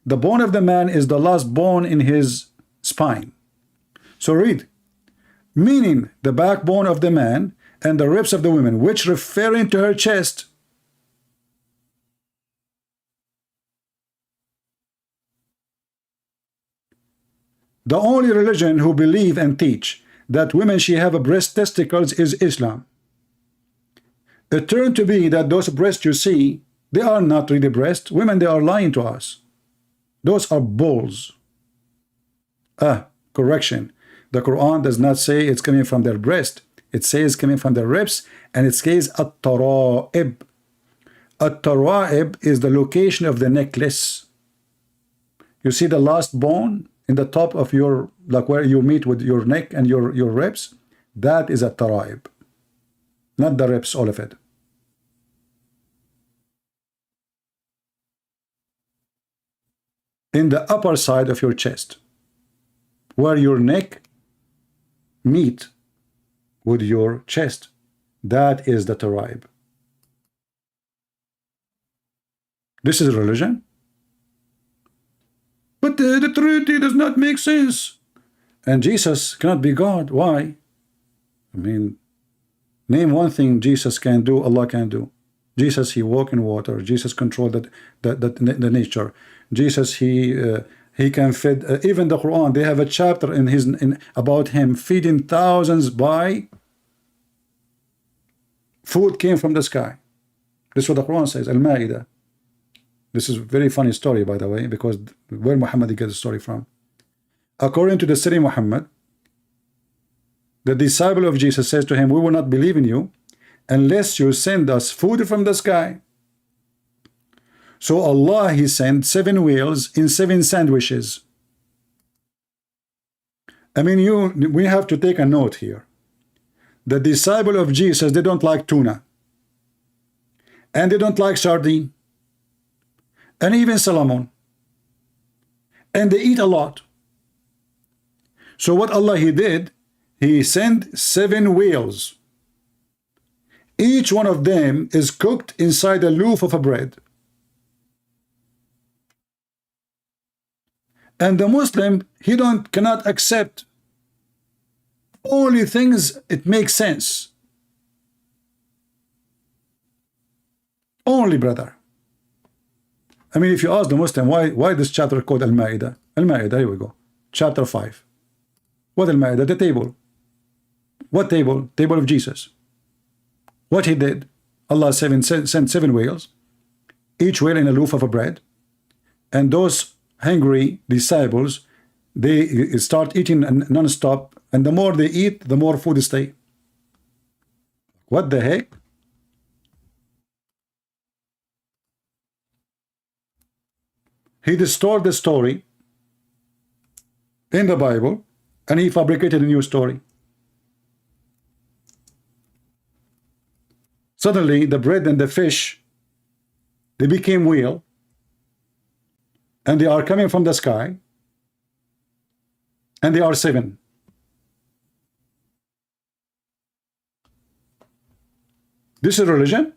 The bone of the man is the last bone in his spine. So read, meaning the backbone of the man and the ribs of the women, which referring to her chest. The only religion who believe and teach that women she have a breast testicles is Islam. It turned to be that those breasts you see, they are not really breasts. Women, they are lying to us. Those are balls. Correction. The Quran does not say it's coming from their breast. It says coming from their ribs, and it says at-tara'ib. At-tara'ib is the location of the necklace. You see the last bone in the top of your, like where you meet with your neck and your ribs? That is at-tara'ib. Not the ribs, all of it. In the upper side of your chest, where your neck meet with your chest, that is the tara'ib. This is religion. But the Trinity does not make sense. And Jesus cannot be God. Why? I mean, name one thing Jesus can do, Allah can do. Jesus, he walk in water. Jesus controlled the nature. Jesus, he can feed. Even the Quran, they have a chapter in about him feeding thousands by food came from the sky. This is what the Quran says. Al-Ma'idah. This is a very funny story, by the way, because where Muhammad he gets the story from. According to the Siri Muhammad, the disciple of Jesus says to him, we will not believe in you unless you send us food from the sky. So Allah, he sent 7 whales in 7 sandwiches. I mean, we have to take a note here. The disciple of Jesus, they don't like tuna. And they don't like sardine. And even salmon. And they eat a lot. So what Allah he did, he sent 7 whales. Each one of them is cooked inside a loaf of a bread. And the Muslim, he cannot accept only things it makes sense. Only, brother. I mean, if you ask the Muslim, why this chapter called Al-Ma'idah? Al-Ma'idah, here we go. Chapter 5. What Al-Ma'idah? The table. What table? Table of Jesus. What he did, Allah sent 7 whales, each whale in a loaf of a bread, and those hungry disciples, they start eating non-stop, and the more they eat, the more food stay. What the heck? He distorted the story in the Bible, and he fabricated a new story. Suddenly, the bread and the fish, they became real, and they are coming from the sky, and they are 7. This is religion?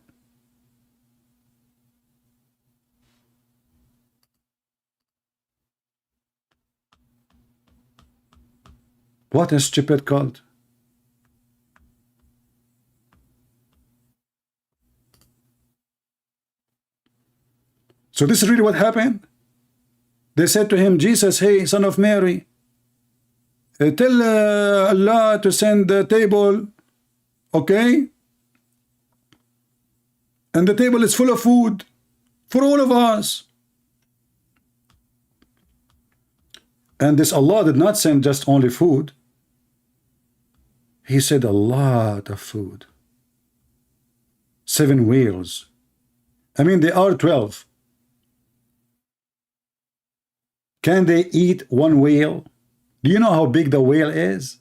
What a stupid cult. So this is really what happened. They said to him, Jesus, hey, son of Mary, tell Allah to send the table, okay? And the table is full of food for all of us. And this Allah did not send just only food. He said a lot of food. 7 whales. I mean, they are 12. Can they eat 1 whale? Do you know how big the whale is?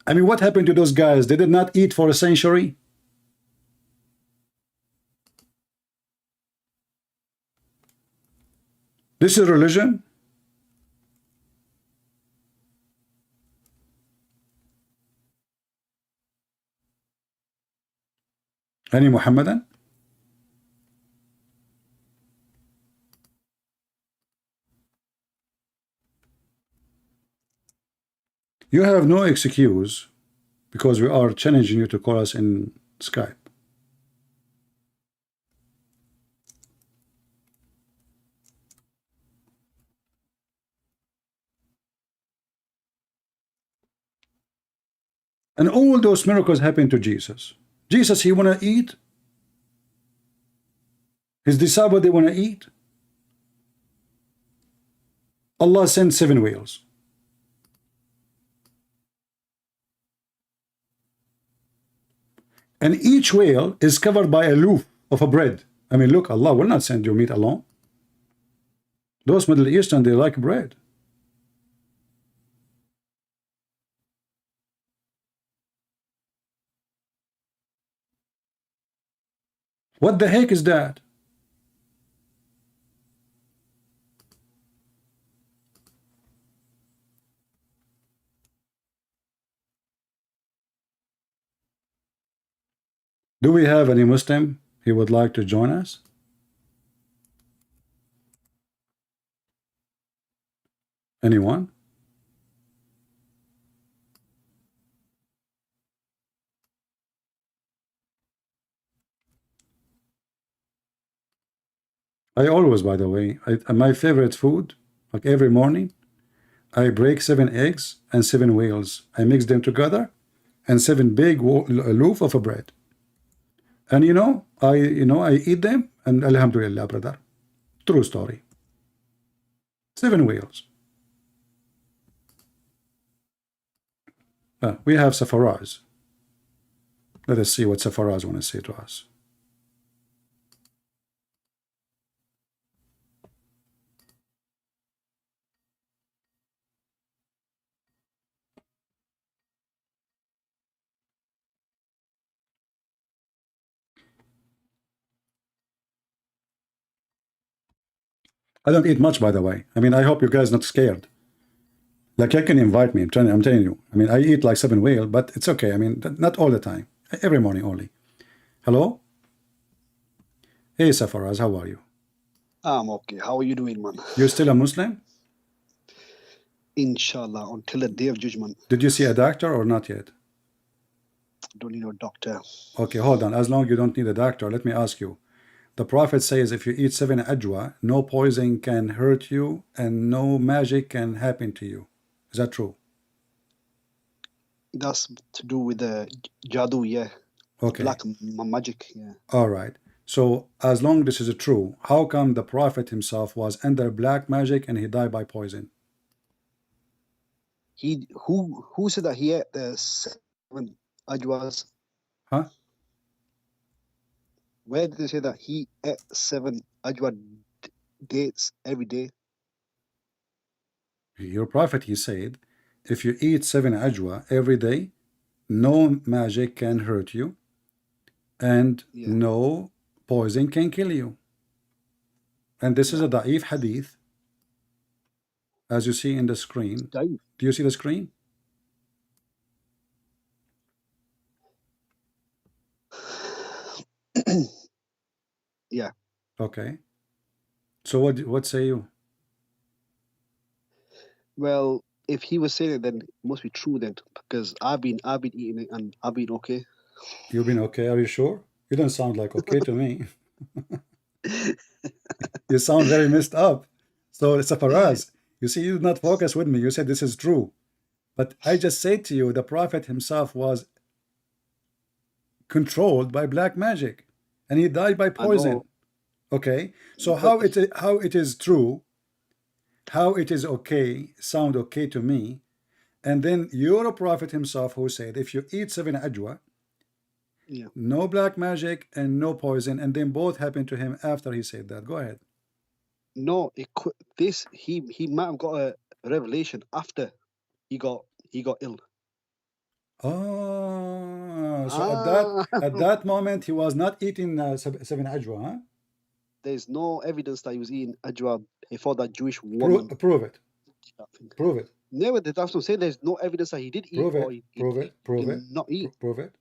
I mean, what happened to those guys? They did not eat for a century. This is religion. Any Muhammadan? You have no excuse because we are challenging you to call us in Skype. And all those miracles happened to Jesus. Jesus, he want to eat. His disciples, they want to eat. Allah sent 7 whales. And each whale is covered by a loaf of a bread. I mean, look, Allah will not send you meat alone. Those Middle Eastern, they like bread. What the heck is that? Do we have any Muslim he would like to join us? Anyone? I always, by the way, my favorite food, like every morning, I break 7 eggs and 7 whales. I mix them together and 7 big loaf of a bread. And I eat them and alhamdulillah, brother. True story. 7 whales. We have Safaraz. Let us see what Safaraz want to say to us. I don't eat much, by the way. I mean, I hope you guys not scared. Like, you can invite me. I'm telling you. I mean, I eat like 7 whale, but it's okay. I mean, not all the time. Every morning only. Hello? Hey, Safaraz, how are you? I'm okay. How are you doing, man? You're still a Muslim? Inshallah, until the day of judgment. Did you see a doctor or not yet? Don't need a doctor. Okay, hold on. As long as you don't need a doctor, let me ask you. The Prophet says if you eat 7 ajwa, no poison can hurt you and no magic can happen to you. Is that true? That's to do with the jadoo, yeah. Okay. Black magic, yeah. All right. So as long as this is true, how come the Prophet himself was under black magic and he died by poison? Who said that he ate the 7 ajwas? Huh? Where did they say that he ate 7 ajwa dates every day? Your Prophet, he said, if you eat 7 ajwa every day, no magic can hurt you and no poison can kill you. And this is a da'if hadith, as you see in the screen. Da'if. Do you see the screen? Yeah. Okay. So what say you? Well, if he was saying it, then it must be true then, because I've been eating it and I've been okay. You've been okay? Are you sure? You don't sound like okay to me. You sound very messed up. So it's a faraz. You see, you did not focus with me. You said this is true. But I just said to you, the Prophet himself was controlled by black magic and he died by poison. Okay, so how it is true, how it is okay, sound okay to me, And then your prophet himself who said, if you eat 7 ajwa, Yeah. no black magic and no poison, and then both happened to him after he said that. Go ahead. No, it could. This he might have got a revelation after he got ill. Oh, so at that moment he was not eating 7 ajwa, huh? There's no evidence that he was eating ajwa before that Jewish woman. Prove it. Prove it. Never did. That's what I'm saying. There's no evidence that he did eat or he did not eat. Prove it.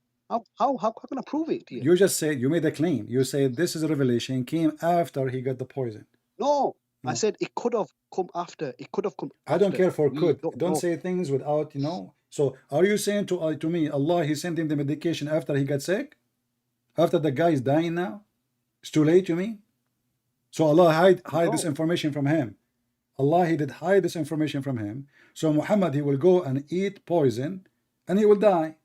How can I prove it? You just said, you made a claim. You said this is a revelation came after he got the poison. No, I said it could have come after. It could have come after. I don't care for could. Don't know. say things without, you know. So are you saying to me, Allah, he sent him the medication after he got sick? After the guy is dying now? It's too late, you mean? So Allah hide this information from him. Allah, he did hide this information from him. So Muhammad, he will go and eat poison and he will die.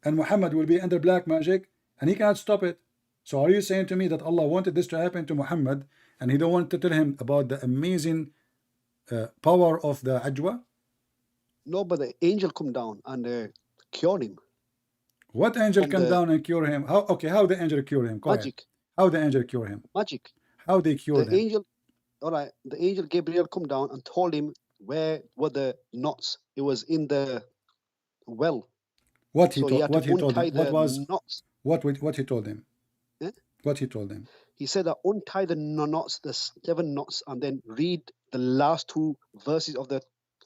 And Muhammad will be under black magic and he cannot stop it. So are you saying to me that Allah wanted this to happen to Muhammad and he don't want to tell him about the amazing power of the ajwa? No, but the angel come down and cured him. What angel come down and cure him? How the angel cure him? Go Magic. ahead. How the angel cure him? Magic. How they cure him? Angel, all right, the angel Gabriel come down and told him where were the knots. It was in the well. What he So told? had What to he told him? untie What the was? knots. What he told him? Eh? What he told him? He said that untie the knots, the 7 knots, and then read the last 2 verses of the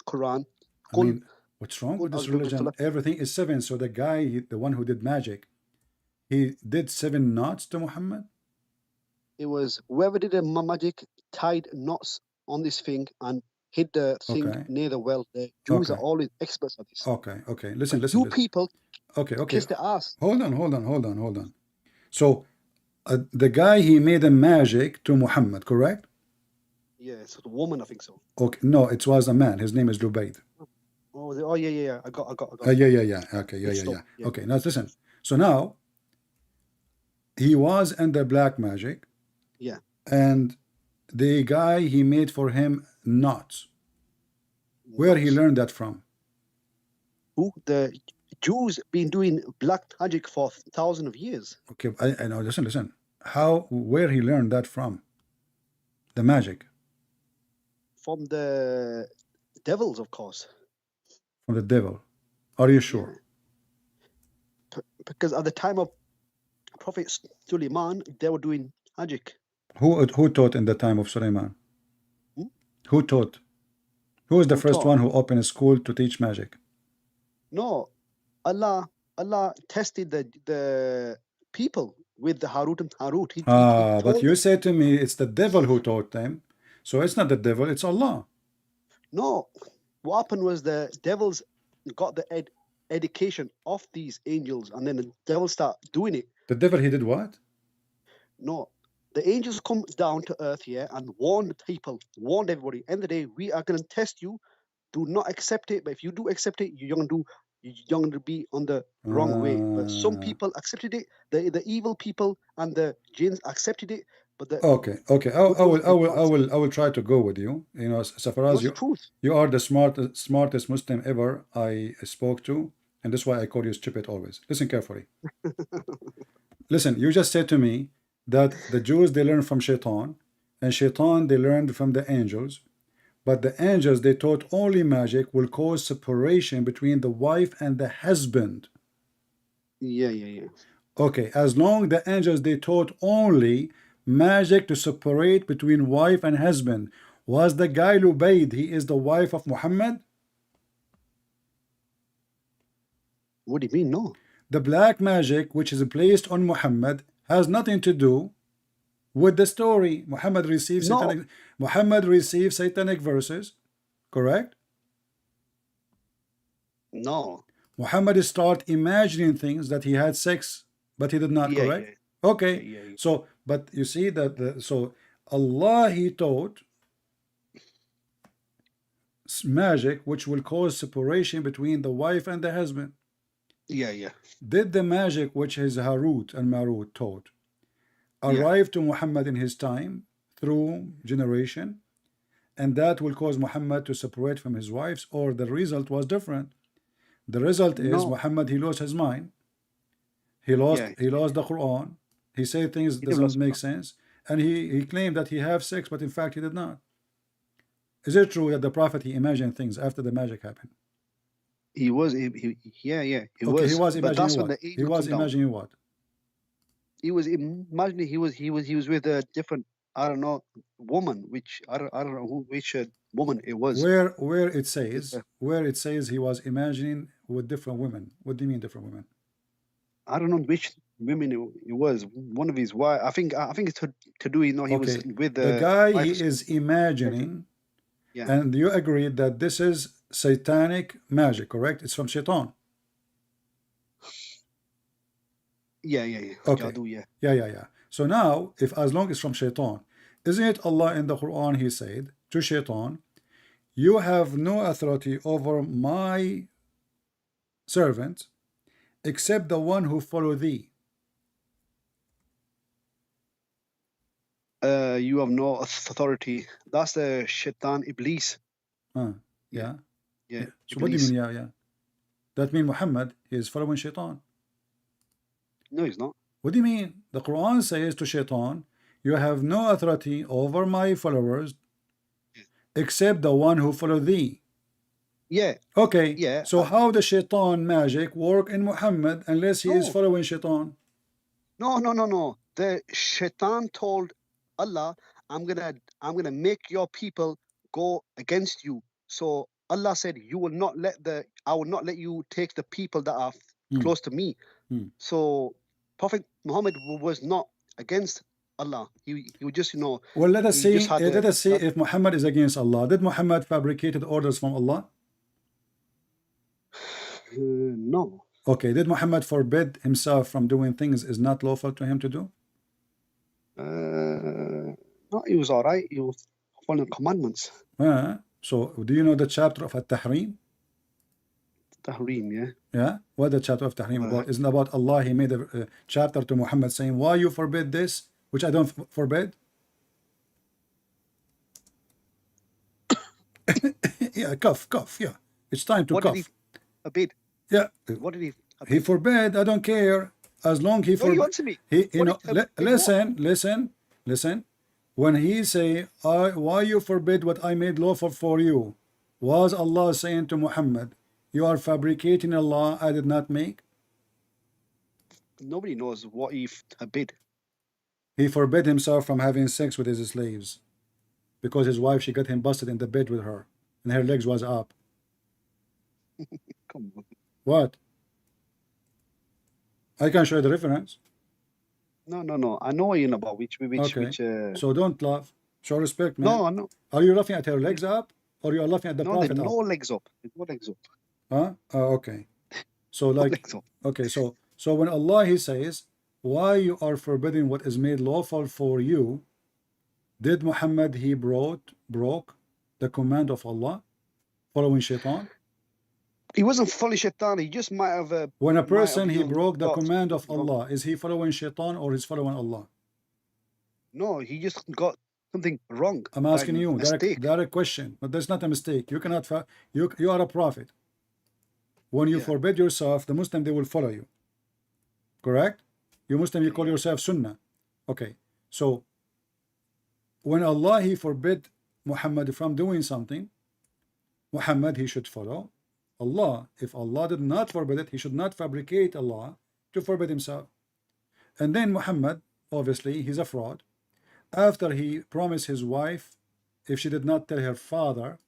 Quran. I mean, what's wrong with this religion? Everything is 7. So the guy, the one who did magic, he did 7 knots to Muhammad. It was whoever did the magic tied knots on this thing and hid the thing near the well. The Jews are always experts at this. Okay. Listen. You people kiss the ass. Hold on. So the guy, he made a magic to Muhammad, correct? Yeah, it's a woman, I think so. Okay, no, it was a man. His name is Lubayd. Oh, yeah. I got. Yeah. Okay, yeah. Okay, now listen. So now he was under black magic. Yeah. And the guy, he made for him knots. Where he learned that from? Who? The Jews been doing black magic for thousands of years. Okay, I know. Listen. Where he learned that from? The magic. From the devils, of course. From the devil. Are you sure? Because at the time of Prophet Suleiman, they were doing magic. Who taught in the time of Suleiman? Who taught? Who is the first one who opened a school to teach magic? No, Allah tested the people with the Harut and Harut. But you said to me it's the devil who taught them. So it's not the devil, it's Allah. No, what happened was the devils got the education of these angels, and then the devil start doing it. The devil, he did what? No, the angels come down to earth here and warn the people, warned everybody. End of the day, we are going to test you. Do not accept it. But if you do accept it, you're going to be on the wrong way. But some people accepted it. The evil people and the jinns accepted it. But okay. I will try to go with you. You know, so far as you are the smartest Muslim ever I spoke to, and that's why I call you stupid always. Listen carefully. Listen, you just said to me that the Jews, they learned from Shaitan, and Shaitan, they learned from the angels, but the angels, they taught only magic will cause separation between the wife and the husband. Yeah. Okay, as long the angels, they taught only magic to separate between wife and husband. Was the guy Lubayd, he is the wife of Muhammad? What do you mean, no? The black magic which is placed on Muhammad has nothing to do with the story. Muhammad received satanic verses, correct? No. Muhammad start imagining things that he had sex, but he did not, correct? Yeah. Okay. Yeah. So, but you see that so Allah, he taught magic which will cause separation between the wife and the husband. Yeah. Did the magic which his Harut and Marut taught arrive to Muhammad in his time through generation, and that will cause Muhammad to separate from his wives, or the result was different? The result is No. Muhammad, he lost his mind. He lost the Quran. He said things that doesn't make sense. And he claimed that he have sex, but in fact he did not. Is it true that the Prophet, he imagined things after the magic happened? He was, he Okay, was. he was But imagining that's when what? the He angel was come down. imagining what? He was imagining he was with a different, I don't know, woman, which I don't know which woman it was. Where it says he was imagining with different women. What do you mean different women? I don't know which women it was. One of his wife. I think it's to do. You know, he was with the guy he is imagining, and you agreed that this is satanic magic, correct? It's from Shaitan. Yeah. Okay. Jadoo, Yeah. So now, if as long as from Shaitan, isn't it Allah in the Quran, he said to Shaitan, you have no authority over my servant except the one who follow thee. You have no authority. That's the Shaitan Iblis. Yeah. So Iblis. what do you mean? Yeah. That means Muhammad, he is following Shaitan. No, he's not. What do you mean? The Quran says to Shaitan, you have no authority over my followers except the one who follow thee. Yeah. Okay. Yeah. So how does Shaitan magic work in Muhammad unless he is following Shaitan? No. The Shaitan told Allah, I'm gonna make your people go against you. So Allah said, I will not let you take the people that are close to me. So Prophet Muhammad was not against Allah. He was just, Well, let us see. Let us see if Muhammad is against Allah. Did Muhammad fabricated orders from Allah? No. Okay. Did Muhammad forbid himself from doing things is not lawful to him to do? No, he was all right. He was following commandments. So do you know the chapter of At-Tahrim? Tahrim, yeah. Yeah. What the chapter of Tahrim about? Isn't about Allah? He made a chapter to Muhammad saying, why you forbid this, which I don't forbid? Yeah, cough. Yeah. It's time to cough. What did he forbid? Yeah. What did he forbid? He forbid, I don't care. As long he forbid. You answer me. Listen. When he say, why you forbid what I made lawful for you? Was Allah saying to Muhammad, you are fabricating a law I did not make? Nobody knows what he forbid. He forbid himself from having sex with his slaves because his wife, she got him busted in the bed with her and her legs was up. Come on. What? I can show you the reference. No. I know what you're about. Which So don't laugh. Show respect, man. No, I know. Are you laughing at her legs up or you are laughing at the Prophet up? No legs up. No legs up. Huh? Okay. So like, okay. So when Allah, he says, why you are forbidding what is made lawful for you, did Muhammad, he broke the command of Allah following Shaitan? He wasn't fully Shaitan. He just might have. When a person, he broke the command of Allah, is he following Shaitan or is following Allah? No, he just got something wrong. I'm asking you, direct question, but that's not a mistake. You cannot, you are a prophet. When you forbid yourself, the Muslim, they will follow you. Correct? You Muslim, you call yourself Sunnah. Okay. So, when Allah, he forbid Muhammad from doing something, Muhammad, he should follow Allah. If Allah did not forbid it, he should not fabricate Allah to forbid himself. And then Muhammad, obviously, he's a fraud. After he promised his wife, if she did not tell her father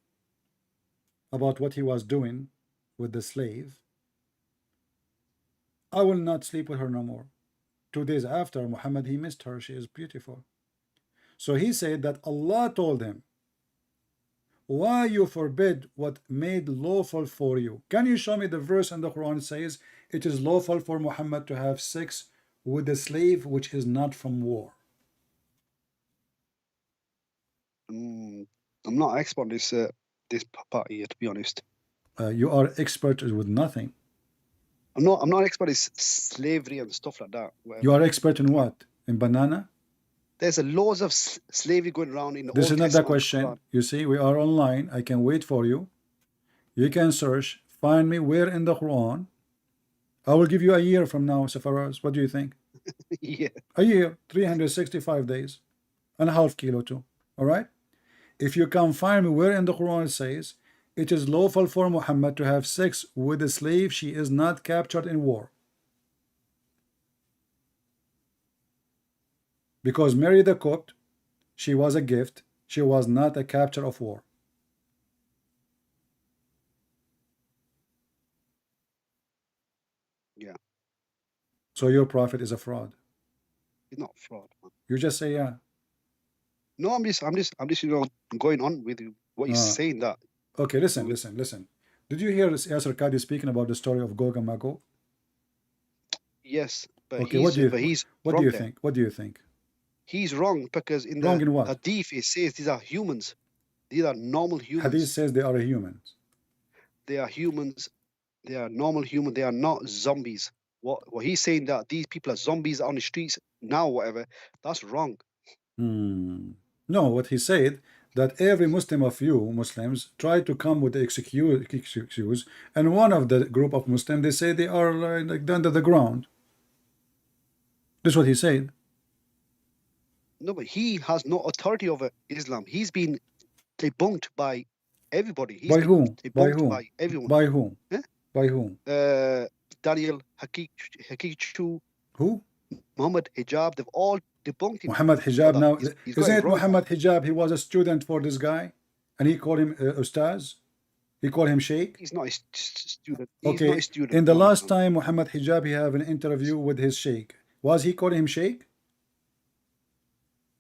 about what he was doing with the slave, I will not sleep with her no more. 2 days after, Muhammad, he missed her. She is beautiful. So he said that Allah told him, why you forbid what made lawful for you? Can you show me the verse in the Quran says it is lawful for Muhammad to have sex with a slave which is not from war? I'm not expert on this part here, to be honest. You are expert with nothing. I'm not expert in slavery and stuff like that. You are expert in what? In banana? There's a laws of slavery going around in the This Old is not the Testament. question. You see, we are online. I can wait for you. You can search find me where in the Quran. I will give you a year from now, Safaraz. What do you think? Yeah. A year, 365 days, and a half kilo too. All right. If you can find me where in the Quran it says it is lawful for Muhammad to have sex with a slave she is not captured in war. Because Mary the Copt, she was a gift. She was not a capture of war. Yeah. So your prophet is a fraud. He's not fraud, man. You just say yeah. No, I'm just going on with what you're saying that. Okay, listen. Did you hear Yasser Qadi speaking about the story of Gog and Magog? Yes, but okay, he's what do you think? What do you think? He's wrong because in wrong the in what? Hadith it says these are humans. These are normal humans. Hadith says they are humans. They are humans. They are normal humans. They are not zombies. What he's saying that these people are zombies on the streets now, whatever. That's wrong. No, what he said that every Muslim of you Muslims try to come with the excuse, and one of the group of Muslims they say they are like under the ground. This is what he said. No, but he has no authority over Islam. He's been debunked by everybody. He's by been whom? Debunked By whom? by everyone. By whom? Eh? By whom? Daniel Hakichu. Who? Muhammad Hijab. They've all debunked him. Muhammad Hijab now. He's Isn't it Muhammad Hijab? He was a student for this guy, and he called him Ustaz. He called him Sheikh. He's not a student. He's Okay. not a student. In the last time Muhammad Hijab he have an interview with his Sheikh. Was he calling him Sheikh?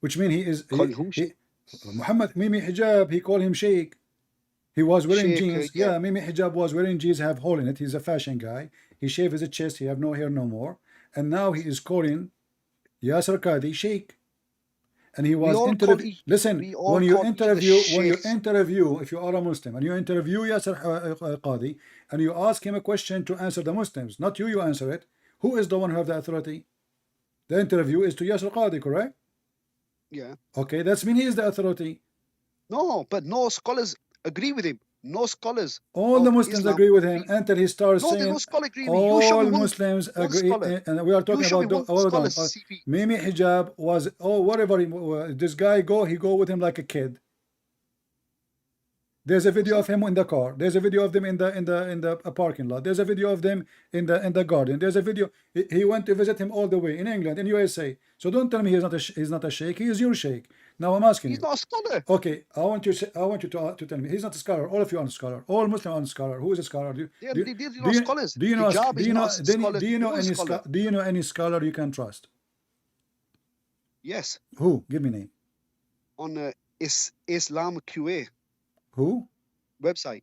Which means he is Muhammad Mimi Hijab. He called him Sheikh. He was wearing jeans. Yeah, Mimi Hijab was wearing jeans have hole in it. He's a fashion guy. He shaved his chest. He have no hair no more. And now he is calling Yasser Qadi Sheikh. And he was listen, when you interview, if you are a Muslim and you interview Yasser Qadi and you ask him a question to answer the Muslims, not you answer it. Who is the one who have the authority? The interview is to Yasser Qadi, correct? Yeah. Okay, that's mean he is the authority. No, but no scholars agree with him. No scholars. All the Muslims agree with him until he starts saying no scholar agree with all Muslims agree, and we are talking about Mimi Hijab was whatever this guy he go with him like a kid. There's a video of him in the car. There's a video of them in the parking lot. There's a video of them in the garden. There's a video. He went to visit him all the way in England, in USA. So don't tell me he's not a sheikh. He is your sheikh. Now I'm asking you. He's not a scholar. Okay, I want you to tell me he's not a scholar. All of you are a scholar. All Muslims are a scholar. Who is a scholar? Do you know any scholar you can trust? Yes. Who? Give me name. On islamcritiqued. Who? Website.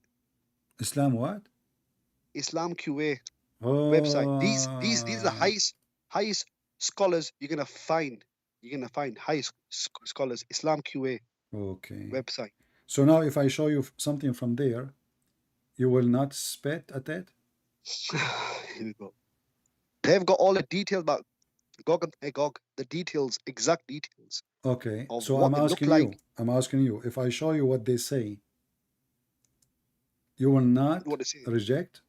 Islam what? islamcritiqued website. These are the highest scholars you're gonna find. You're gonna find highest scholars. islamcritiqued. Okay. Website. So now, if I show you something from there, you will not spit at it. Here we go. They've got all the details about Gog and Magog. The details, exact details. Okay. So I'm asking you. If I show you what they say, you will not reject?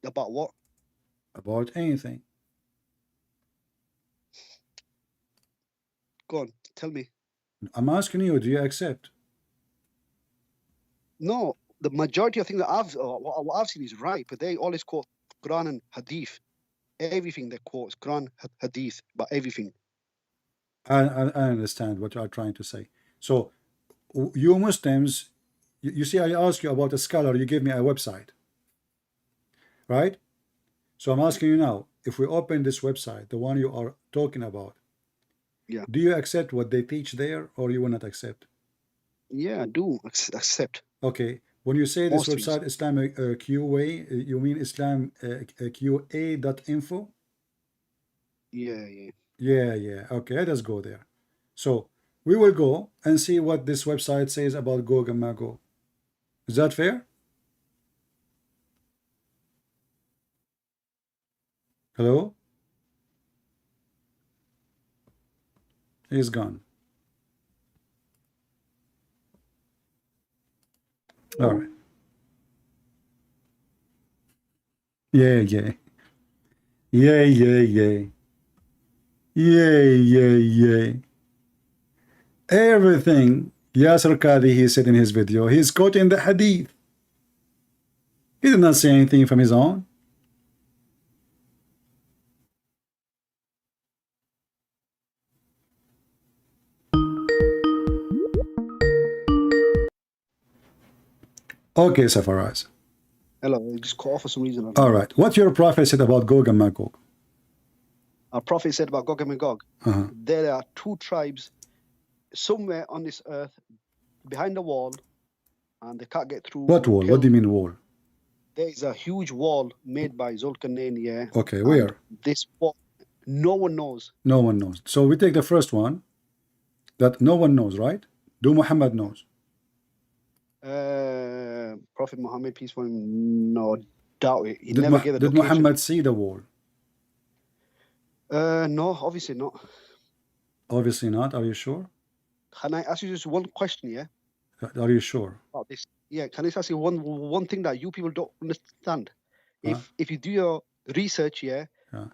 About what? About anything. Go on, tell me. I'm asking you, do you accept? No, the majority of things that what I've seen is right, but they always quote Quran and Hadith. Everything they quote is Quran, Hadith, about everything. I understand what you are trying to say. So, you Muslims, you see, I asked you about a scholar, you gave me a website. Right? So I'm asking you now, if we open this website, the one you are talking about, yeah, do you accept what they teach there, or you will not accept? Yeah, I do accept. Okay. When you say this website, Islamic QA, you mean Islam QA.info? Yeah. Okay, let us go there. So we will go and see what this website says about Gog and Magog. Is that fair? Hello? He's gone. All right. Yeah, yeah. Yeah, yeah, yeah. Yeah, yeah, yeah. Everything Yasser Qadi, he said in his video, he's quoting the hadith. He did not say anything from his own. Okay, Safaraz. Hello, it just cut off for some reason. All right. What your prophet said about Gog and Magog? Our prophet said about Gog and Magog, there are two tribes somewhere on this earth behind the wall, and they can't get through. What wall? What do you mean wall? There is a huge wall made by Zulkarnain, yeah. Okay, where? This wall, no one knows. No one knows. So we take the first one, that no one knows, right? Do Muhammad knows? Prophet Muhammad, peace upon him, no, doubt it. He never gave a Did Muhammad see the wall? No, obviously not. Obviously not. Are you sure? Can I ask you just one question, yeah? Are you sure? About this? Yeah, can I ask you one thing that you people don't understand? If you do your research, yeah,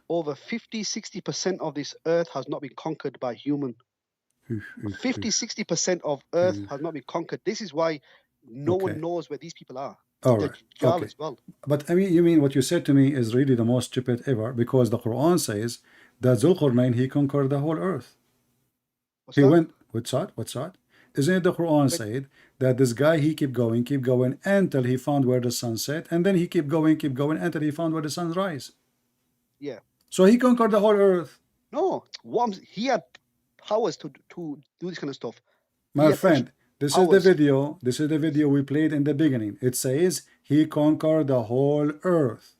over 50-60% of this earth has not been conquered by human. 50-60% of earth has not been conquered. This is why no one knows where these people are. All right. Okay. As well. But I mean, you mean what you said to me is really the most stupid ever, because the Quran says that Zulqarnain, he conquered the whole earth. What's that? What's that? Isn't it the Quran said that this guy, he keep going until he found where the sun set, and then he keep going until he found where the sun rise. Yeah. So he conquered the whole earth. No, he had powers to do this kind of stuff. My friend, this is the video. This is the video we played in the beginning. It says he conquered the whole earth.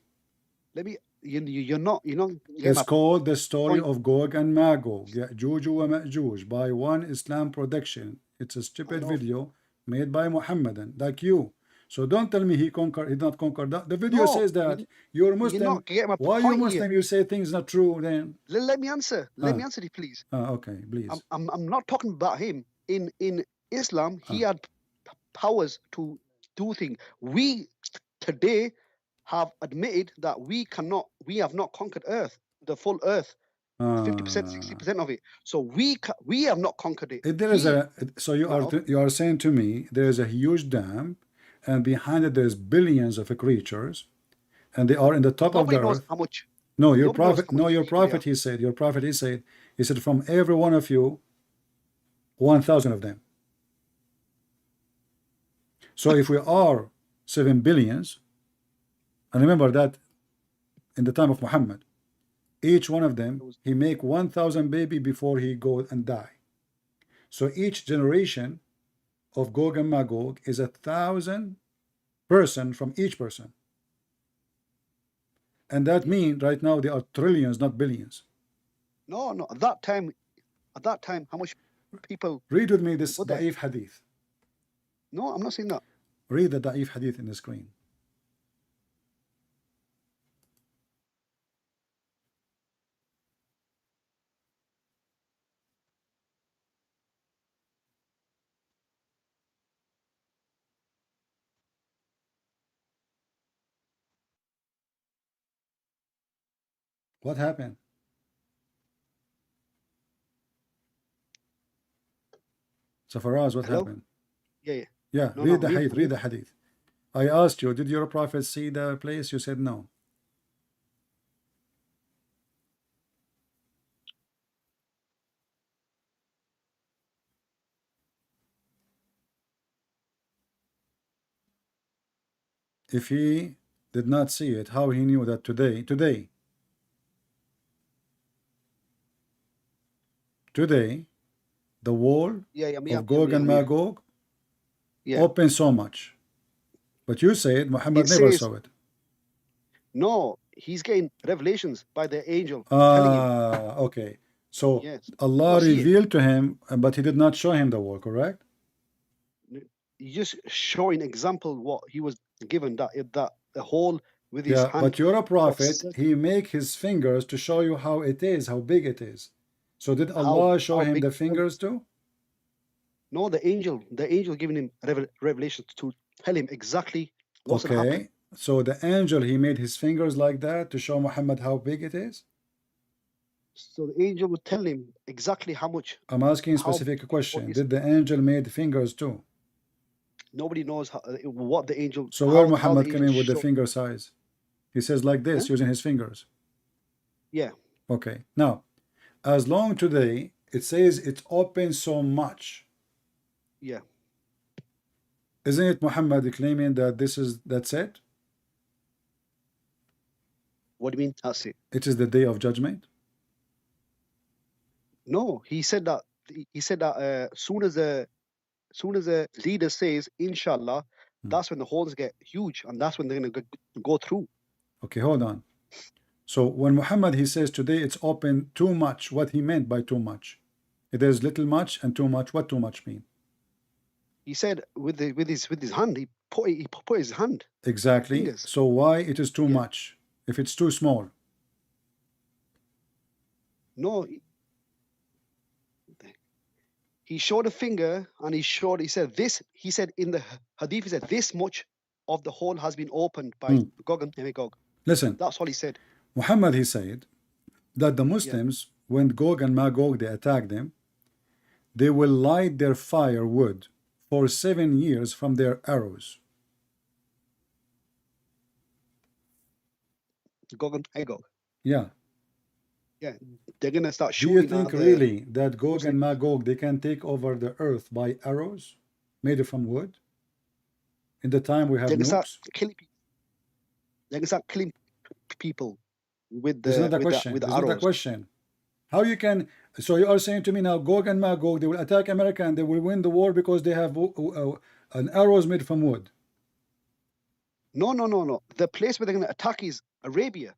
Let me. You're not. It's called the story of Gog and Magog, Ya'juj wa Ma'juj, by one Islam production. It's a stupid video made by Muhammadan, like you. So don't tell me he did not conquer that. The video says that you're Muslim. Why you Muslim? You say things not true. Then let me answer. Let me answer it, please. Okay, please. I'm not talking about him. In Islam, he had powers to do things. We today have admitted that we have not conquered earth, the full earth, 50%, 60% of it. So we have not conquered it. So you are saying to me there is a huge dam, and behind it there's billions of creatures, and they are in the top of the earth. How much? No, your prophet, he said from every one of you, 1,000 of them. So if we are 7 billions, and remember that in the time of Muhammad, each one of them, he make 1,000 baby before he go and die. So each generation of Gog and Magog is 1,000 person from each person. And that means right now they are trillions, not billions. No, at that time, how much people... Read with me this Da'if Hadith. No, I'm not saying that. Read the Da'if Hadith in the screen. What happened? So Faraz, what happened? Yeah, read the hadith. Read the hadith. I asked you, did your prophet see the place? You said no. If he did not see it, how he knew that today, the wall of Gog and Magog opened so much. But you said Muhammad never saw it. No, he's getting revelations by the angel. Okay. So Allah revealed to him, but he did not show him the wall, correct? He's just showing example what he was given, that the hole with his hand. But you're a prophet, he make his fingers to show you how it is, how big it is. So did Allah show him the fingers too? No, the angel giving him revelations to tell him exactly what's going to happen. So the angel, he made his fingers like that to show Muhammad how big it is? So the angel would tell him exactly how much. I'm asking a how- specific question. Did the angel made fingers too? Nobody knows what the angel. So where how Muhammad the came angel in with the showed- finger size? He says like this, using his fingers. Yeah. Okay. Now, as long today, it says it's open so much. Yeah. Isn't it Muhammad claiming that that's it? What do you mean? That's it. It is the day of judgment? No, he said that. He said that soon as the leader says Inshallah, that's when the holes get huge, and that's when they're gonna go through. Okay, hold on. So when Muhammad he says today it's open too much, what he meant by too much? There's little much and too much. What too much mean? He said with his hand, he put his hand. Exactly. Fingers. So why it is too much if it's too small? No. He showed a finger and he said this. He said in the hadith, he said this much of the hole has been opened by Gog and Magog. Listen. That's all he said. Muhammad he said that the Muslims, when Gog and Magog they attack them, they will light their firewood for 7 years from their arrows. Gog and Magog. Yeah. Yeah, they're gonna start Do shooting. you think really that Gog and Magog they can take over the earth by arrows made from wood? In the time we have They can start nukes? killing people. They can start killing people with the There's another question. with the There's another arrows. question. How you can? So you are saying to me now, Gog and Magog they will attack America and they will win the war because they have an arrows made from wood? No. The place where they're gonna attack is Arabia.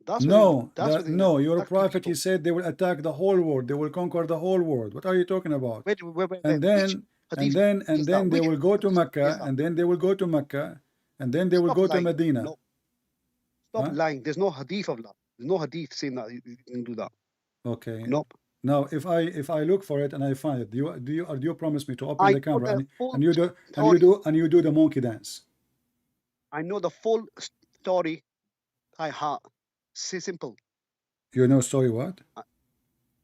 That's No, where no. Your prophet he said they will attack the whole world. They will conquer the whole world. What are you talking about? And then they will go to Mecca, and then they will go to Mecca, and then they will go to Medina. No. Stop lying. There's no hadith of that. There's no hadith saying that you can do that. Okay. Nope. Now, if I look for it and I find it, do you promise me to open the camera and you do the monkey dance? I know the full story by heart. Simple. You know story what?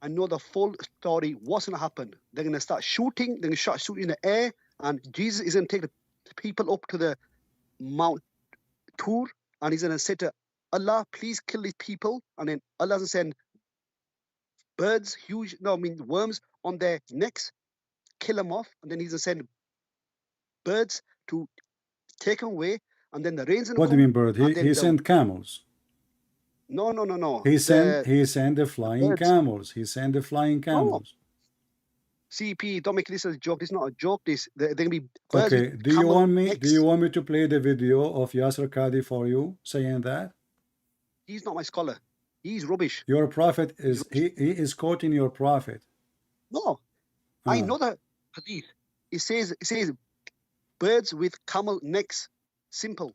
I know the full story. What's gonna happen? They're gonna start shooting. They're gonna start shooting in the air, and Jesus is gonna take the people up to the Mount Tur, and he's gonna say to Allah, "Please kill these people." And then Allah's gonna send birds, worms on their necks, kill them off, and then he's gonna send birds to take them away, and then the rain's gonna What do come. you mean bird? He sent camels. No. He sent the flying birds. camels. He sent the flying camels. CP, don't make this a joke. This is not a joke. They're gonna be birds. Okay. Do you want me to play the video of Yasser Qadi for you saying that? He's not my scholar. He's rubbish. Your prophet is he is quoting your prophet. No, I know the hadith. It says birds with camel necks. Simple.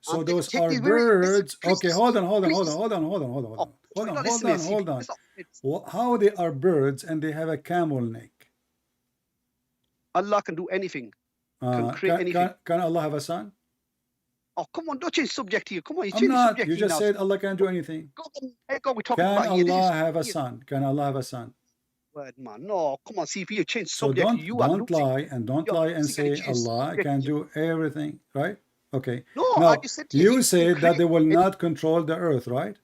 So those are birds. Okay, hold on. How they are birds and they have a camel neck? Allah can do anything. Can create anything. Can Allah have a son? Oh, come on, don't change subject here. Come on, you I'm change the not. subject. You just said Allah can't do anything. We're talking Can about here. Allah have a son? Can Allah have a son? Word, man. No, come on, see if you change So subject. don't lie and say Allah can do everything, right? Okay. No, now, I just said to you said that they will not control the earth, right?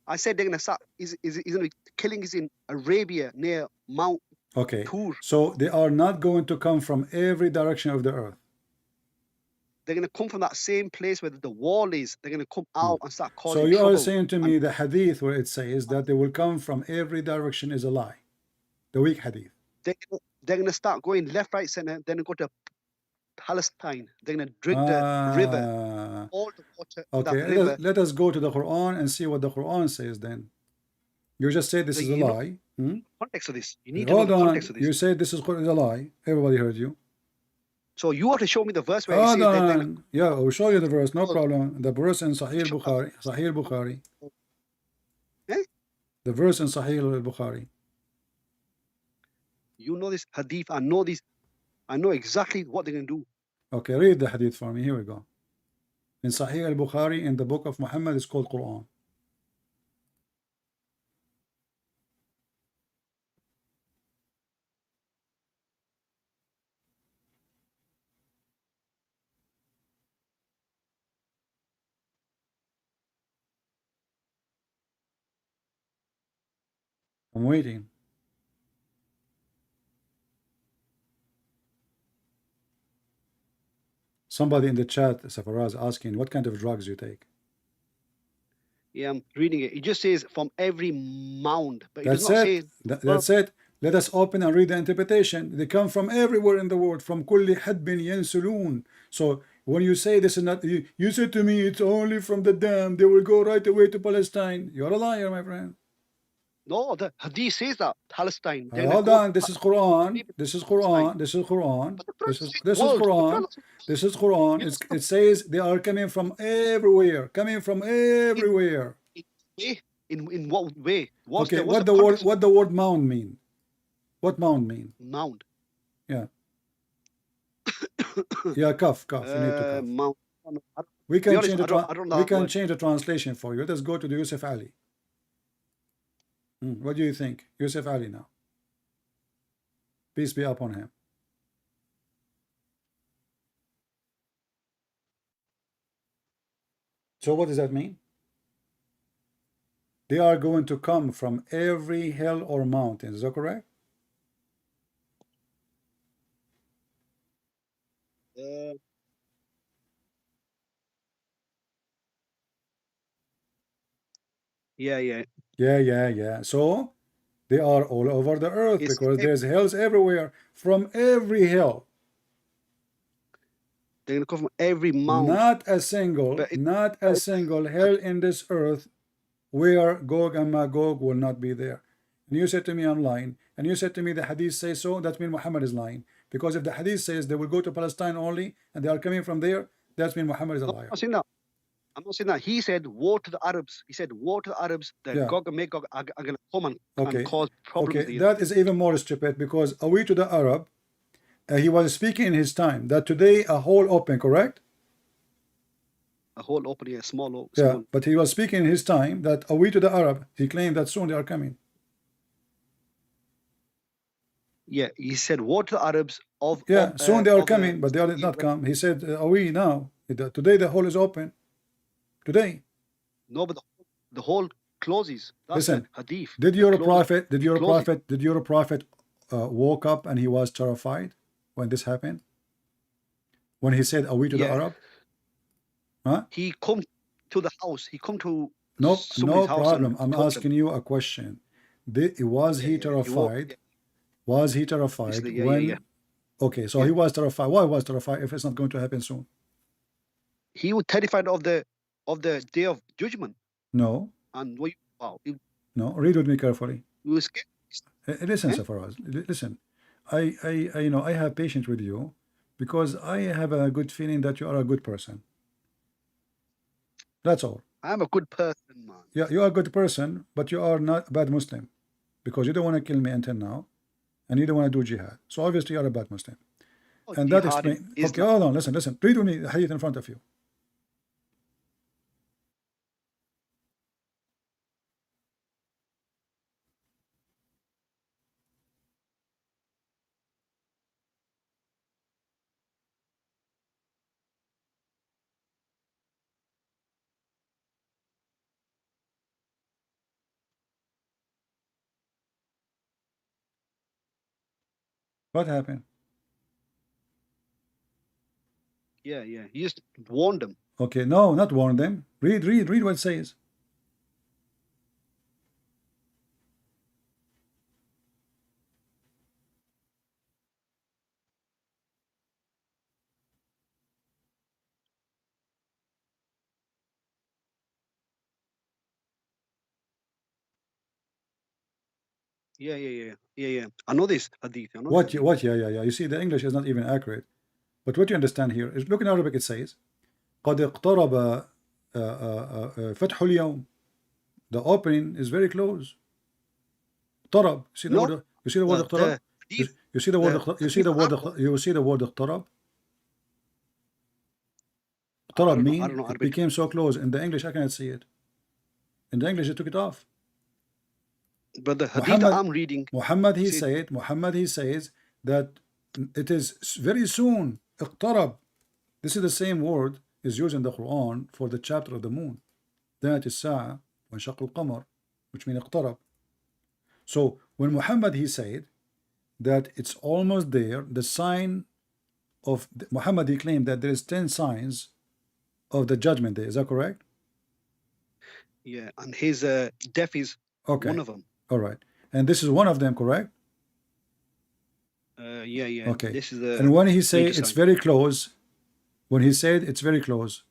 I said they're gonna start. Is gonna be killing is in Arabia near Mount Tur. So they are not going to come from every direction of the earth. They're gonna come from that same place where the wall is. They're gonna come out and start causing So you trouble. are saying to me the hadith where it says that they will come from every direction is a lie. The weak hadith. They're gonna start going left, right, center. Then go to Palestine. They're gonna drink the river, all the water. Okay, that river. let us go to the Quran and see what the Quran says then. You just said this is a lie. Context of this. You need to know Hold the on. context of this. You said this is a lie. Everybody heard you. So you have to show me the verse where Hold it says on. Yeah, I'll show you the verse. No problem. The verse in Sahih Bukhari. The verse in Sahih Bukhari. you know this hadith. I know this I know exactly what they're going to do. Okay, read the hadith for me. Here we go. In Sahih al-Bukhari, in the book of Muhammad, it's called Quran. I'm waiting. Somebody in the chat, Safaraz, asking what kind of drugs you take. Yeah, I'm reading it. It just says from every mound, but it That's does not it. say. That's it. Let us open and read the interpretation. They come from everywhere in the world, from kulli hadbin yansulun. So when you say this is not, you said to me it's only from the dam, they will go right away to Palestine. You're a liar, my friend. No, the Hadith says that Palestine. Hold on, this is Quran. This is Quran. This is Quran. This is Quran. This is Quran. It says they are coming from everywhere. Coming from everywhere. In what way? Okay, what the word mound mean? What mound mean? Mound. Yeah. Yeah, cough. You need to cough. Mound. We can change the translation for you. Let us go to the Yusuf Ali. What do you think? Yusuf Ali now. Peace be upon him. So what does that mean? They are going to come from every hill or mountain. Is that correct? Yeah. So they are all over the earth because there's hills everywhere. From every hill. They're going to come from every mountain. Not a single hill in this earth where Gog and Magog will not be there. And you said to me I'm lying. And you said to me the hadith says so. That means Muhammad is lying. Because if the hadith says they will go to Palestine only and they are coming from there, that means Muhammad is a liar. I'm not saying that. He said, woe to the Arabs. He said, woe to the Arabs that Gog and Magog are going to come and cause problems. Okay, that is even more stupid because are we to the Arab? He was speaking in his time that today a hole open, correct? A hole open, yeah, small. Yeah, but he was speaking in his time that are we to the Arab? He claimed that soon they are coming. Yeah, he said, woe to the Arabs of. Yeah, soon they are coming, but they did not come. He said, are we now? Today the hole is open. Today. No, but the hole closes. That's Listen, hadith. Did your prophet woke up and he was terrified when this happened? When he said, are we to the Arab? Huh? He come to the house. He come to no problem. I'm asking you a question. Was he terrified? Was he terrified when? Okay, so he was terrified. Why was terrified if it's not going to happen soon? He was terrified of the day of judgment. No. And no, read with me carefully. You were scared. Listen, Safaraz. Listen, I have patience with you because I have a good feeling that you are a good person. That's all. I'm a good person, man. Yeah, you are a good person, but you are not a bad Muslim because you don't want to kill me until now, and you don't want to do jihad. So obviously you are a bad Muslim. And that explains. Okay, hold on. Listen. Read with me the hadith in front of you. What happened? Yeah. He just warned them. Okay, no, not warn them. Read what it says. Yeah. I know this hadith. What? Yeah. You see, the English is not even accurate. But what you understand here is, look in Arabic. It says, قد اقترب فتح اليوم. The opening is very close. اقترب. You see the word اقترب? You see the word you see the word اقترب. اقترب mean it became so close. In the English I cannot see it. In the English they took it off. But the hadith I'm reading, Muhammad he says that it is very soon. اقترب. This is the same word is used in the Quran for the chapter of the moon. ذات الساعة وانشق القمر, which means اقترب. So when Muhammad he said that it's almost there, the sign of Muhammad he claimed that there is 10 signs of the judgment day. Is that correct? Yeah, and his death is one of them. All right, and this is one of them, correct? Yeah. Okay. This is the. And when he said it's very close, when he said it's very close,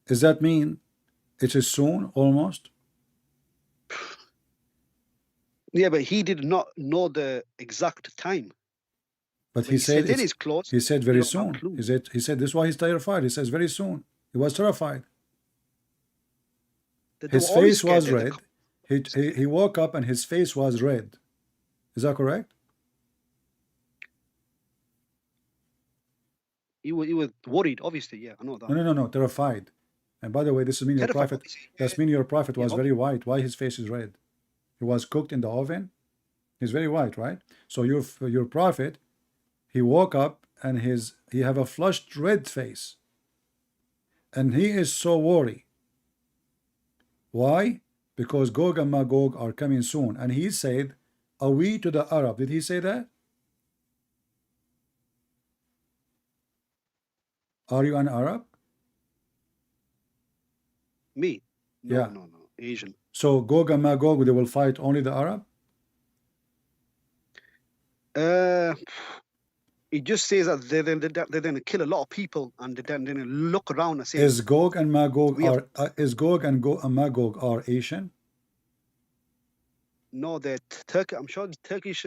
does that mean it is soon, almost? Yeah, but he did not know the exact time. But he said it is close. He said very soon. He said this is why he's terrified. He says very soon. He was terrified. His face was red. He woke up and his face was red. Is that correct? He was worried, obviously. Yeah, I know that. No, terrified. And by the way, this means your prophet. That means your prophet was very white. Why his face is red? He was cooked in the oven. He's very white, right? So your prophet, he woke up and he have a flushed red face, and he is so worried. Why? Because Gog and Magog are coming soon, and he said, "Are we to the Arab?" Did he say that? Are you an Arab? Me? No, Yeah. No. Asian. So Gog and Magog, they will fight only the Arab? It just says that they're going to kill a lot of people, and they're going to look around and say, Is Gog and Magog Magog are Asian? No, they're Turkish. I'm sure Turkish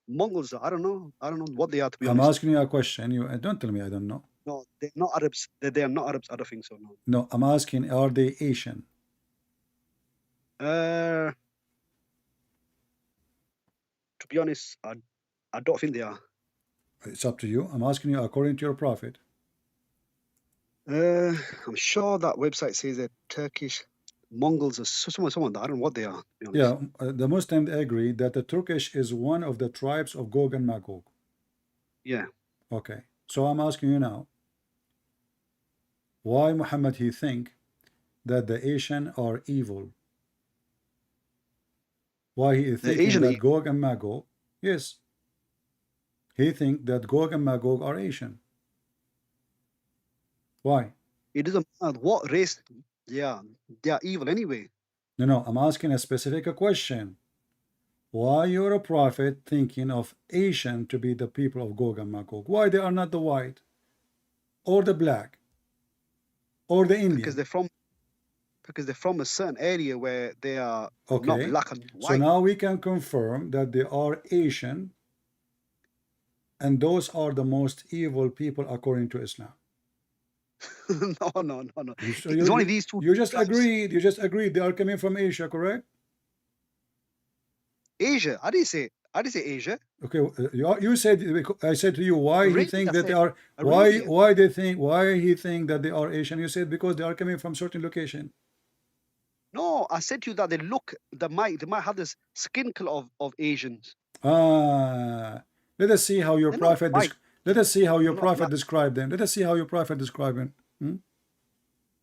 Mongols. I don't know what they are, to be I'm honest. asking you a question. You don't tell me I don't know. No, they're not Arabs. They are not Arabs. I don't think so. No. No, I'm asking, are they Asian? To be honest, I don't think they are. It's up to you. I'm asking you according to your prophet. I'm sure that website says that Turkish Mongols or someone. I don't know what they are. To be honest. Yeah, the Muslims agree that the Turkish is one of the tribes of Gog and Magog. Yeah. Okay, so I'm asking you now, why Muhammad he think that the Asian are evil? Why he is thinking that Gog and Magog? Yes, he think that Gog and Magog are Asian. Why? It doesn't matter what race they are evil anyway. No, I'm asking a specific question. Why you're a prophet thinking of Asian to be the people of Gog and Magog? Why they are not the white, or the black, or the Indian? Because they're from a certain area where they are okay. Not black and white. So now we can confirm that they are Asian, and those are the most evil people according to Islam. No. So It's only these two. You just agreed. They are coming from Asia, correct? Asia. I didn't say Asia. Okay, you said. I said to you, why he think that they are? Why he think that they are Asian? You said because they are coming from certain location. No, I said to you that they might have this skin color of Asians. Let us see how your prophet. Let us see how your prophet described them. Let us see how your prophet described them.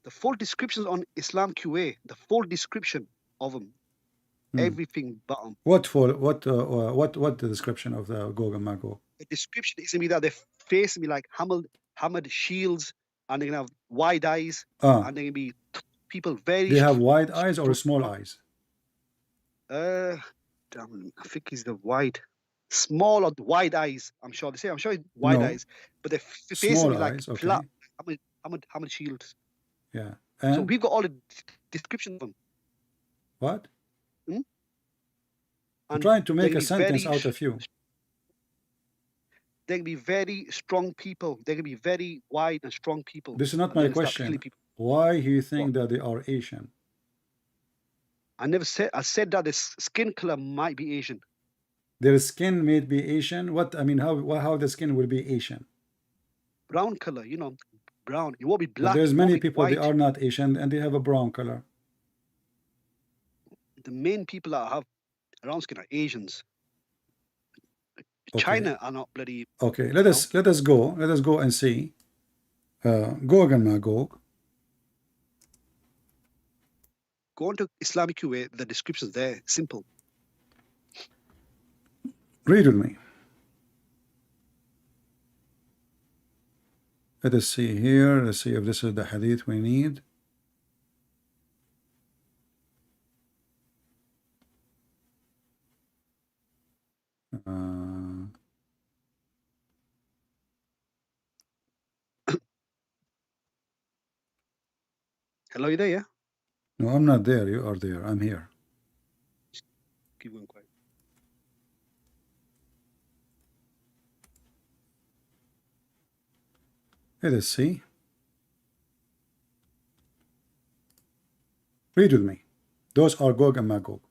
The full descriptions on Islam QA. The full description of them. Everything but them. What the description of the Gog and Magog? The description is gonna be that their face will be like hammered shields, and they're gonna have wide eyes, and they're gonna be people very. They have wide eyes or small eyes? I think it's the small or wide eyes. I'm sure it's wide eyes, but the face will be like flat, hammered shields. Yeah. So we've got all the description of them. What? I'm trying to make a sentence out of you. They can be very strong people. They can be very wide and strong people. This is not my question. Why do you think that they are Asian? I never said. I said that the skin color might be Asian. Their skin may be Asian. What I mean, how the skin will be Asian? Brown color, you know, brown. It won't be But black. there's It won't many be people they white. are not Asian and they have a brown color. The main people that have brown skin are Asians. Okay. China are not bloody. Okay, let us go and see Gog and Magog. Go on to Islamcritiqued. The description's there. Simple. Read with me. Let us see here. Let's see if this is the hadith we need. Hello, you there? Yeah. No, I'm not there. You are there. I'm here. Keep going quiet. Let us see. Read with me. Those are Gog and Magog.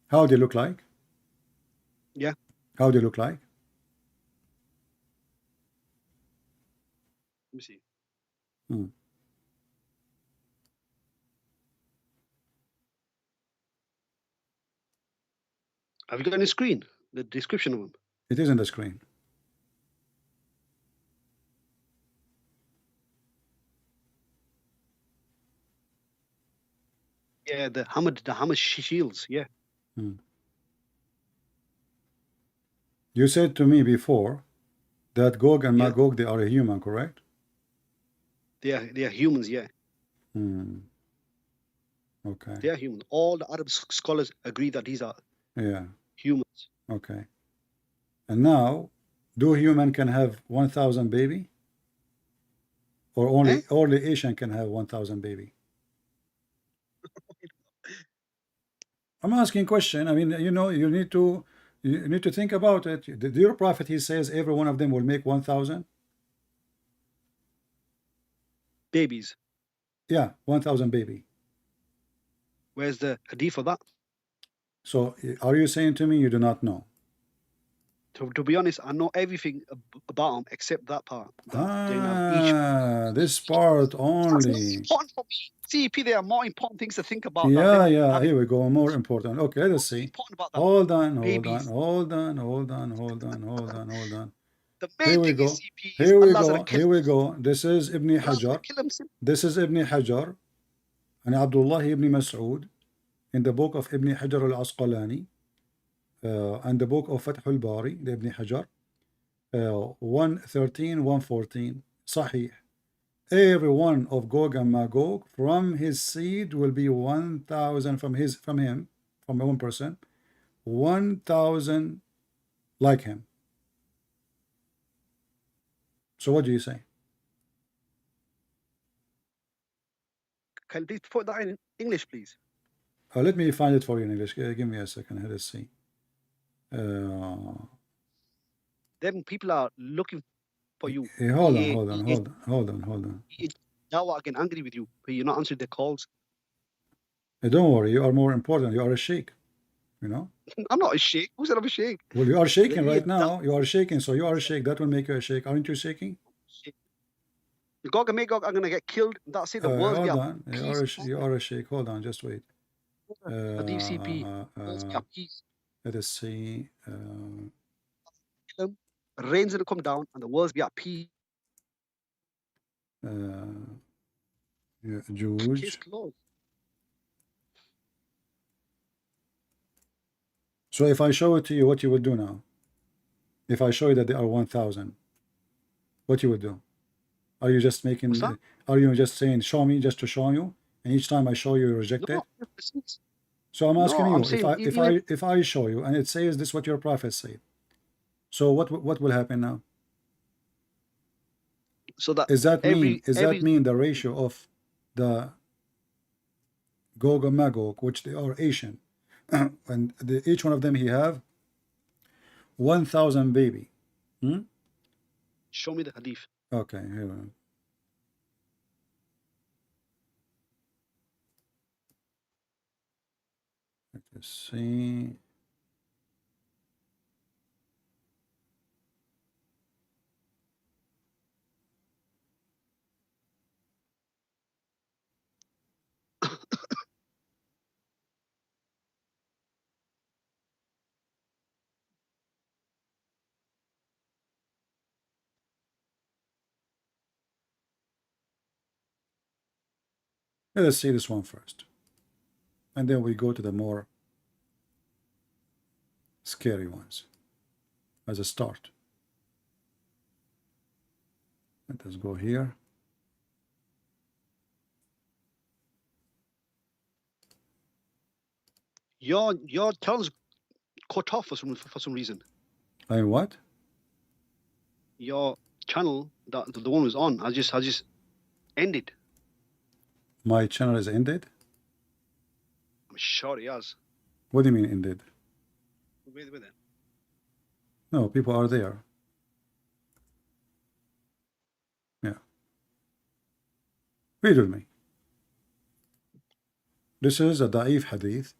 How they look like? Yeah. How they look like? Let me see. Have you got any screen? The description of them. It is on the screen. Yeah, the hammer shields. Yeah. You said to me before that Gog and Magog, they are a human, correct? They are humans. Yeah. Okay. They are humans. All the Arab scholars agree that these are humans. Okay. And now, do human can have 1,000 baby? Or only Asian can have 1,000 baby? I'm asking question. I mean, you know, you need to think about it. Your prophet, he says every one of them will make 1,000 babies. Yeah, 1,000 baby. Where's the hadith for that? So, are you saying to me you do not know? To be honest, I know everything about them except that part. This part only. CP, there are more important things to think about. Yeah, here we go. More important. Okay, let's see. Hold on. Here we go. This is Ibn Hajar. This is Ibn Hajar and Abdullah ibn Mas'ud in the book of Ibn Hajar al-Asqalani and the book of Fath al-Bari, the Ibn Hajar, 113, 114, Sahih. Every one of Gog and Magog from his seed will be 1,000 from one person, 1,000 like him. So what do you say? Can you put that in English, please? Let me find it for you in English. Give me a second. Let's see. Them people are looking for you. Hold on. Now I get angry with you, but you're not answering their calls. Don't worry, you are more important. You are a sheikh, you know. I'm not a sheikh. Who said I'm a sheikh? Well, you are shaking right now. You are shaking, so you are a sheikh. That will make you a sheikh. Aren't you shaking? Gog and Magog are gonna get killed. That's it. The world's hold on. You are a sheikh. Hold on, just wait. Let us see. Rain's gonna come down, and the world's be at peace. George. Case closed. So if I show it to you, what you would do now? If I show you that there are 1,000, what you would do? Are you just making? Are you just saying show me just to show you, and each time I show you, you reject it? So I'm asking you, if I show you and it says this is what your prophet said, so what will happen now? So that does that mean the ratio of the Gog and Magog, which they are Asian, and each one of them he have 1,000 baby. Show me the hadith. Okay, here we go. Let's see. Let us see this one first. And then we go to the more scary ones as a start. Let us go here. Your channel's cut off for some reason. I what? Your channel, the one was on, I just ended. My channel is ended? I'm sure it has. What do you mean ended? Wait it. No, people are there. Yeah. Read with me. This is a da'if hadith.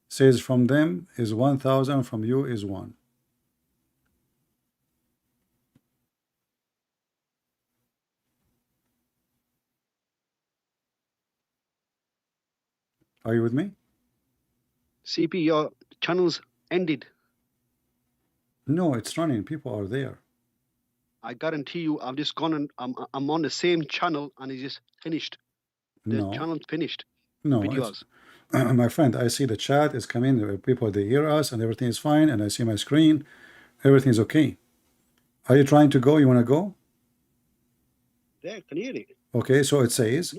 Says from them is 1,000, from you is 1. Are you with me? CP, your channel's ended. No, it's running. People are there. I guarantee you, I've just gone and I'm on the same channel and it's just finished. The channel's finished. No, videos. My friend, I see the chat is coming. People, they hear us and everything is fine. And I see my screen. Everything is okay. Are you trying to go? You want to go? Yeah, I can hear it. Okay, so it says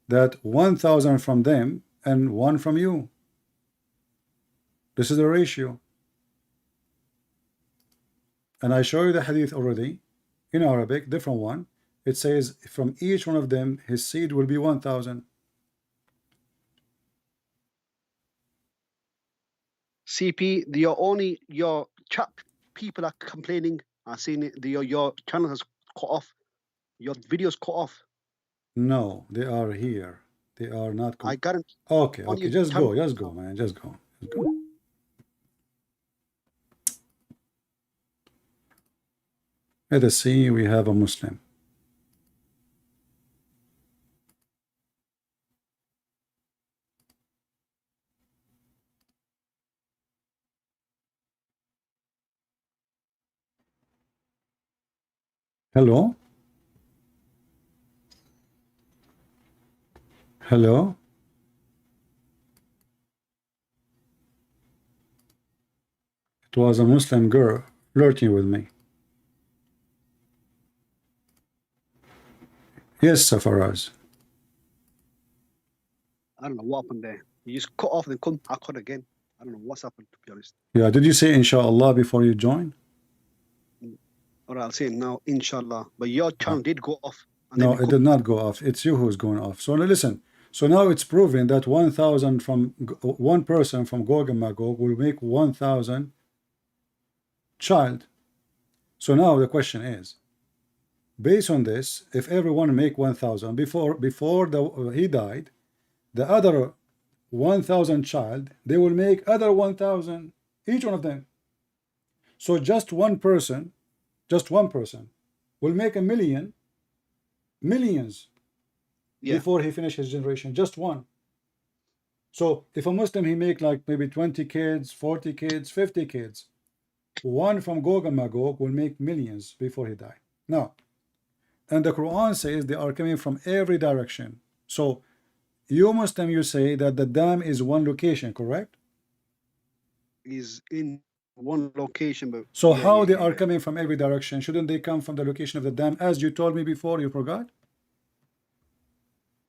that 1,000 from them and 1 from you. This is the ratio. And I show you the hadith already in Arabic, different one. It says from each one of them, his seed will be 1,000. CP, your chat people are complaining. I've seen it. Your channel has cut off. Your videos cut off. No, they are here. They are not. I guarantee. Okay, just go, man, just go. Let us see. We have a Muslim. Hello? Hello? It was a Muslim girl flirting with me. Yes, Safaraz. I don't know what happened there. You just cut off and come back on again. I don't know what's happened, to be honest. Yeah, did you say inshallah before you join? Or I'll say now, inshallah. But your channel did go off. No, it did not go off. It's you who's going off. So listen. So now it's proven that 1,000 from one person from Gog and Magog will make 1,000 child. So now the question is, based on this, if everyone make 1,000 before he died, the other 1,000 child, they will make other 1,000, each one of them. So just one person will make millions before he finishes his generation, just one. So if a Muslim, he make like maybe 20 kids, 40 kids, 50 kids, one from Gog and Magog will make millions before he die. Now, and the Quran says they are coming from every direction. So you Muslim, you say that the dam is one location, correct? Is in one location, but so how they are coming from every direction? Shouldn't they come from the location of the dam, as you told me before? You forgot?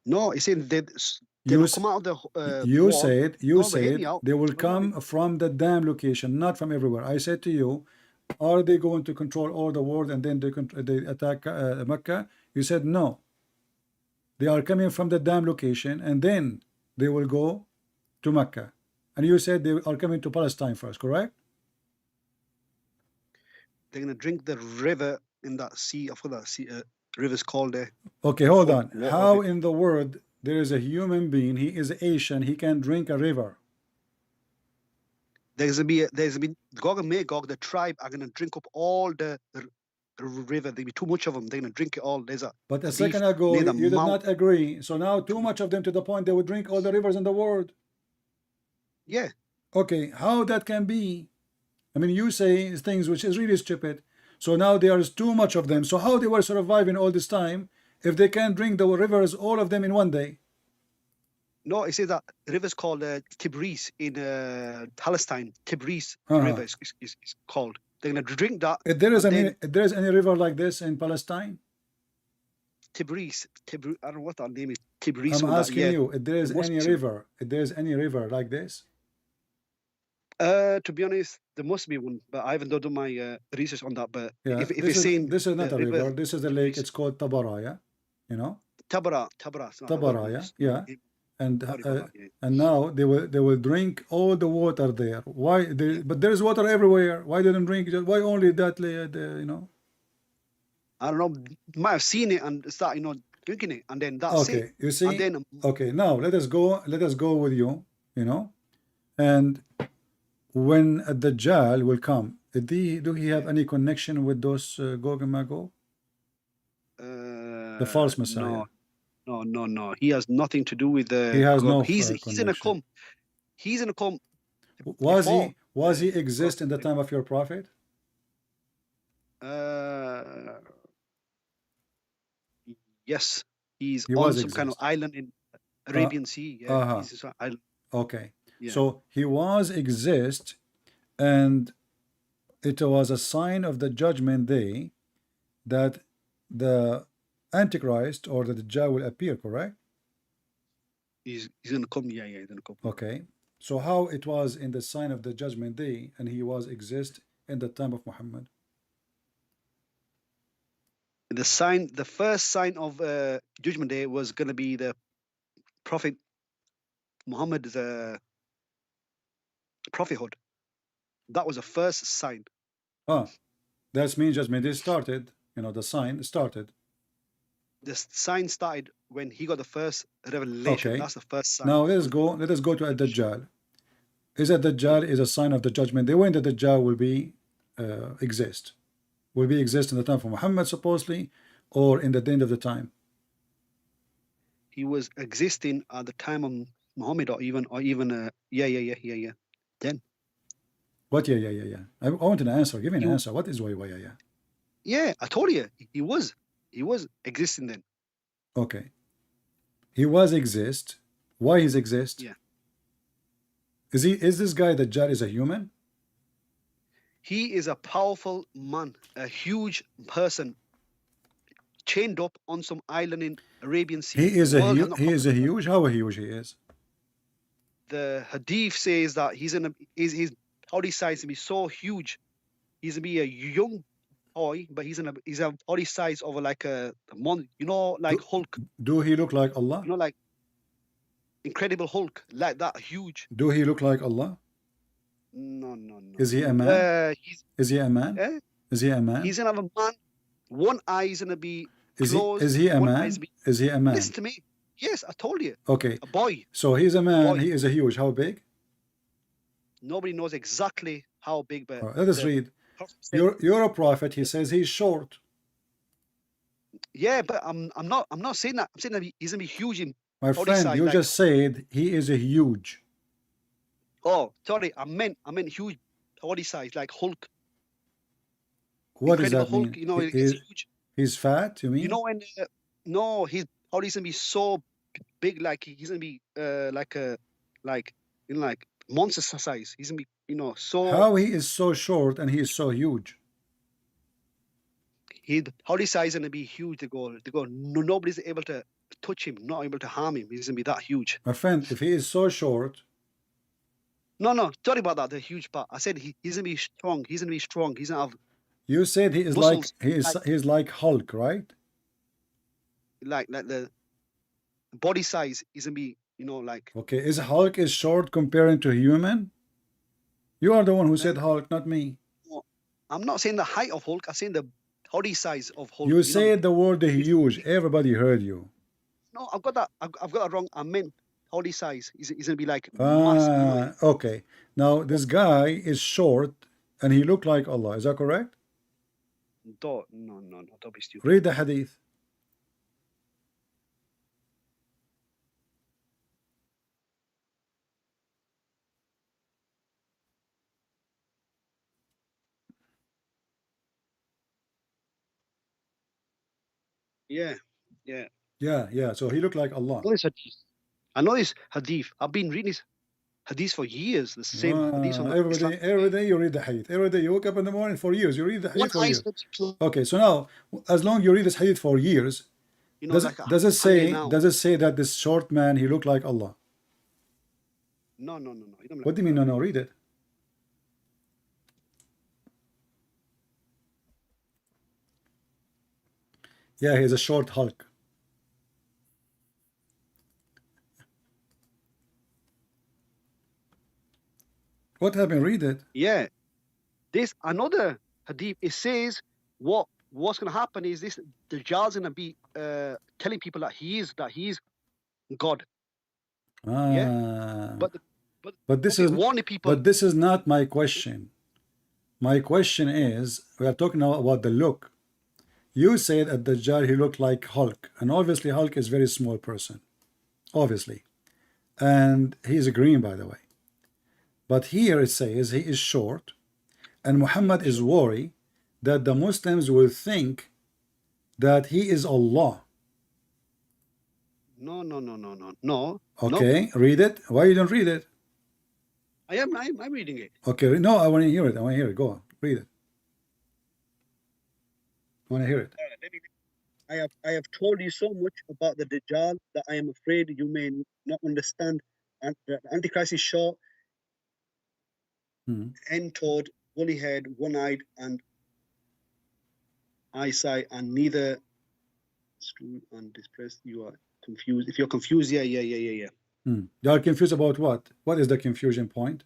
No, it's in they will come out of the you wall. said they will come from the dam location, not from everywhere. I said to you, are they going to control all the world and then they attack Mecca? You said no. They are coming from the dam location and then they will go to Mecca. And you said they are coming to Palestine first, correct? They're gonna drink the river in that sea. I forgot that sea. River's called there. Okay, hold on. How in the world there is a human being? He is Asian. He can drink a river. There's gonna be Gog and Magog. The tribe are gonna drink up all the river. There'll be too much of them. They're gonna drink it all. But a second ago you did not agree. So now too much of them to the point they would drink all the rivers in the world. Yeah. Okay, how that can be? I mean, you say things which is really stupid. So now there is too much of them. So how they were surviving all this time if they can't drink the rivers, all of them in one day? No, it says that the river's called Tigris in Palestine. Tigris river is called. They're gonna drink that. If there is any river like this in Palestine? Tigris. I don't know what that name is. Tigris. I'm asking you if there is any river. If there is any river like this? To be honest, there must be one, but I haven't done my research on that. But Yeah, if you're saying this is not a river, this is a lake. It's called Tabara, yeah? You know? Tabara. Tabara, yeah. And now they will drink all the water there. Why? But there is water everywhere. Why didn't drink? Why only that? You know? I don't know. Might have seen it and start, drinking it, and then that's it. Okay, you see. And then, okay, now let us go with you. You know, and when the Dajjal will come, do he have any connection with those Gog and Magog? The false Messiah. No. He has nothing to do with the. He has no. He's in a come. He's in a come. Was he exist in the time of your prophet? Yes, he's on some kind of island in Arabian Sea. Yeah, he's an island. Okay, so he was exist, and it was a sign of the judgment day that the Antichrist or the Dajjal will appear, correct? He's gonna come, he's gonna come. Okay, so how it was in the sign of the judgment day and he was exist in the time of Muhammad? The first sign of judgment day was gonna be the Prophet Muhammad's prophethood. That was the first sign. That means judgment day started. The sign started. The sign started when he got the first revelation. Okay. That's the first sign. Now let us go to Ad-Dajjal. Is Ad-Dajjal is a sign of the judgment day when the Dajjal will be exist? Will be exist in the time of Muhammad supposedly, or in the end of the time? He was existing at the time of Muhammad, or even yeah. Then. What yeah? I want an answer. Give me an answer. What is yeah? Yeah, I told you he was existing then. Okay. He was exist. Why he's exist? Yeah. Is this guy Dajjal is a human? He is a powerful man, a huge person, chained up on some island in Arabian Sea. He is a huge. How huge he is? The Hadith says that his body size to be so huge. He's gonna be a young boy, but he's a body size of like a mon, like Hulk. Do he look like Allah? Like Incredible Hulk, like that huge. Do he look like Allah? No. Is he a man? Is he a man? Is he a man? He's gonna have a man. One eye is gonna be closed. Is he a man? Is he a man? Listen to me. Yes, I told you. Okay. A boy. So he's a man. He is a huge. How big? Nobody knows exactly how big, but let us read. You're a prophet. He says he's short. Yeah, but I'm not saying that. I'm saying that he's gonna be huge in. My friend, size, you just said he is a huge. Oh, sorry, I meant huge body size, like Hulk. What does that Hulk, mean? He's huge. He's fat, you mean? When no, his body's gonna be so big, like he's gonna be like monster size. He's gonna be so. How he is so short and he is so huge? His body size is gonna be huge. To go. Nobody's able to touch him, not able to harm him. He's gonna be that huge. My friend, if he is so short. No, sorry about that. The huge part. I said he's gonna be strong. He's gonna be strong. He's gonna have. You said he is muscles, he's like Hulk, right? Like the body size is gonna be, like. Okay, is Hulk is short comparing to human? You are the one who said Hulk, not me. No, I'm not saying the height of Hulk. I'm saying the body size of Hulk. You said the word huge. Everybody heard you. No, I've got that. I've got that wrong. I meant body size. He's gonna be like. Okay. Now this guy is short and he looked like Allah. Is that correct? No. Don't be stupid. Read the hadith. Yeah. So he looked like Allah. I know this hadith. I've been reading this hadith for years. The same hadith on the every day you read the hadith. Every day you wake up in the morning for years. You read the hadith one for years. eyes. Okay, so now, as long as you read this hadith for years, You know, does it say that this short man, he looked like Allah? No. You don't What do you mean? No. Read it. Yeah, he's a short Hulk. What happened? Read it. Yeah. This another hadith. It says what's going to happen is this: the Dajjal's going to be telling people that he is God. Yeah. But this okay, is warning people. But this is not my question. My question is, we are talking now about the look. You said at Dajjal he looked like Hulk, and obviously Hulk is a very small person, obviously, and he's green, by the way. But here it says he is short, and Muhammad is worried that the Muslims will think that he is Allah. No. Okay, read it. Why you don't read it? I'm reading it. Okay, no, I want to hear it. Go on, read it. I want to hear it. I have told you so much about the Dajjal that I am afraid you may not understand. And the Antichrist is short, end-toed, woolly-haired, one-eyed, and eyesight, and neither screwed and depressed. You are confused. If you're confused, yeah. You are confused about what? What is the confusion point?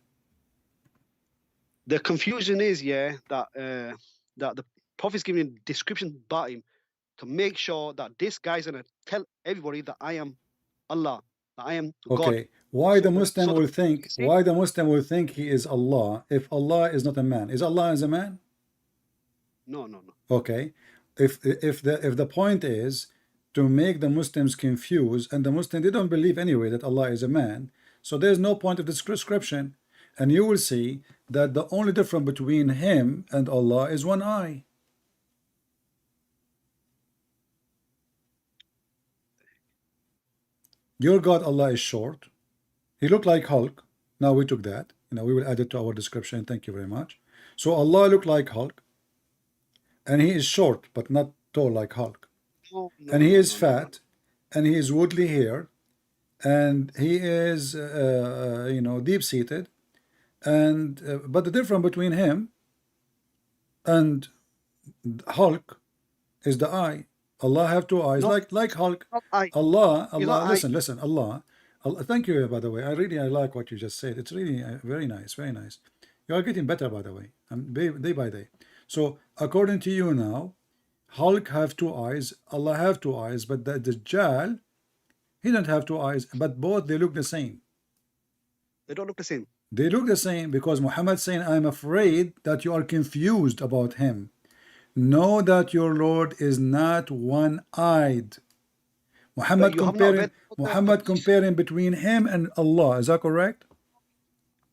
The confusion is, that the Prophet's giving a description about him to make sure that this guy's going to tell everybody that I am Allah, that I am God. Okay, why the Muslim will think he is Allah if Allah is not a man? Is Allah as a man? No. Okay, if the point is to make the Muslims confused, and the Muslims, they don't believe anyway that Allah is a man, so there's no point of this description, and you will see that the only difference between him and Allah is one eye. Your God Allah is short. He looked like Hulk. Now we took that. We will add it to our description. Thank you very much. So Allah looked like Hulk, and he is short but not tall like Hulk. And he is fat, and he is woolly hair, and he is deep-seated, and but the difference between him and Hulk is the eye. Allah have two eyes, like Hulk. Allah, listen, Allah. Thank you, by the way. I like what you just said. It's really very nice, very nice. You are getting better, by the way, day by day. So according to you now, Hulk have two eyes, Allah have two eyes, but the Dajjal, he don't have two eyes, but both they look the same. They don't look the same. They look the same because Muhammad saying, I'm afraid that you are confused about him. Know that your Lord is not one-eyed. Muhammad comparing between him and Allah. Is that correct?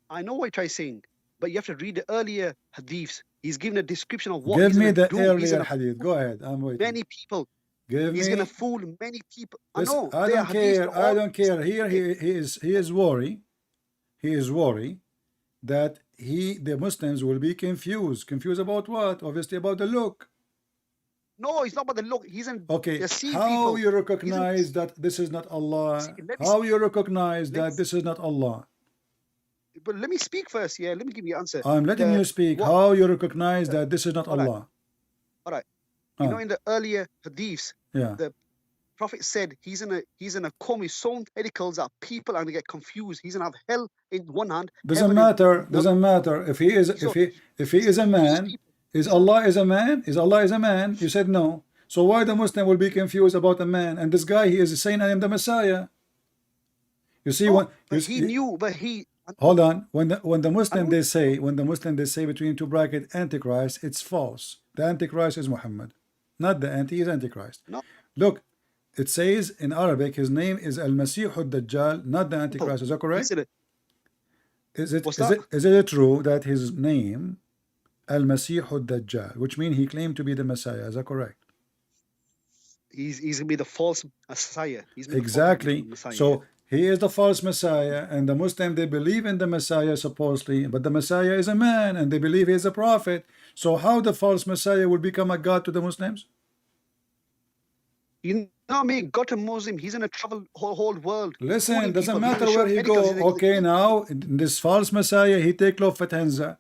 I know what you're saying, but you have to read the earlier hadiths. He's given a description of what Give he's me the do. earlier hadith. Go ahead. I'm waiting. Many people. He's going to fool many people. I don't care. I don't care. Here he is worried. He is worried that the Muslims will be confused. Confused about what? Obviously about the look. No, it's not about the look. He's in. Okay. How you recognize that this is not Allah? How you recognize that this is not Allah? But let me speak first. Yeah, let me give you an answer. I'm letting you speak. How you recognize that this is not Allah? All right. You know, in the earlier hadiths, the Prophet said he's in a comb with so many tentacles that people are going to get confused. He's going to have hell in one hand. Doesn't matter. Doesn't matter if he is a man. Is Allah is a man? Is Allah is a man? You said no. So why the Muslim will be confused about a man? And this guy, he is saying, I am the Messiah. You see what? He knew, but he. Hold on. When the Muslim they say between two brackets Antichrist, it's false. The Antichrist is Muhammad, not the He is Antichrist. No. Look, it says in Arabic his name is Al-Masih Ad-Dajjal, not the Antichrist. Is that correct? Is it true that his name Al-Masih Ad-Dajjal, which means he claimed to be the Messiah? Is that correct? He's going to be the false Messiah. Exactly. Messiah. So He is the false Messiah, and the Muslim, they believe in the Messiah supposedly, but the Messiah is a man, and they believe he is a prophet. So how the false Messiah will become a god to the Muslims? You know me, got a Muslim. He's in a travel whole world. Listen, schooling doesn't people. He's matter gonna where show he medicals. go. Okay, now this false Messiah, he take Lufthansa.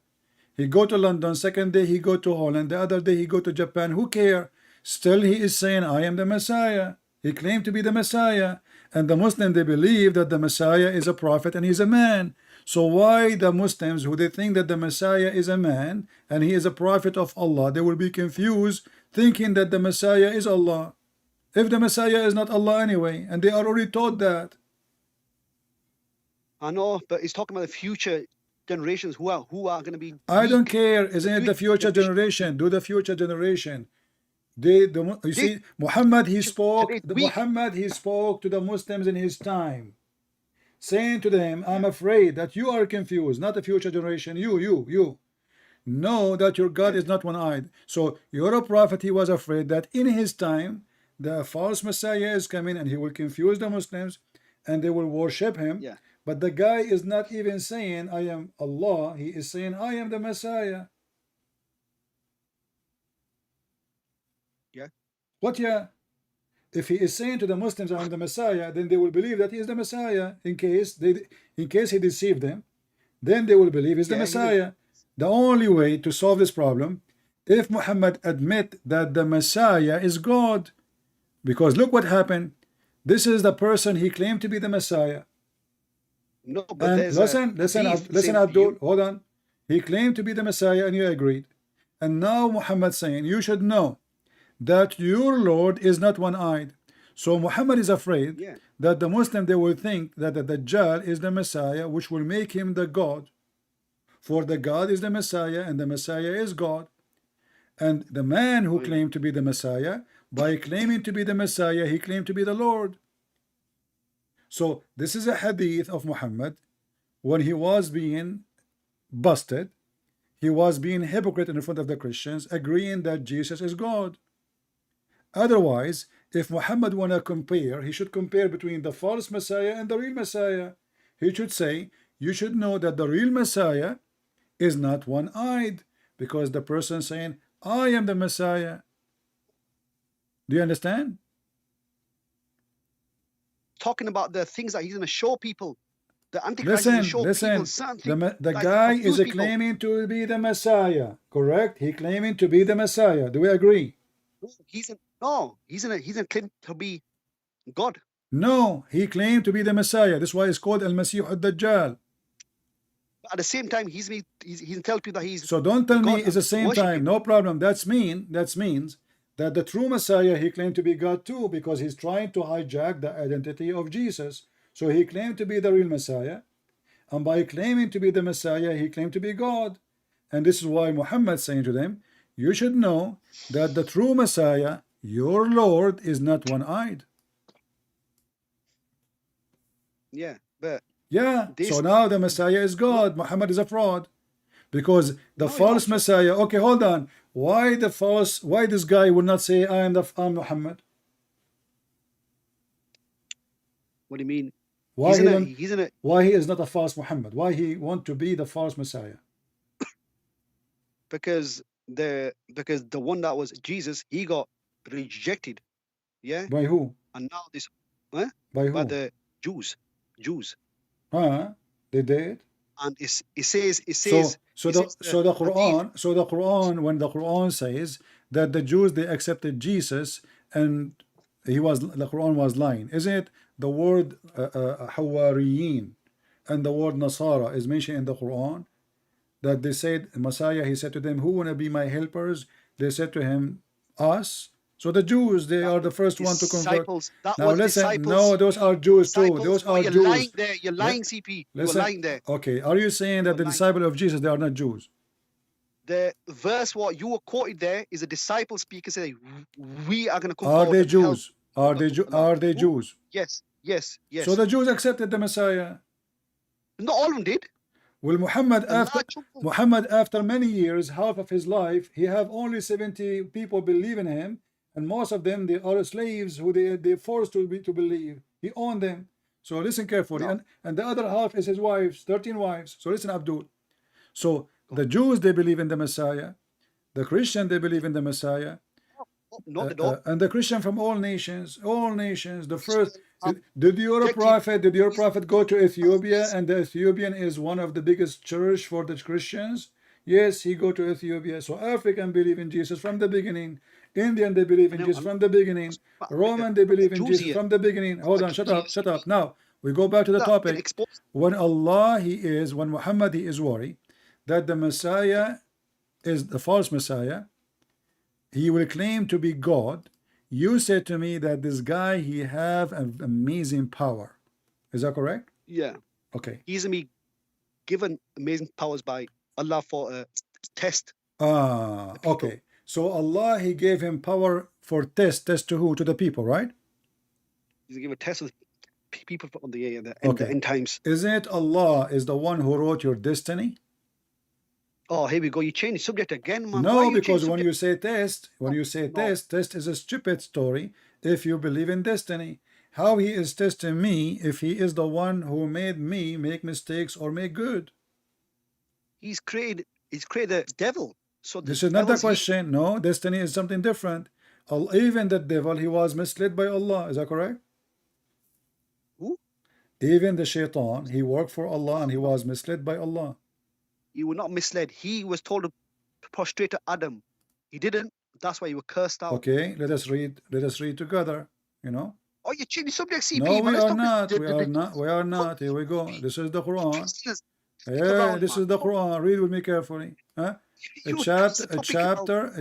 He go to London. Second day he go to Holland. The other day he go to Japan. Who care? Still he is saying, I am the Messiah. He claimed to be the Messiah. And the Muslim, they believe that the Messiah is a prophet and he's a man. So why the Muslims, who they think that the Messiah is a man and he is a prophet of Allah, they will be confused thinking that the Messiah is Allah, if the Messiah is not Allah anyway, and they are already taught that. I know, but he's talking about the future generations who are going to be. I don't care. Isn't it the future generation? Do the future generation. You see, Muhammad, he spoke to the Muslims in his time, saying to them, I'm afraid that you are confused, not the future generation. You know that your God is not one-eyed. So your prophet, he was afraid that in his time the false Messiah is coming and he will confuse the Muslims and they will worship him. Yeah. But the guy is not even saying I am Allah. He is saying I am the Messiah. Yeah. What? Yeah. If he is saying to the Muslims I am the Messiah, then they will believe that he is the Messiah. In case he deceived them, then they will believe he's the Messiah. The only way to solve this problem, if Muhammad admit that the Messiah is God, because look what happened. This is the person he claimed to be the Messiah. No, but and listen, Abdul, hold on. He claimed to be the Messiah and you agreed. And now Muhammad saying, you should know that your Lord is not one-eyed. So Muhammad is afraid that the Muslim, they will think that the Dajjal is the Messiah, which will make him the God. For the God is the Messiah and the Messiah is God. And the man who claimed to be the Messiah, by claiming to be the Messiah, he claimed to be the Lord. So this is a hadith of Muhammad. When he was being busted, he was being hypocrite in front of the Christians, agreeing that Jesus is God. Otherwise, if Muhammad want to compare, he should compare between the false Messiah and the real Messiah. He should say, you should know that the real Messiah is not one-eyed, because the person saying, I am the Messiah. Do you understand? Talking about the things that he's going to show people. The Antichrist is going to show people something. The guy is claiming to be the Messiah, correct? He claiming to be the Messiah. Do we agree? He's in claim to be God. No, he claimed to be the Messiah. That's why it's called Al-Masih Ad-Dajjal. At the same time, he's telling people that he's. So don't tell me it's the same time. No problem. That means that the true Messiah, he claimed to be God too, because he's trying to hijack the identity of Jesus. So he claimed to be the real Messiah, and by claiming to be the Messiah, he claimed to be God. And this is why Muhammad saying to them, you should know that the true Messiah, your Lord, is not one-eyed. Yeah, but so now the Messiah is God. Muhammad is a fraud, because the false Messiah. Okay, hold on. Why this guy would not say I'm Muhammad? What do you mean? Why he is not a false Muhammad? Why he want to be the false Messiah? Because the one that was Jesus, he got rejected. Yeah. By who? And now this. By who? By the Jews. They did. And it says. So the Quran, when the Quran says that the Jews, they accepted Jesus and the Quran was lying, isn't it? The word Hawariyin and the word Nasara is mentioned in the Quran, that they said Messiah, he said to them, who want to be my helpers? They said to him, us. So the Jews, they are the first one to convert. Now listen, no, those are Jews too. Those are Jews. You're lying there. You're lying, CP. You're lying there. Okay, are you saying that the disciple of Jesus, they are not Jews? The verse what you were quoted there is a disciple speaker saying, we are going to come forward. Are they Jews? Are they Jews? Yes. So the Jews accepted the Messiah. Not all of them did. Well, Muhammad, after many years, half of his life, he have only 70 people believe in him. And most of them, they are slaves who they forced to believe. He owned them. So listen carefully. And the other half is his wives, 13 wives. So listen, Abdul. So the Jews, they believe in the Messiah. The Christian, they believe in the Messiah. Not at all. And the Christian from all nations, the first. Did your prophet go to Ethiopia, and the Ethiopian is one of the biggest church for the Christians? Yes, he go to Ethiopia. So African believe in Jesus from the beginning. Indian, they believe in Jesus from the beginning. Roman, they believe in Jesus from the beginning. Hold on, shut up. Now we go back to the topic. When when Muhammad, he is worried that the Messiah is the false Messiah, he will claim to be God. You said to me that this guy, he have an amazing power. Is that correct? Yeah. Okay. He's gonna be given amazing powers by Allah for a test. Okay. So Allah, he gave him power for test to who? To the people, right? He's gonna give a test with people on the end times. Isn't it Allah is the one who wrote your destiny? Oh, here we go. You change the subject again, man. No, because when you say test, test is a stupid story if you believe in destiny. How he is testing me if he is the one who made me make mistakes or make good? He's created the devil. So this is not the question. No, destiny is something different. Even the devil, he was misled by Allah. Is that correct? Who? Even the shaitan, he worked for Allah and he was misled by Allah. You were not misled. He was told to prostrate to Adam. He didn't. That's why you were cursed out. Okay, let us read together. You know. Oh, you changed the subject, CP. No, man. We are not. Here we go. This is the Quran. Yeah, this is the Quran. Read with me carefully. Huh?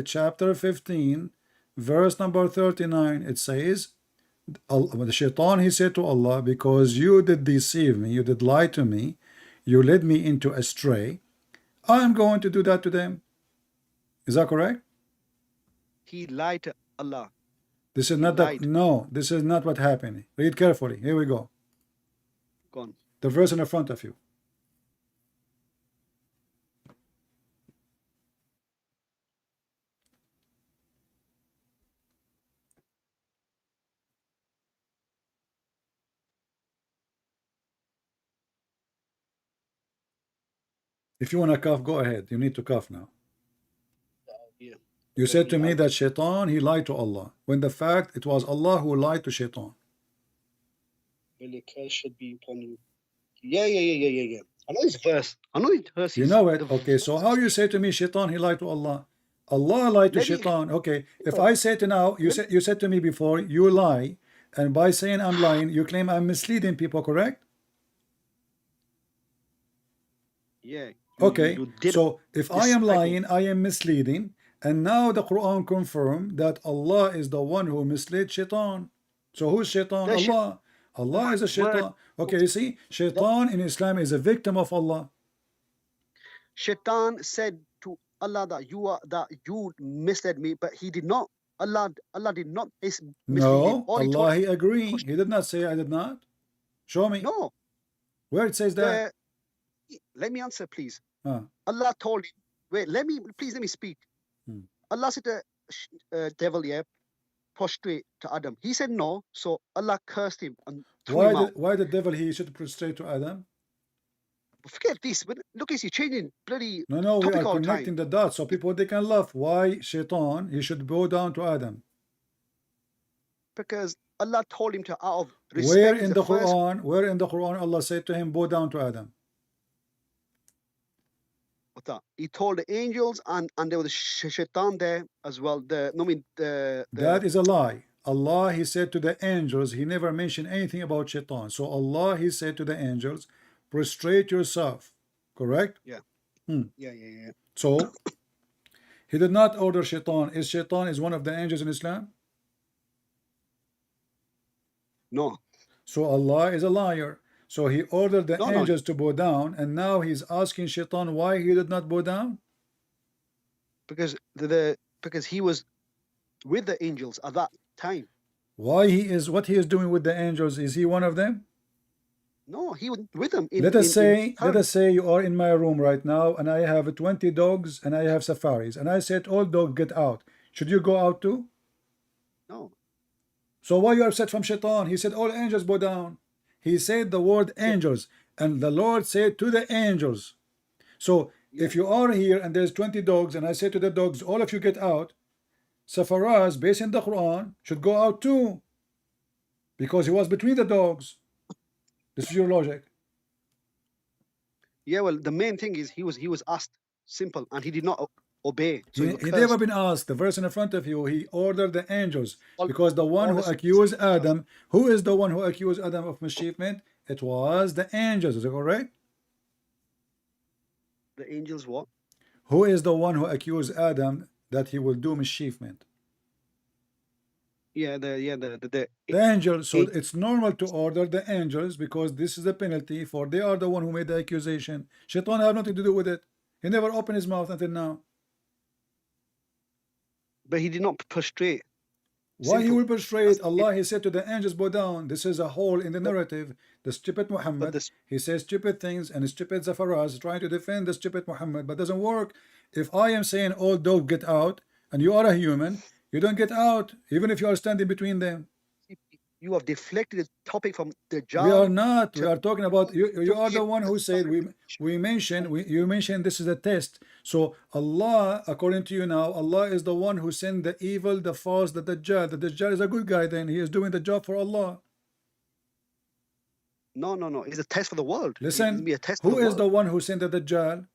Chapter 15, verse number 39. It says, the shaitan, he said to Allah, because you did deceive me, you did lie to me, you led me into astray, I'm going to do that to them. Is that correct? He lied to Allah. This is not that. No, this is not what happened. Read carefully. Here we go. Go on. The verse in the front of you. If you want to cough, go ahead. You need to cough now. Yeah. You said to me that shaitan, he lied to Allah, when the fact it was Allah who lied to shaitan. Really, curse should be upon you. Yeah. I know this verse. You know it. Okay, so how you say to me, shaitan, he lied to Allah? Allah lied to shaitan. Okay, if I say to now, you said to me before, you lie, and by saying I'm lying, you claim I'm misleading people, correct? Yeah. Okay, so if I am lying, I am misleading, and now the Quran confirmed that Allah is the one who misled shaitan. So who's shaitan? Allah. Allah is a shaitan. Okay, you see, shaitan in Islam is a victim of Allah. Shaitan said to Allah that you misled me, but he did not. Allah did not mislead him. No, Allah, he agreed. He did not say I did not. Show me. No. Where it says that? Let me answer, please. Allah told him. Wait, let me speak. Allah said to devil, prostrate to Adam. He said no, so Allah cursed him and threw him out. Why the devil he should prostrate to Adam? Forget this. Look, you're changing bloody. No, we are connecting the dots so people they can laugh. Why shaitan he should bow down to Adam? Because Allah told him to out of respect. Where in the Quran Allah said to him bow down to Adam? What's that? He told the angels and there was shaitan there as well. That is a lie. Allah, he said to the angels, he never mentioned anything about shaitan. So Allah, he said to the angels, prostrate yourself. Correct? Yeah. Yeah. So he did not order shaitan. Is shaitan one of the angels in Islam? No. So Allah is a liar. So he ordered the angels to bow down, and now he's asking shaitan why he did not bow down? Because he was with the angels at that time. What he is doing with the angels, is he one of them? No, he was with them. Let us say you are in my room right now, and I have 20 dogs and I have safaris, and I said all dogs get out. Should you go out too? No. So why you are upset from shaitan? He said all angels bow down. he said the word angels, and the Lord said to the angels. So if you are here and there's 20 dogs, and I say to the dogs, all of you get out, Safaraz, based in the Quran, should go out too, because he was between the dogs. This is your logic. Yeah, well, the main thing is he was asked simple, and he did not obey. So He never been asked. The verse in front of you, he ordered the angels, because the one who accused Adam, who is the one who accused Adam of mischievement? It was the angels. Is that correct? The angels what? Who is the one who accused Adam that he will do mischievement? Yeah, the angels. So it's normal to order the angels, because this is the penalty for they are the one who made the accusation. Shaitan have nothing to do with it. He never opened his mouth until now. But he did not prostrate. Why he will prostrate? Allah, he said to the angels, bow down. This is a hole in the narrative. The stupid Muhammad, he says stupid things, and stupid Zafaraz trying to defend the stupid Muhammad, but doesn't work. If I am saying all dogs get out, and you are a human, you don't get out, even if you are standing between them. You have deflected the topic from the job. We are not. We are talking about you. You are the one who said you mentioned this is a test. So Allah, according to you now, Allah is the one who sent the evil, the false, the Dajjal. The Dajjal is a good guy. Then he is doing the job for Allah. No. It's a test for the world. Listen, a test who is the one who sent the Dajjal?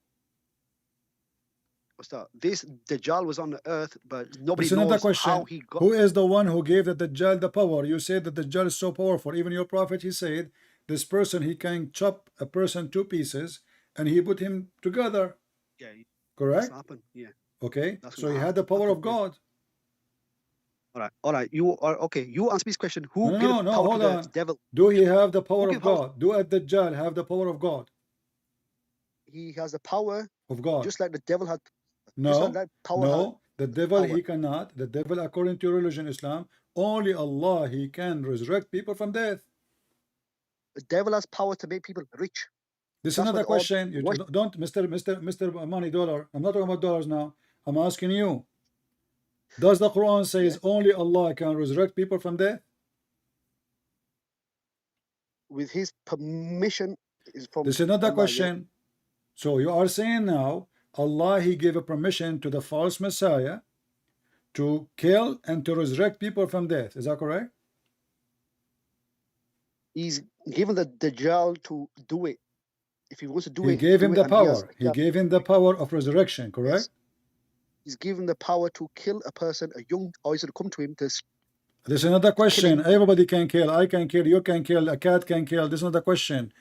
This Dajjal was on the earth, but nobody Listen knows question. how he got. Who is the one who gave the Dajjal the power? You said that the Dajjal is so powerful. Even your prophet, he said, this person, he can chop a person to pieces, and he put him together. Yeah. Correct? Happened. Yeah. Okay. So he had the power of God. All right. You are okay. You answer this question. Who gave no, power hold to on. the devil? Do he have the power of God? Do a Dajjal have the power of God? He has the power of God, just like the devil had. No, that power no, the devil, power. he cannot. The devil, according to religion Islam, only Allah, he can resurrect people from death. The devil has power to make people rich. This is another question. You don't, Mr. Money Dollar. I'm not talking about dollars now. I'm asking you. Does the Quran says only Allah can resurrect people from death? With His permission is from. This is another Allah, question. Yeah. So you are saying now Allah, he gave a permission to the false Messiah to kill and to resurrect people from death. Is that correct? He's given the Dajjal to do it. If he wants to do it, he gave him the power. He gave him the power of resurrection, correct? He's given the power to kill a person, a young, or he's going to come to him to. This is another question. Everybody can kill. I can kill. You can kill. A cat can kill. This is not a question.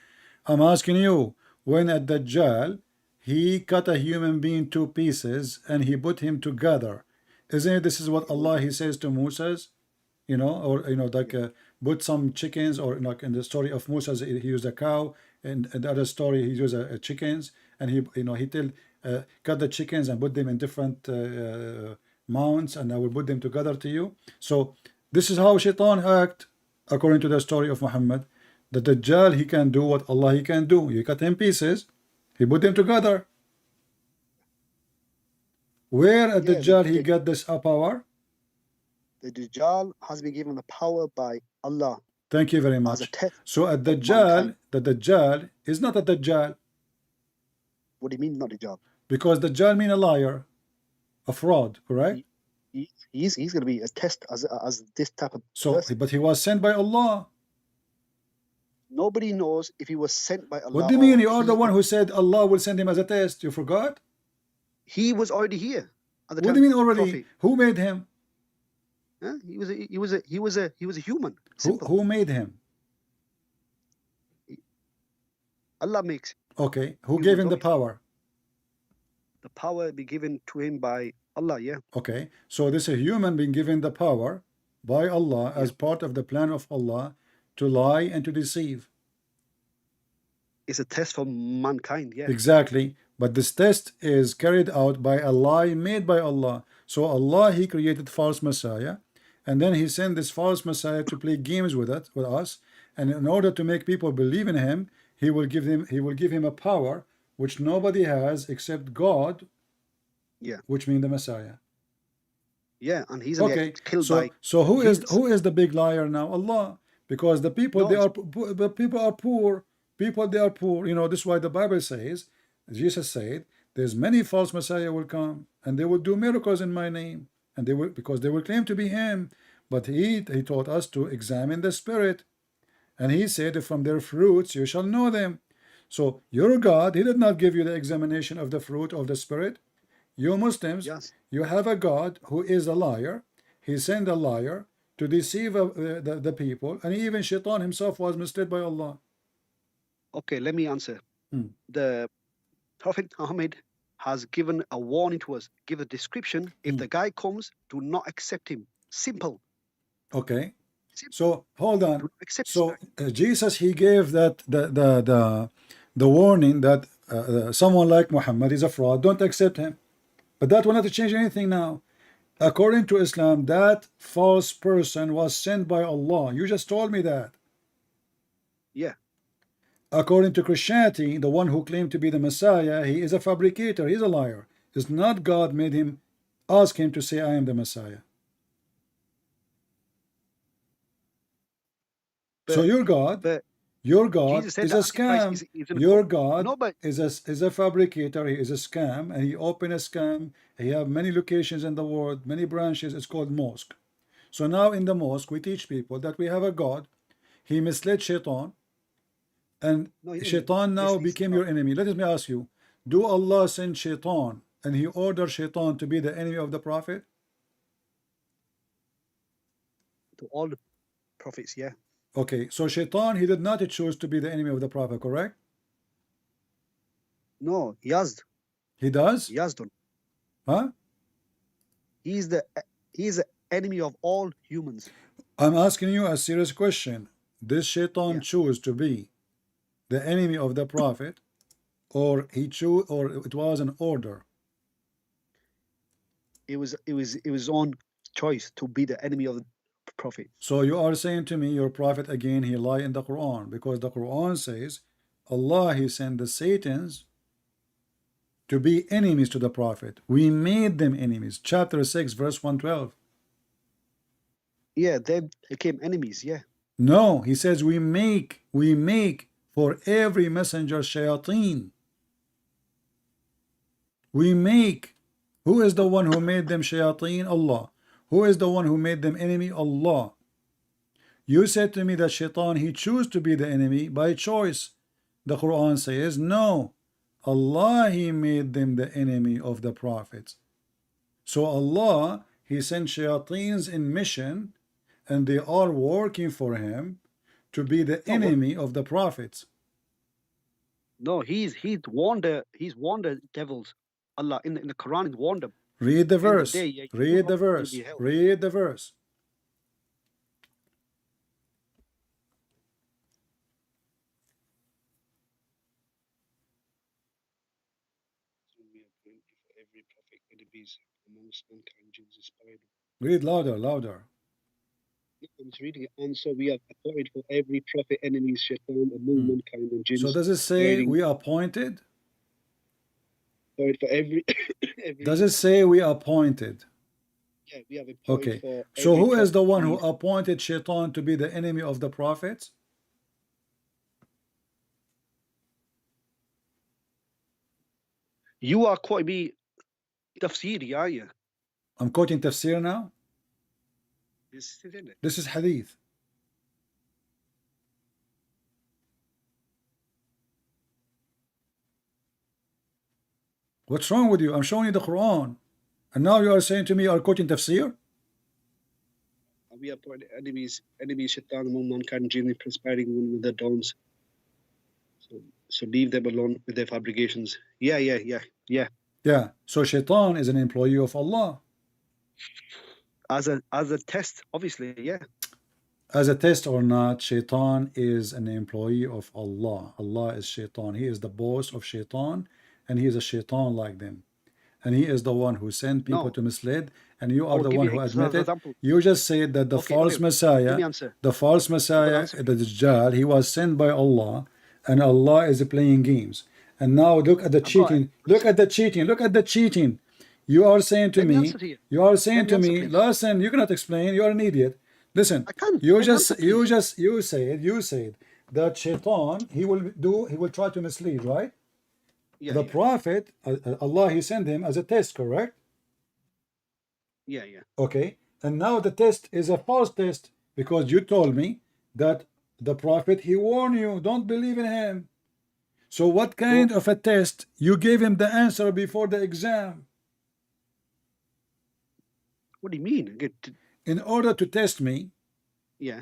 I'm asking you, when at Dajjal, he cut a human being to pieces and he put him together. Isn't it? This is what Allah, he says to Moses, like put some chickens, or like in the story of Moses, he used a cow, and in the other story he used chickens, and he cut the chickens and put them in different mounds, and I will put them together to you. So this is how Shaitan act, according to the story of Muhammad. The Dajjal, he can do what Allah, he can do. He cut him pieces, he put them together. Where at Dajjal he got this power? The Dajjal has been given the power by Allah. Thank you very much. So at Dajjal, the Dajjal is not a Dajjal. What do you mean not Dajjal? Because Dajjal mean a liar, a fraud, correct? He's going to be a test as this type of person. But he was sent by Allah. Nobody knows if he was sent by Allah. What do you mean? You are the one who said Allah will send him as a test. You forgot? He was already here. What do you mean already? Prophet. Who made him? Huh? He was a human. Who made him? Allah makes. Okay. Who gave him the power? The power be given to him by Allah, yeah. Okay. So this is a human being given the power by Allah as part of the plan of Allah to lie and to deceive. It's a test for mankind, yeah. Exactly. But this test is carried out by a lie made by Allah. So Allah, he created false Messiah, and then he sent this false Messiah to play games with us, and in order to make people believe in him, he will give him a power which nobody has except God, yeah, which means the Messiah. Yeah, and he's okay. Killed by. So who is the big liar now? Allah. because the people No, they it's are the people are poor. People they are poor. You know, this is why the Bible says, Jesus said, there's many false messiah will come and they will do miracles in my name, and they will, because they will claim to be him. But he taught us to examine the spirit, and he said, from their fruits you shall know them. So your God, he did not give you the examination of the fruit of the spirit. You Muslims, yes. you have a God who is a liar. He sent a liar to deceive the people, and even Shaitan himself was misled by Allah. Okay, let me answer. Hmm. The Prophet Muhammad has given a warning to us, give a description. If the guy comes, do not accept him. Simple. Okay. So hold on. Do not accept So Jesus, he gave that the warning that someone like Muhammad is a fraud. Don't accept him. But that will not change anything now. According to Islam, that false person was sent by Allah. You just told me that. Yeah. According to Christianity, the one who claimed to be the Messiah, he is a fabricator. He's a liar. It's not God made him, ask him to say, I am the Messiah. So your God is a scam. Your God is a fabricator. He is a scam, and he opened a scam. He have many locations in the world, many branches. It's called mosque. So now in the mosque, we teach people that we have a God. He misled Shaitan, and Shaitan now became your enemy. Let me ask you, do Allah send Shaitan and he ordered Shaitan to be the enemy of the Prophet? To all the prophets, yeah. Okay, so Shaitan, he did not choose to be the enemy of the Prophet, correct? No, he has. He does? He has done. Huh? He is the enemy of all humans. I'm asking you a serious question. Did Shaitan choose to be the enemy of the Prophet, or he chose, or it was an order? It was his own choice to be the enemy of the Prophet. So you are saying to me, your Prophet again, he lied in the Quran, because the Quran says Allah, he sent the Satans to be enemies to the Prophet. We made them enemies. Chapter 6, verse 112. Yeah, they became enemies, yeah. No, he says we make for every messenger shayateen. We make. Who is the one who made them shayateen? Allah. Who is the one who made them enemy? Allah. You said to me that Shaitan, he chose to be the enemy by choice. The Quran says no. Allah, he made them the enemy of the prophets. So Allah, he sent shayateens in mission, and they are working for him to be the enemy of the prophets. No, he's warned the devils. Allah in the Quran, he warned them. Read the verse. Read the verse. Read the verse. Read louder, louder. I'm just reading it. And so we have appointed for every prophet enemies, Shaitan, among mankind and jinns. So does it say we appointed? For every, Does it say we appointed? Yeah, we have appointed. Okay. For So who is the one who appointed Shaitan to be the enemy of the prophets? You are quoting me tafsiri, are you? I'm quoting tafsir now. This is it. This is hadith. What's wrong with you? I'm showing you the Quran, and now you are saying to me you are quoting tafsir? We appointed enemies, Shaitan among mankind and jinn, conspiring one with the dawns. So leave them alone with their fabrications. Yeah. Yeah. So Shaitan is an employee of Allah. As a test, obviously, yeah. As a test or not, Shaitan is an employee of Allah. Allah is Shaitan. He is the boss of Shaitan, and he is a Shaitan like them. And he is the one who sent people to mislead, and you are the one who admitted. You just said that the false Messiah, the Dajjal, he was sent by Allah, and Allah is playing games. And now look at the cheating. Look at the cheating. Look at the cheating. You are saying to me, listen, you cannot explain, you are an idiot. Listen, you said that shaitan, he will try to mislead, right? The prophet, Allah, he sent him as a test, correct? Yeah. Okay, and now the test is a false test because you told me that the prophet, he warned you, don't believe in him. So what kind of a test? You gave him the answer before the exam. What do you mean? In order to test me, Yeah.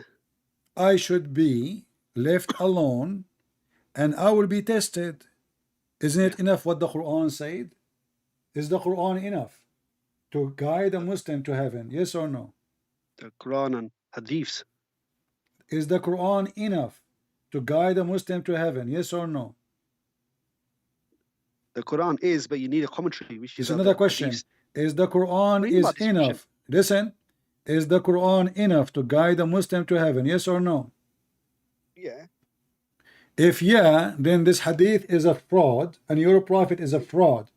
I should be left alone and I will be tested. Isn't it enough what the Quran said? Is the Quran enough to guide a Muslim to heaven? Yes or no? The Quran and Hadiths. Is the Quran enough to guide a Muslim to heaven? Yes or no? The Quran is, but you need a commentary. Which It's is another question. Hadiths. Is the Quran is enough? Listen, is the Quran enough to guide a Muslim to heaven? Yes or no? Yeah. If yeah, then this hadith is a fraud and your prophet is a fraud.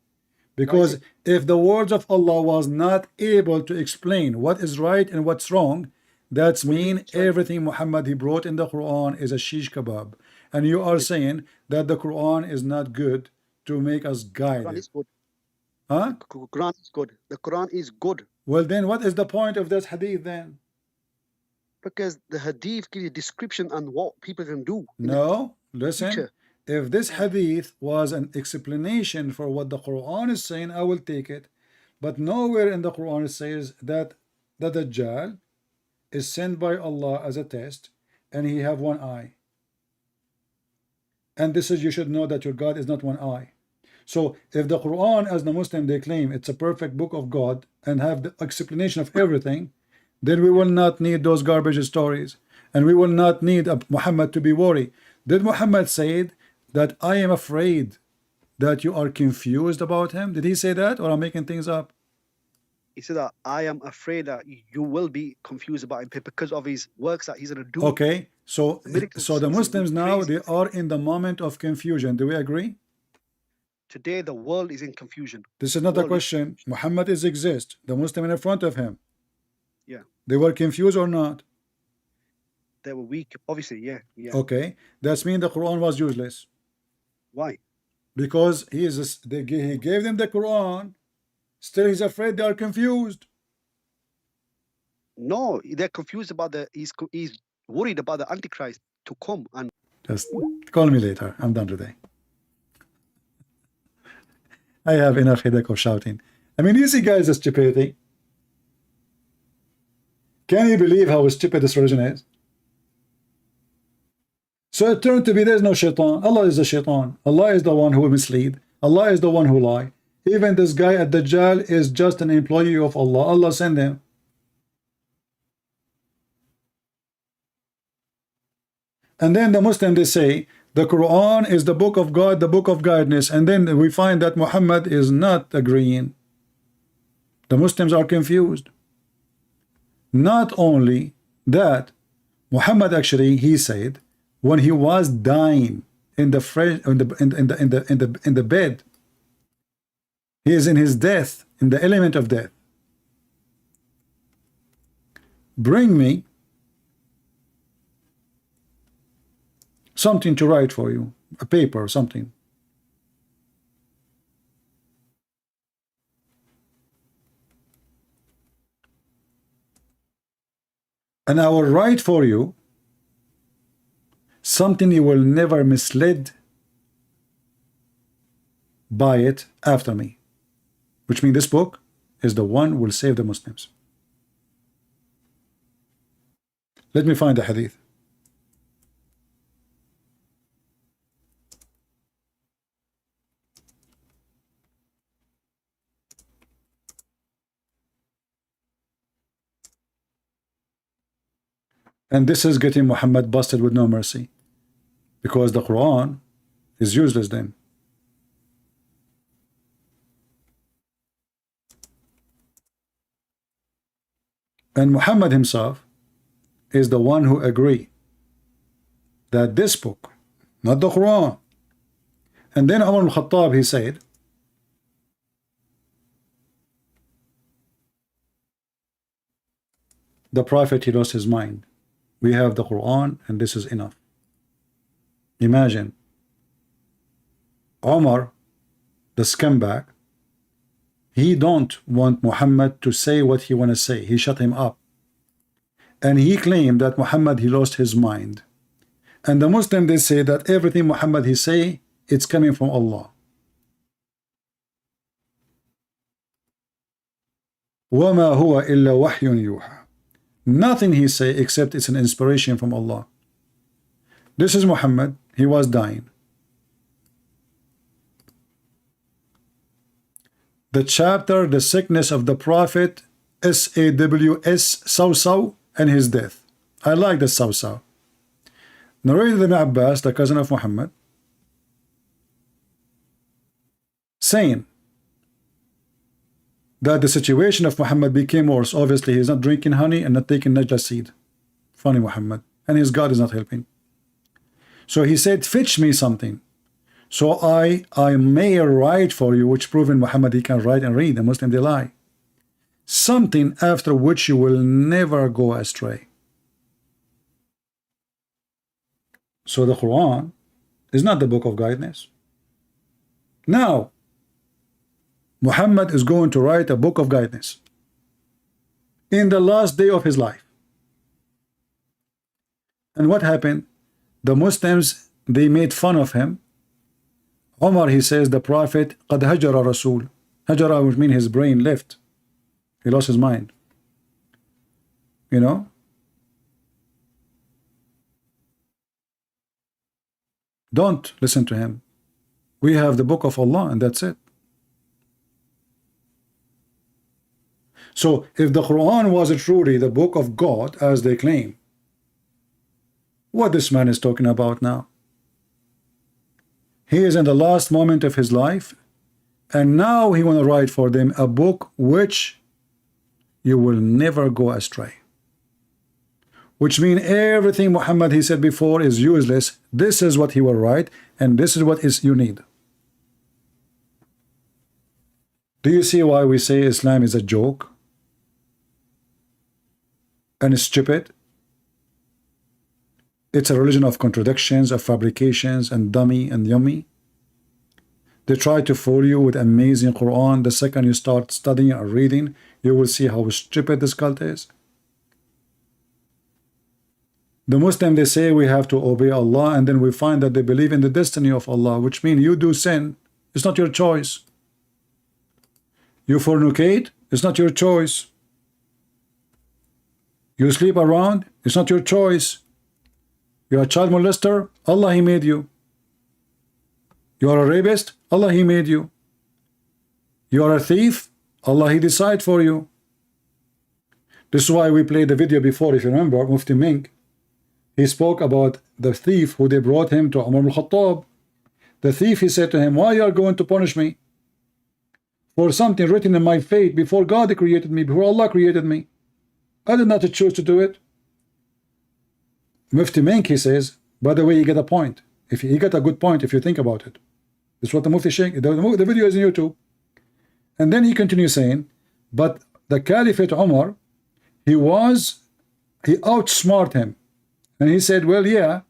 Because if the words of Allah was not able to explain what is right and what's wrong, that's mean everything Muhammad he brought in the Quran is a shish kebab. And you are saying that the Quran is not good to make us guide Quran it. is good. Huh? The Quran is good. The Quran is good. Well then what is the point of this hadith then? Because the hadith gives you description on what people can do. No, listen. If this hadith was an explanation for what the Quran is saying, I will take it. But nowhere in the Quran it says that the Dajjal is sent by Allah as a test and he have one eye. And this is, you should know that your God is not one eye. So if the Quran, as the Muslim they claim, it's a perfect book of God and have the explanation of everything, then we will not need those garbage stories and we will not need Muhammad to be worried. Did Muhammad say that I am afraid that you are confused about him? Did he say that, or I'm making things up? He said that I am afraid that you will be confused about him because of his works that he's going to do. Okay, so the Muslims now, they are in the moment of confusion. Do we agree? Today the world is in confusion. This is not a question. Muhammad is exist. The Muslim in front of him. Yeah. They were confused or not? They were weak, obviously. Yeah. Okay, that's mean the Quran was useless. Why? Because he gave them the Quran. Still, he's afraid they are confused. No, they're confused about he's worried about the Antichrist to come and. Just call me later. I'm done today. I have enough headache of shouting. I mean, you see, guys, the stupidity. Can you believe how stupid this religion is? So it turned to be there's no shaitan. Allah is the shaitan. Allah is the one who mislead. Allah is the one who lie. Even this guy at Dajjal is just an employee of Allah. Allah sent him. And then the Muslim, they say the Quran is the book of God, the book of guidance. And then we find that Muhammad is not agreeing. The Muslims are confused. Not only that, Muhammad actually, he said, when he was dying in the bed, he is in his death, in the element of death. Bring me something to write for you, a paper or something. And I will write for you something you will never misled by it after me. Which means this book is the one who will save the Muslims. Let me find the hadith. And this is getting Muhammad busted with no mercy. Because the Quran is useless then. And Muhammad himself is the one who agreed that this book, not the Quran. And then Umar al-Khattab, he said, the Prophet, he lost his mind. We have the Quran, and this is enough. Imagine Omar, the scumbag, he don't want Muhammad to say what he want to say. He shut him up. And he claimed that Muhammad, he lost his mind. And the Muslim, they say that everything Muhammad he say, it's coming from Allah. وَمَا هُوَ إِلَّا وَحْيٌ يُوحَى. Nothing he say except it's an inspiration from Allah. This is Muhammad. He was dying. The chapter, the sickness of the Prophet, SAWS, Saw, and his death. I like the Saw. Narrated Ibn Abbas, the cousin of Muhammad, saying that the situation of Muhammad became worse. Obviously, he's not drinking honey and not taking najla seed. Funny Muhammad. And his God is not helping. So he said, fetch me something. So I may write for you, which proven Muhammad he can write and read. The Muslim, they lie. Something after which you will never go astray. So the Quran is not the book of guidance. Now, Muhammad is going to write a book of guidance in the last day of his life. And what happened? The Muslims, they made fun of him. Omar, he says, the Prophet, قَدْ هَجَرَ Rasul. Hajara, which means his brain left. He lost his mind. You know? Don't listen to him. We have the book of Allah, and that's it. So, if the Quran was truly the book of God, as they claim, what this man is talking about now? He is in the last moment of his life, and now he want to write for them a book which you will never go astray. Which means everything Muhammad he said before is useless. This is what he will write, and this is what is you need. Do you see why we say Islam is a joke and stupid? It's a religion of contradictions, of fabrications, and dummy and yummy. They try to fool you with amazing Quran. The second you start studying or reading, you will see how stupid this cult is. The Muslim, they say we have to obey Allah, and then we find that they believe in the destiny of Allah, which means you do sin. It's not your choice. You fornicate, it's not your choice. You sleep around, it's not your choice. You're a child molester, Allah he made you. You are a rapist, Allah he made you. You are a thief, Allah he decide for you. This is why we played the video before, if you remember, Mufti Mink. He spoke about the thief who they brought him to Umar al-Khattab. The thief, he said to him, why you are going to punish me for something written in my fate before God created me, before Allah created me? I did not choose to do it. Mufti Mink, he says, by the way, you get a point. If you get a good point if you think about it. This is what the Mufti Sheikh, the video is on YouTube. And then he continues saying, but the Caliphate Umar, he outsmarted him. And he said, well, yeah,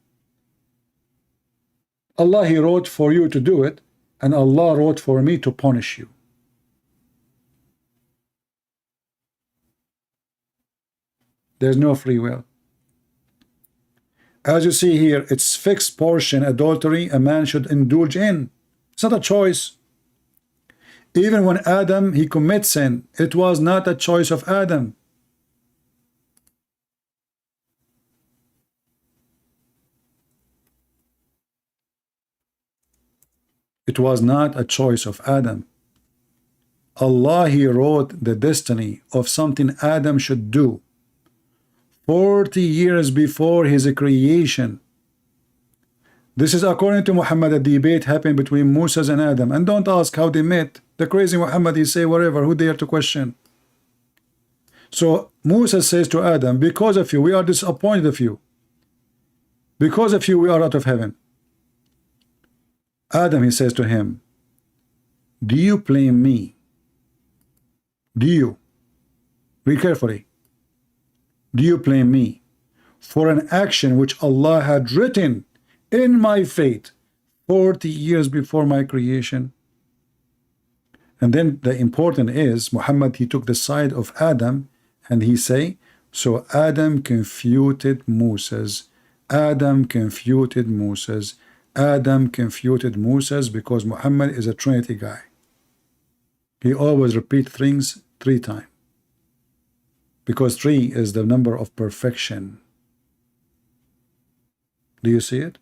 Allah he wrote for you to do it, and Allah wrote for me to punish you. There's no free will. As you see here, it's fixed portion adultery a man should indulge in. It's not a choice. Even when Adam he commits sin, it was not a choice of Adam. It was not a choice of Adam. Allah he wrote the destiny of something Adam should do 40 years before his creation. This is according to Muhammad. A debate happened between Moses and Adam, and don't ask how they met. The crazy Muhammad, he say whatever, who dare to question? So Moses says to Adam, because of you we are disappointed of you, because of you we are out of heaven. Adam, he says to him, do you blame me? Do you? Read carefully. Do you blame me for an action which Allah had written in my fate 40 years before my creation? And then the important is, Muhammad, he took the side of Adam, and he say, so Adam confuted Moses. Adam confuted Moses. Adam confuted Moses, because Muhammad is a Trinity guy. He always repeat things 3 times. Because 3 is the number of perfection. Do you see it?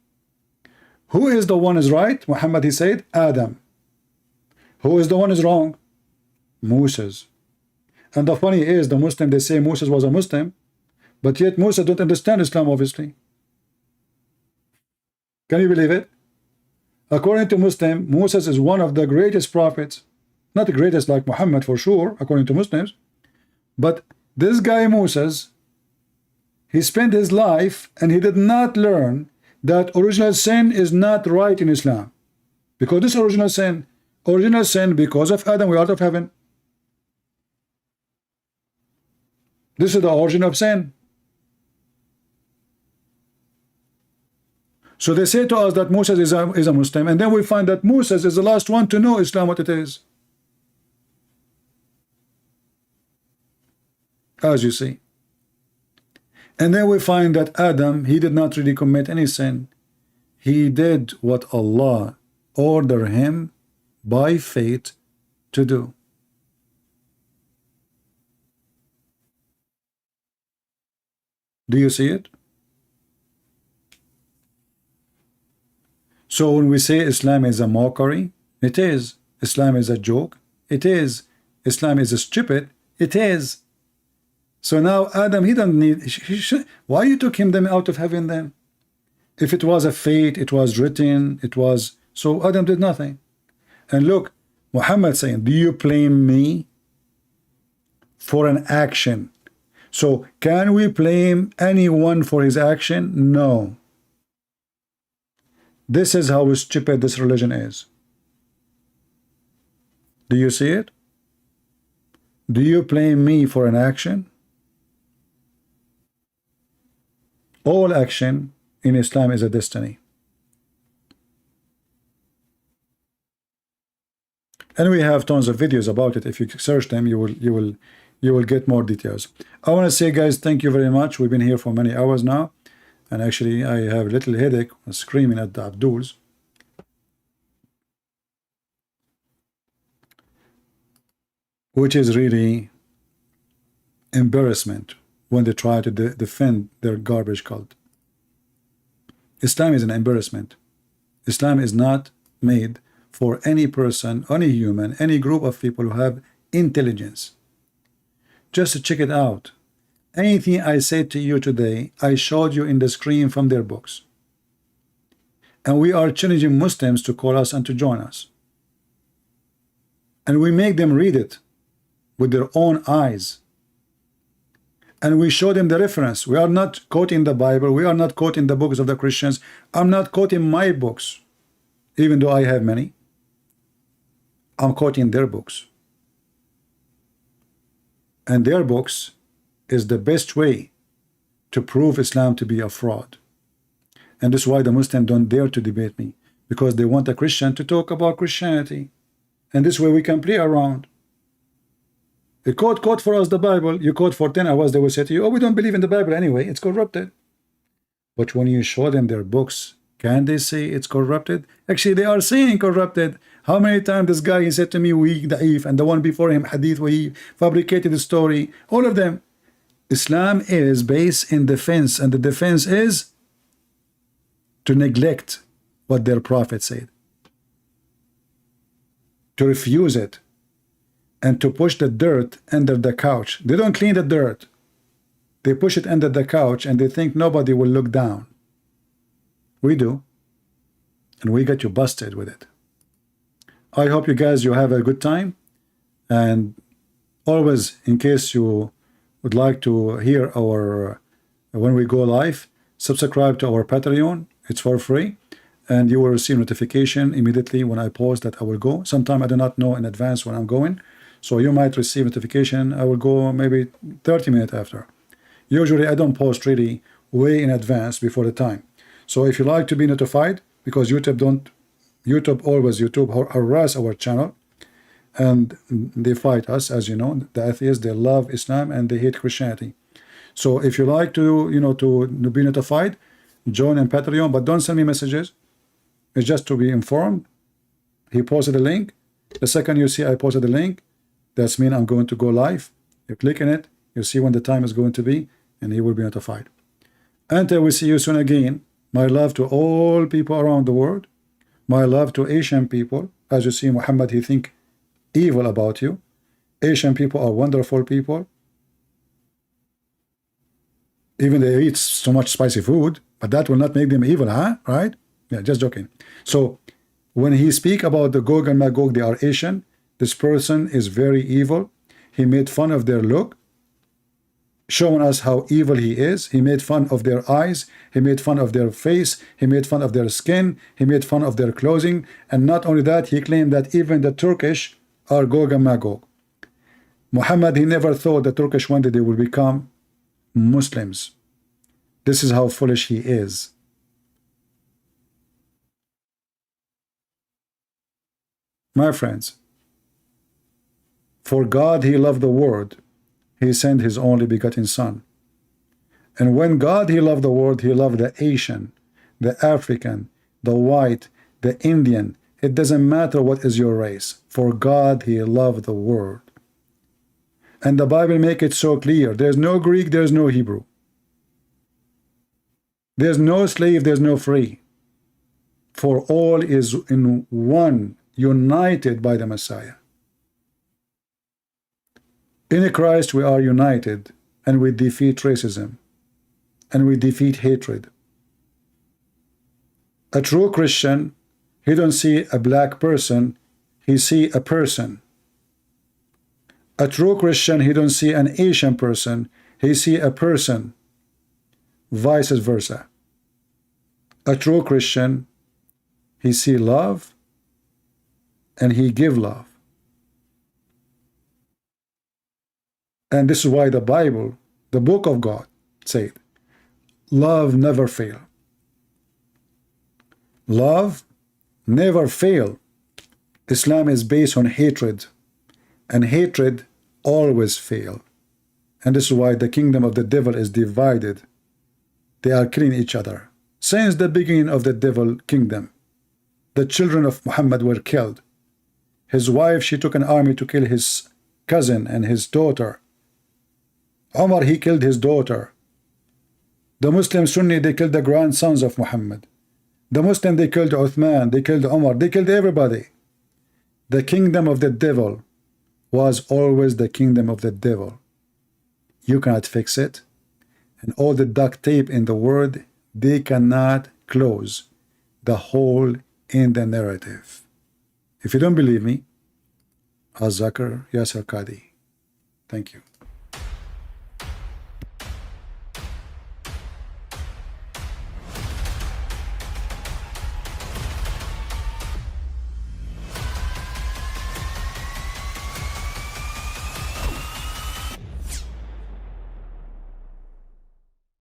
Who is the one is right? Muhammad, he said, Adam. Who is the one is wrong? Moses. And the funny is, the Muslim, they say Moses was a Muslim, but yet Moses don't understand Islam, obviously. Can you believe it? According to Muslim, Moses is one of the greatest prophets. Not the greatest like Muhammad for sure, according to Muslims. But this guy Moses, he spent his life and he did not learn that original sin is not right in Islam. Because this original sin because of Adam, we are out of heaven. This is the origin of sin. So they say to us that Moses is a Muslim, and then we find that Moses is the last one to know Islam what it is. As you see. And then we find that Adam, he did not really commit any sin. He did what Allah ordered him by fate to do. Do you see it? So when we say Islam is a mockery, it is. Islam is a joke, it is. Islam is stupid, it is. So now Adam, he doesn't need, why you took him then out of heaven then? If it was a fate, it was written, it was, so Adam did nothing. And look, Muhammad saying, do you blame me for an action? So can we blame anyone for his action? No. This is how stupid this religion is. Do you see it? Do you blame me for an action? All action in Islam is a destiny. And we have tons of videos about it. If you search them, you will get more details. I want to say, guys, thank you very much. We've been here for many hours now, and actually I have a little headache screaming at the Abduls. Which is really embarrassment when they try to defend their garbage cult. Islam is an embarrassment. Islam is not made for any person, any human, any group of people who have intelligence. Just check it out. Anything I said to you today, I showed you in the screen from their books. And we are challenging Muslims to call us and to join us. And we make them read it with their own eyes. And we show them the reference. We are not quoting the Bible. We are not quoting the books of the Christians. I'm not quoting my books, even though I have many. I'm quoting their books. And their books is the best way to prove Islam to be a fraud. And this is why the Muslims don't dare to debate me, because they want a Christian to talk about Christianity. And this way we can play around. You quote for us the Bible, you quote for 10 hours, they will say to you, oh, we don't believe in the Bible anyway, it's corrupted. But when you show them their books, can they say it's corrupted? Actually, they are saying corrupted. How many times this guy, he said to me, weak, da'if, and the one before him, hadith, where he fabricated the story, all of them. Islam is based in defense, and the defense is to neglect what their prophet said, to refuse it, and to push the dirt under the couch. They don't clean the dirt. They push it under the couch, and they think nobody will look down. We do. And we get you busted with it. I hope you guys, you have a good time. And always, in case you would like to hear our, when we go live, subscribe to our Patreon. It's for free. And you will receive notification immediately when I post that I will go. Sometime I do not know in advance when I'm going. So you might receive notification. I will go maybe 30 minutes after. Usually I don't post really way in advance before the time. So if you like to be notified, because YouTube always harass our channel, and they fight us, as you know. The atheists, they love Islam and they hate Christianity. So if you like to, to be notified, join in Patreon, but don't send me messages. It's just to be informed. He posted a link. The second you see I posted a link, that's mean I'm going to go live. You click on it, you see when the time is going to be, and he will be notified. Until we see you soon again, my love to all people around the world. My love to Asian people. As you see, Muhammad, he think evil about you. Asian people are wonderful people. Even they eat so much spicy food, but that will not make them evil, huh? Right? Yeah, just joking. So when he speak about the Gog and Magog, they are Asian. This person is very evil. He made fun of their look, showing us how evil he is. He made fun of their eyes. He made fun of their face. He made fun of their skin. He made fun of their clothing. And not only that, he claimed that even the Turkish are Gog and Magog. Muhammad, he never thought the Turkish one day they will become Muslims. This is how foolish he is. My friends, for God he loved the world, he sent his only begotten Son. And when God he loved the world, he loved the Asian, the African, the white, the Indian. It doesn't matter what is your race. For God he loved the world. And the Bible make it so clear. There's no Greek, there's no Hebrew. There's no slave, there's no free. For all is in one, united by the Messiah. In Christ we are united, and we defeat racism, and we defeat hatred. A true Christian, he don't see a black person, he see a person. A true Christian, he don't see an Asian person, he see a person. Vice versa. A true Christian, he see love and he give love. And this is why the Bible, the book of God, said, love never fail. Love never fail. Islam is based on hatred, and hatred always fail. And this is why the kingdom of the devil is divided. They are killing each other. Since the beginning of the devil kingdom, the children of Muhammad were killed. His wife, she took an army to kill his cousin and his daughter. Umar, he killed his daughter. The Muslim Sunni, they killed the grandsons of Muhammad. The Muslim, they killed Uthman, they killed Umar, they killed everybody. The kingdom of the devil was always the kingdom of the devil. You cannot fix it. And all the duct tape in the world, they cannot close the hole in the narrative. If you don't believe me, Al-Zakir Yasser Qadi. Thank you.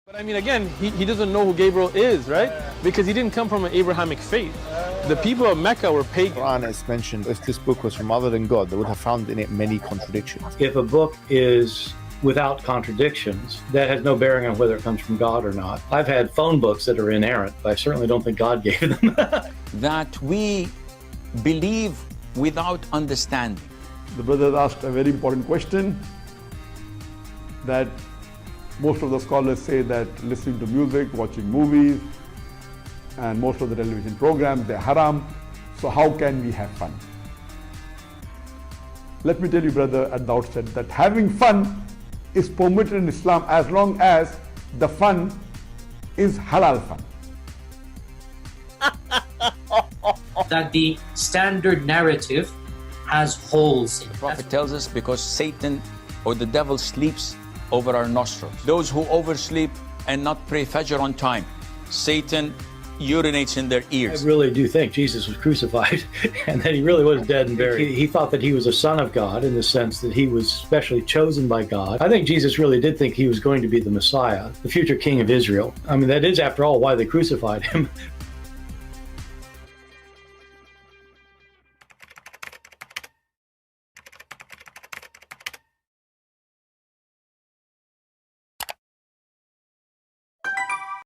But I mean, again, he doesn't know who Gabriel is, right? Because he didn't come from an Abrahamic faith. The people of Mecca were pagan. Quran is mentioned. If this book was from other than God, they would have found in it many contradictions. If a book is without contradictions, that has no bearing on whether it comes from God or not. I've had phone books that are inerrant, but I certainly don't think God gave them. That we believe without understanding. The brother asked a very important question, that most of the scholars say that listening to music, watching movies, and most of the television programs, they're haram. So how can we have fun? Let me tell you, brother, at the outset that having fun is permitted in Islam as long as the fun is halal fun. That the standard narrative has holes in it. The Prophet tells us because Satan or the devil sleeps over our nostrils. Those who oversleep and not pray Fajr on time, Satan urinates in their ears. I really do think Jesus was crucified and that he really was dead and buried. He thought that he was a son of God in the sense that he was specially chosen by God. I think Jesus really did think he was going to be the Messiah, the future king of Israel. I mean, that is, after all, why they crucified him,